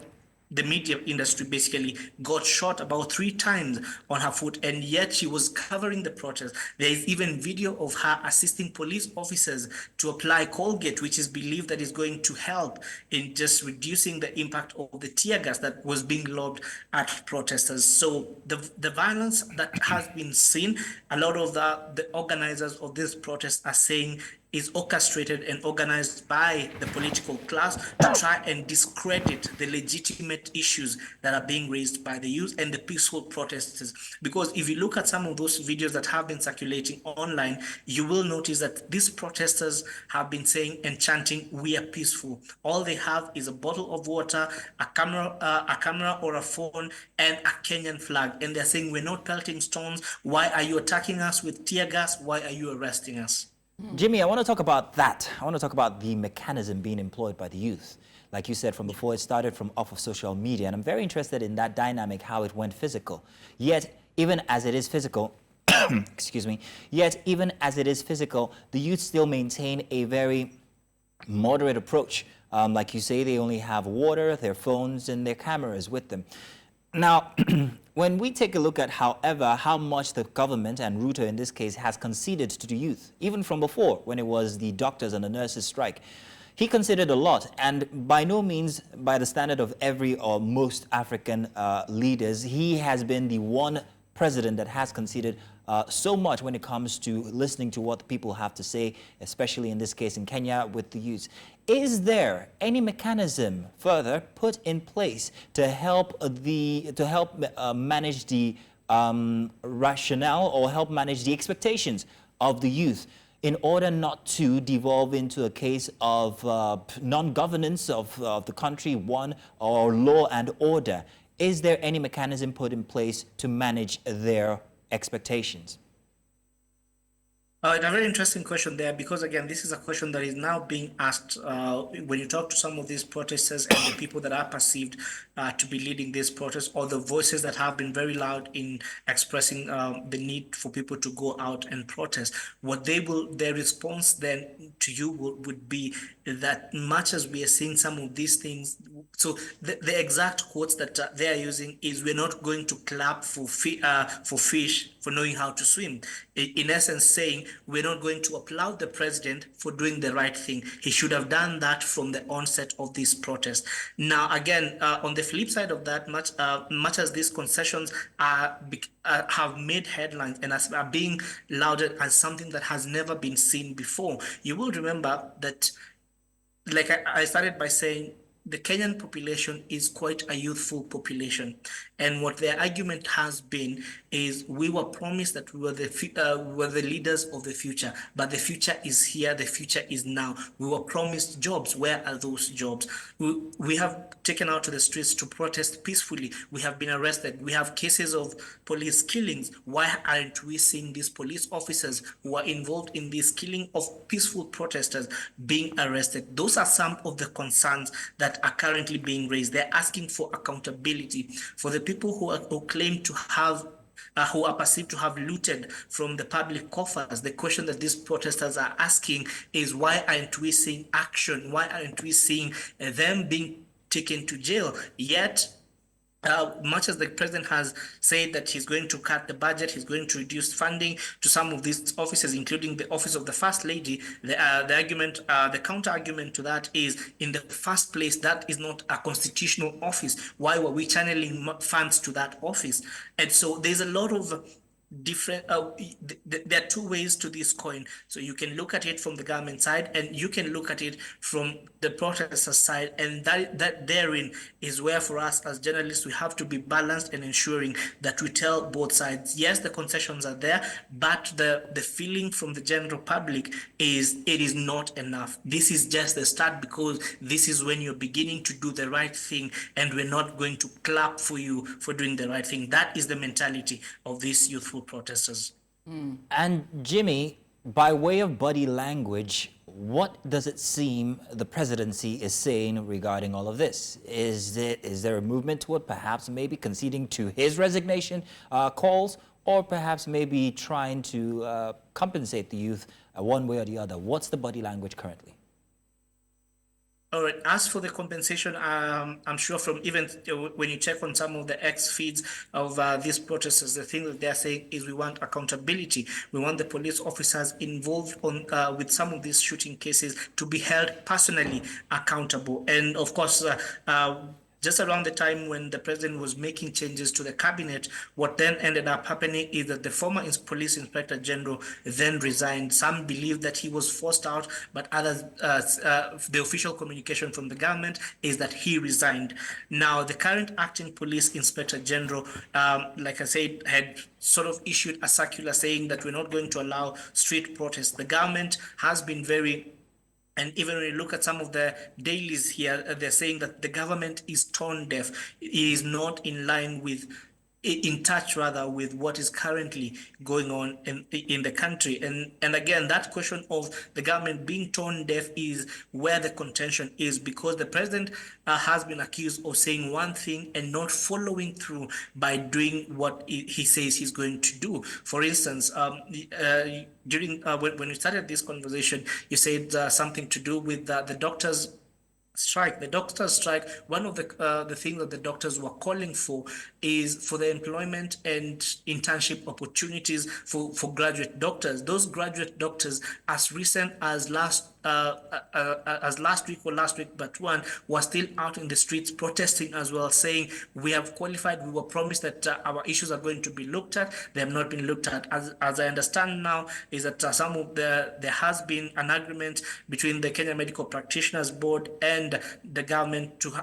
the media industry basically got shot about 3 times on her foot, and yet she was covering the protest. There is even video of her assisting police officers to apply Colgate, which is believed that is going to help in just reducing the impact of the tear gas that was being lobbed at protesters. So the violence that has been seen, a lot of the organizers of this protest are saying is orchestrated and organized by the political class to try and discredit the legitimate issues that are being raised by the youth and the peaceful protesters. Because if you look at some of those videos that have been circulating online, you will notice that these protesters have been saying and chanting, "We are peaceful." All they have is a bottle of water, a camera or a phone, and a Kenyan flag. And they're saying, "We're not pelting stones. Why are you attacking us with tear gas? Why are you arresting us?" Jimmy, I want to talk about that. I want to talk about the mechanism being employed by the youth. Like you said from before, it started from off of social media, and I'm very interested in that dynamic, how it went physical. Yet, even as it is physical, excuse me, yet even as it is physical, the youth still maintain a very moderate approach. Like you say, they only have water, their phones, and their cameras with them. Now, when we take a look at, however, how much the government, and Ruto in this case, has conceded to the youth, even from before, when it was the doctors and the nurses strike, he conceded a lot, and by no means, by the standard of every or most African leaders, he has been the one president that has conceded so much when it comes to listening to what people have to say, especially in this case in Kenya with the youth. Is there any mechanism further put in place to help manage the rationale or help manage the expectations of the youth in order not to devolve into a case of non-governance of the country, one, or law and order? Is there any mechanism put in place to manage their expectations? A very interesting question there, because again, this is a question that is now being asked when you talk to some of these protesters and the people that are perceived to be leading these protests, or the voices that have been very loud in expressing the need for people to go out and protest. Their response then to you would be that much as we are seeing some of these things, so the exact quotes that they are using is, "We're not going to clap for fish for knowing how to swim." In essence, saying we're not going to applaud the president for doing the right thing. He should have done that from the onset of this protest. Now, again, on the flip side of that, much as these concessions have made headlines and are being lauded as something that has never been seen before, you will remember that, like I started by saying, the Kenyan population is quite a youthful population. And what their argument has been is, we were promised that we were the leaders of the future, but the future is here, the future is now. We were promised jobs. Where are those jobs? We have taken out to the streets to protest peacefully. We have been arrested. We have cases of police killings. Why aren't we seeing these police officers who are involved in this killing of peaceful protesters being arrested? Those are some of the concerns that are currently being raised. They're asking for accountability for the people who claim to have who are perceived to have looted from the public coffers. The question that these protesters are asking is, why aren't we seeing action? Why aren't we seeing them being taken to jail? Yet, much as the president has said that he's going to cut the budget, he's going to reduce funding to some of these offices, including the office of the First Lady, the counter argument to that is, in the first place, that is not a constitutional office. Why were we channeling funds to that office? And so there's a lot of different, there are two ways to this coin. So you can look at it from the government side, and you can look at it from the protester side, and that therein is where, for us as journalists, we have to be balanced and ensuring that we tell both sides. Yes, the concessions are there, but the feeling from the general public is it is not enough. This is just the start, because this is when you're beginning to do the right thing, and we're not going to clap for you for doing the right thing. That is the mentality of these youthful protesters. And Jimmy, by way of body language, what does it seem the presidency is saying regarding all of this? Is there a movement toward perhaps maybe conceding to his resignation calls, or perhaps maybe trying to compensate the youth one way or the other? What's the body language currently? All right. As for the compensation, I'm sure from even when you check on some of the X feeds of these protesters, the thing that they're saying is we want accountability. We want the police officers involved on with some of these shooting cases to be held personally accountable. And of course, just around the time when the president was making changes to the cabinet, what then ended up happening is that the former police inspector general then resigned. Some believe that he was forced out, but others, the official communication from the government is that he resigned. Now, the current acting police inspector general, like I said, had sort of issued a circular saying that we're not going to allow street protests. The government has been very, and even when you look at some of the dailies here, they're saying that the government is tone deaf. It is not in line with, in touch rather, with what is currently going on in the country. And again, that question of the government being tone deaf is where the contention is, because the president has been accused of saying one thing and not following through by doing what he says he's going to do. For instance, during when we started this conversation, you said something to do with the doctors' strike. The doctors' strike, one of the things that the doctors were calling for is for the employment and internship opportunities for graduate doctors. Those graduate doctors, as recent as last week but one, was still out in the streets protesting as well, saying we have qualified, we were promised that our issues are going to be looked at. They have not been looked at. As I understand now, is that there has been an agreement between the Kenya Medical Practitioners Board and the government to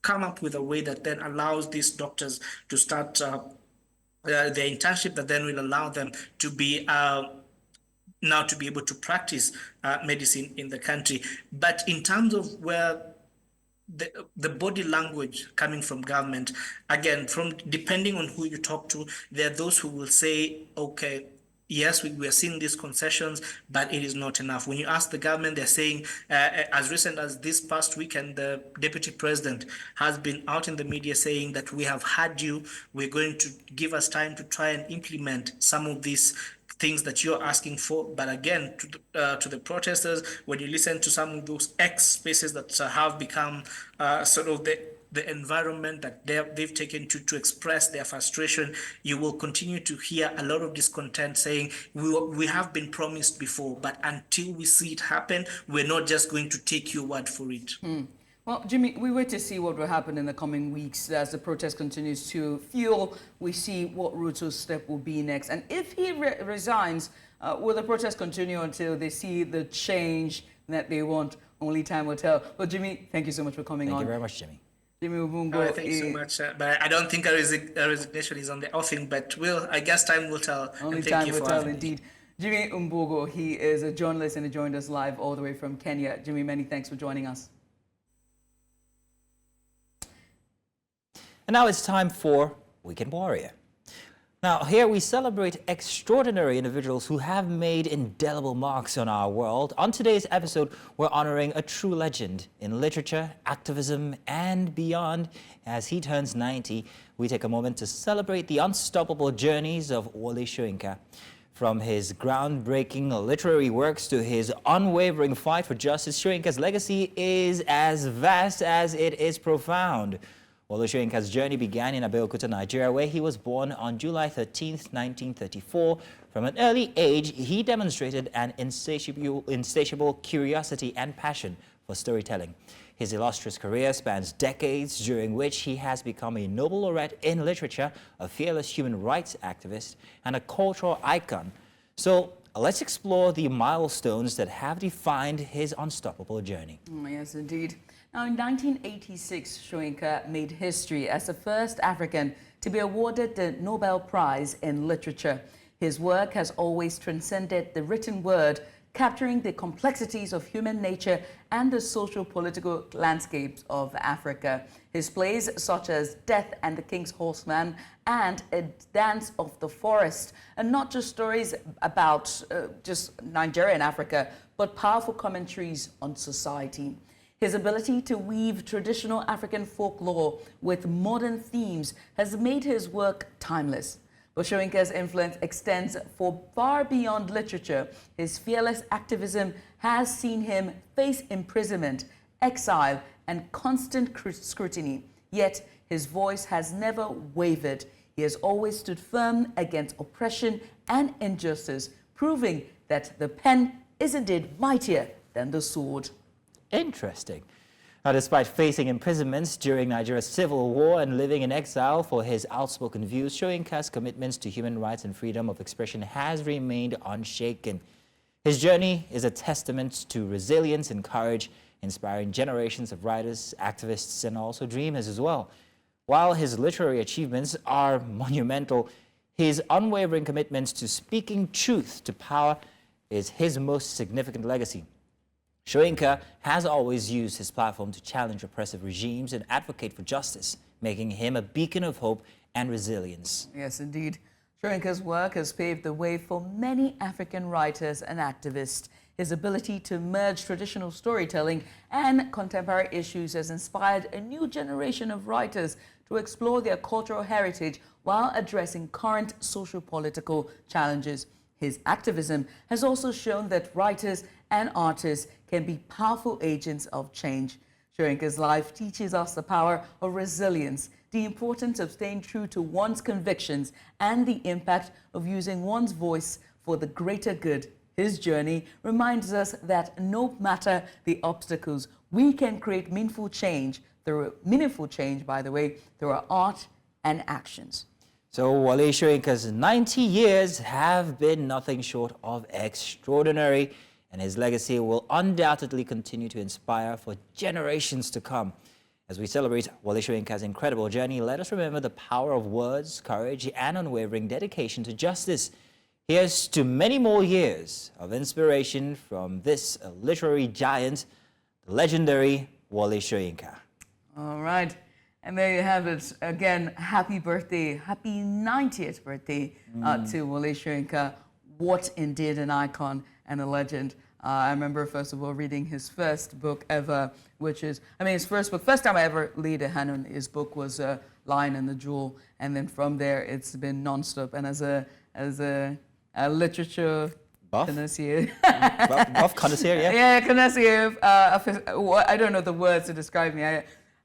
come up with a way that then allows these doctors to start their internship, that then will allow them to be now to be able to practice medicine in the country. But in terms of where the body language coming from government, again, from depending on who you talk to, there are those who will say, okay, yes, we are seeing these concessions, but it is not enough. When you ask the government, they're saying, as recent as this past weekend, the deputy president has been out in the media saying that we have had you, we're going to give us time to try and implement some of these things that you're asking for. But again, to the protesters, when you listen to some of those X spaces that have become sort of the environment that they've taken to express their frustration, you will continue to hear a lot of discontent saying, we have been promised before, but until we see it happen, we're not just going to take your word for it. Well, Jimmy, we wait to see what will happen in the coming weeks as the protest continues to fuel. We see what Ruto's step will be next. And if he resigns, will the protest continue until they see the change that they want? Only time will tell. Well, Jimmy, thank you so much for coming on. Thank you very much, Jimmy. Jimmy Ubungo. Thank you so much. But I don't think a resignation is on the offing, but I guess time will tell. Only time will tell, indeed. Jimmy Umbogo, he is a journalist and he joined us live all the way from Kenya. Jimmy, many thanks for joining us. And now it's time for Weekend Warrior. Now, here we celebrate extraordinary individuals who have made indelible marks on our world. On today's episode, we're honoring a true legend in literature, activism, and beyond. As he turns 90, we take a moment to celebrate the unstoppable journeys of Wole Soyinka. From his groundbreaking literary works to his unwavering fight for justice, Soyinka's legacy is as vast as it is profound. Wole Soyinka's journey began in Abeokuta, Nigeria, where he was born on July 13, 1934. From an early age, he demonstrated an insatiable curiosity and passion for storytelling. His illustrious career spans decades, during which he has become a Nobel laureate in literature, a fearless human rights activist, and a cultural icon. So let's explore the milestones that have defined his unstoppable journey. Yes, indeed. Now, in 1986, Soyinka made history as the first African to be awarded the Nobel Prize in Literature. His work has always transcended the written word, capturing the complexities of human nature and the social-political landscapes of Africa. His plays such as Death and the King's Horseman and A Dance of the Forest are not just stories about just Nigeria and Africa, but powerful commentaries on society. His ability to weave traditional African folklore with modern themes has made his work timeless. But Soyinka's influence extends far beyond literature. His fearless activism has seen him face imprisonment, exile, and constant scrutiny. Yet his voice has never wavered. He has always stood firm against oppression and injustice, proving that the pen is indeed mightier than the sword. Interesting. Now, despite facing imprisonments during Nigeria's civil war and living in exile for his outspoken views, Soyinka's commitments to human rights and freedom of expression has remained unshaken. His journey is a testament to resilience and courage, inspiring generations of writers, activists, and also dreamers as well. While his literary achievements are monumental, his unwavering commitment to speaking truth to power is his most significant legacy. Soyinka has always used his platform to challenge oppressive regimes and advocate for justice, making him a beacon of hope and resilience. Yes, indeed. Soyinka's work has paved the way for many African writers and activists. His ability to merge traditional storytelling and contemporary issues has inspired a new generation of writers to explore their cultural heritage while addressing current socio-political challenges. His activism has also shown that writers and artists can be powerful agents of change. Soyinka's life teaches us the power of resilience, the importance of staying true to one's convictions, and the impact of using one's voice for the greater good. His journey reminds us that no matter the obstacles, we can create meaningful change through our art and actions. So Wole Soyinka's 90 years have been nothing short of extraordinary, and his legacy will undoubtedly continue to inspire for generations to come. As we celebrate Wole Soyinka's incredible journey, let us remember the power of words, courage, and unwavering dedication to justice. Here's to many more years of inspiration from this literary giant, the legendary Wole Soyinka. All right. And there you have it. Again, happy birthday, happy 90th birthday to Wole Soyinka. What indeed an icon and a legend. I remember, first of all, reading his first book ever, which is, his first book. First time I ever laid a hand on his book was Lion and the Jewel. And then from there, it's been nonstop. And as a literature connoisseur. Buff connoisseur, yeah? Yeah, connoisseur. I don't know the words to describe me.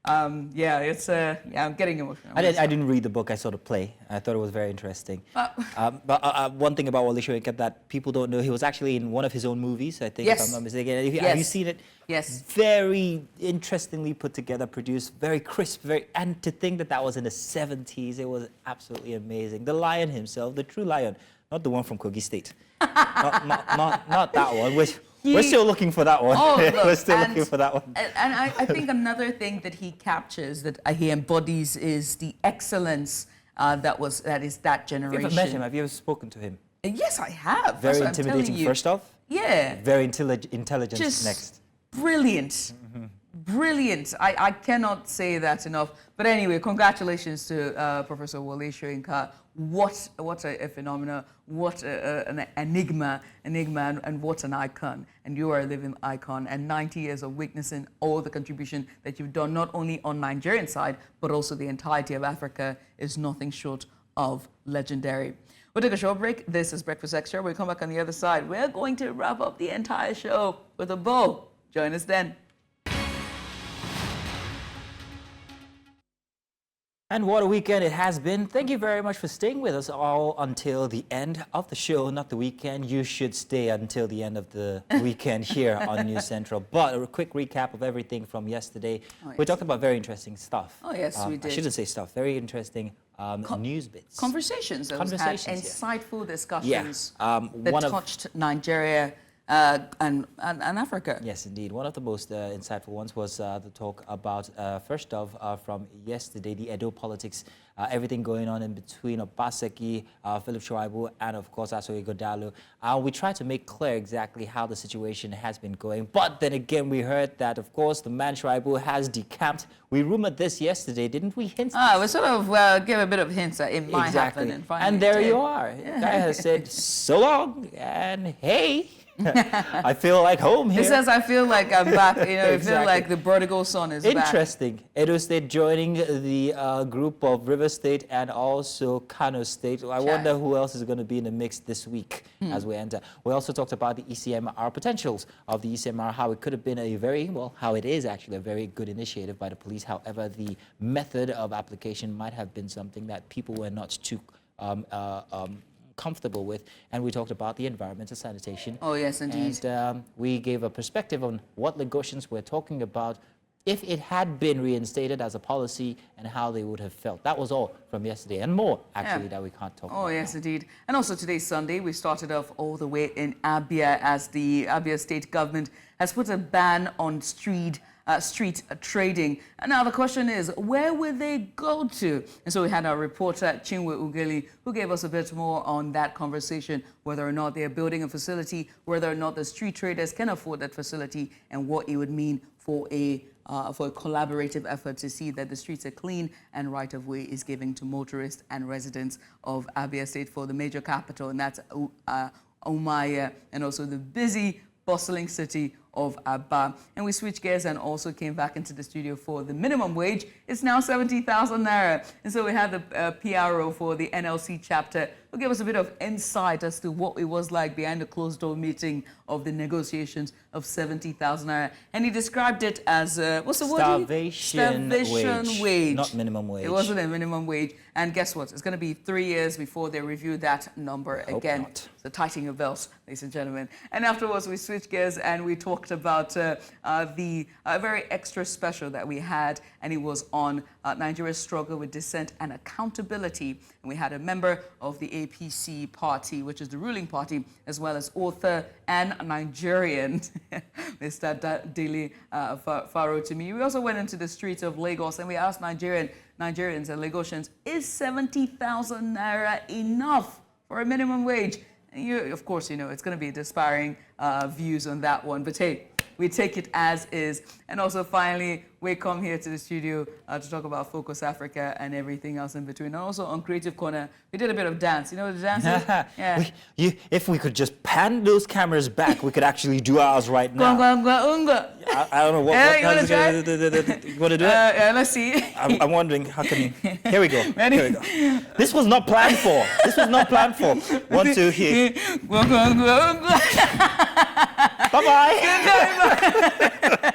I'm getting emotional. I didn't read the book. I saw the play. I thought it was very interesting. But one thing about Wole Soyinka that people don't know, he was actually in one of his own movies, I think, if I'm not mistaken. Have you seen it? Yes. Very interestingly put together, produced, very crisp, and to think that was in the 70s, it was absolutely amazing. The lion himself, the true lion, not the one from Kogi State. not that one, which... We're still looking for that one. We're still looking for that one. And I think another thing that he captures, that he embodies, is the excellence that is that generation. Have you ever met him? Have you ever spoken to him? Yes, I have. Very intimidating first off? Yeah. Very intelligent Just next. Brilliant. Brilliant. I cannot say that enough. But anyway, congratulations to Professor Wole Soyinka. What a phenomenon, what an enigma, and what an icon. And you are a living icon. And 90 years of witnessing all the contribution that you've done, not only on Nigerian side, but also the entirety of Africa, is nothing short of legendary. We'll take a short break. This is Breakfast Extra. We'll come back on the other side. We're going to wrap up the entire show with a bow. Join us then. And what a weekend it has been. Thank you very much for staying with us all until the end of the show, not the weekend. You should stay until the end of the weekend here on News Central. But a quick recap of everything from yesterday. Oh, yes. We talked about very interesting stuff. Oh, yes, we did. I shouldn't say stuff, very interesting news bits. Conversations. Conversations, Had insightful discussions that one touched Nigeria and Africa. Yes, indeed. One of the most insightful ones was the talk about, first off, from yesterday, the Edo politics, everything going on in between Obaseki, Philip Shuaibu, and of course, Aso Ighodalo. We tried to make clear exactly how the situation has been going. But then again, we heard that, of course, the man Shuaibu has decamped. We rumored this yesterday, didn't we? Hint? We sort of gave a bit of hints that it might happen. And, and there you are. The guy has said, so long, and hey. I feel like home here. He says, I feel like I'm back. You know, I feel like the prodigal son is back. Interesting. Edo State joining the group of River State and also Kano State. I wonder who else is going to be in the mix this week as we enter. We also talked about the ECMR potentials of the ECMR, how it could have been a very, well, how it is actually a very good initiative by the police. However, the method of application might have been something that people were not too comfortable with, and we talked about the environmental sanitation. Oh, yes, indeed. And we gave a perspective on what Lagosians were talking about if it had been reinstated as a policy and how they would have felt. That was all from yesterday, and more, actually, that we can't talk about. Oh, yes, indeed. And also today's Sunday, we started off all the way in Abia as the Abia State government has put a ban on street trading. And now the question is, where will they go to? And so we had our reporter, Chinwe Ugeli, who gave us a bit more on that conversation, whether or not they're building a facility, whether or not the street traders can afford that facility, and what it would mean for a collaborative effort to see that the streets are clean and right-of-way is given to motorists and residents of Abia State for the major capital, and that's Umaya, and also the busy, bustling city of Aba. And we switched gears and also came back into the studio for the minimum wage. It's now 70,000 naira. And so we had the PRO for the NLC chapter who gave us a bit of insight as to what it was like behind the closed door meeting of the negotiations of 70,000 naira. And he described it as, what's the word? Starvation wage. Not minimum wage. It wasn't a minimum wage. And guess what? It's going to be 3 years before they review that number again. Not. So tighten your belts, ladies and gentlemen. And afterwards, we switched gears and we talked about the very extra special that we had, and it was on Nigeria's struggle with dissent and accountability. And we had a member of the APC party, which is the ruling party, as well as author and Nigerian, Mr. Dele Farotimi. We also went into the streets of Lagos and we asked Nigerians and Lagosians, is 70,000 naira enough for a minimum wage? And of course, you know, it's going to be disparaging views on that one. But hey, we take it as is. And also, finally, we come here to the studio to talk about Focus Africa and everything else in between. And also on Creative Corner, we did a bit of dance. You know what the dance is? Yeah. If we could just pan those cameras back, we could actually do ours right now. I don't know what you want to try? You want to do it? Let's see. I'm wondering, how can you? Here we go. Ready? Here we go. This was not planned for. This was not planned for. 1, 2, here. Bye-bye.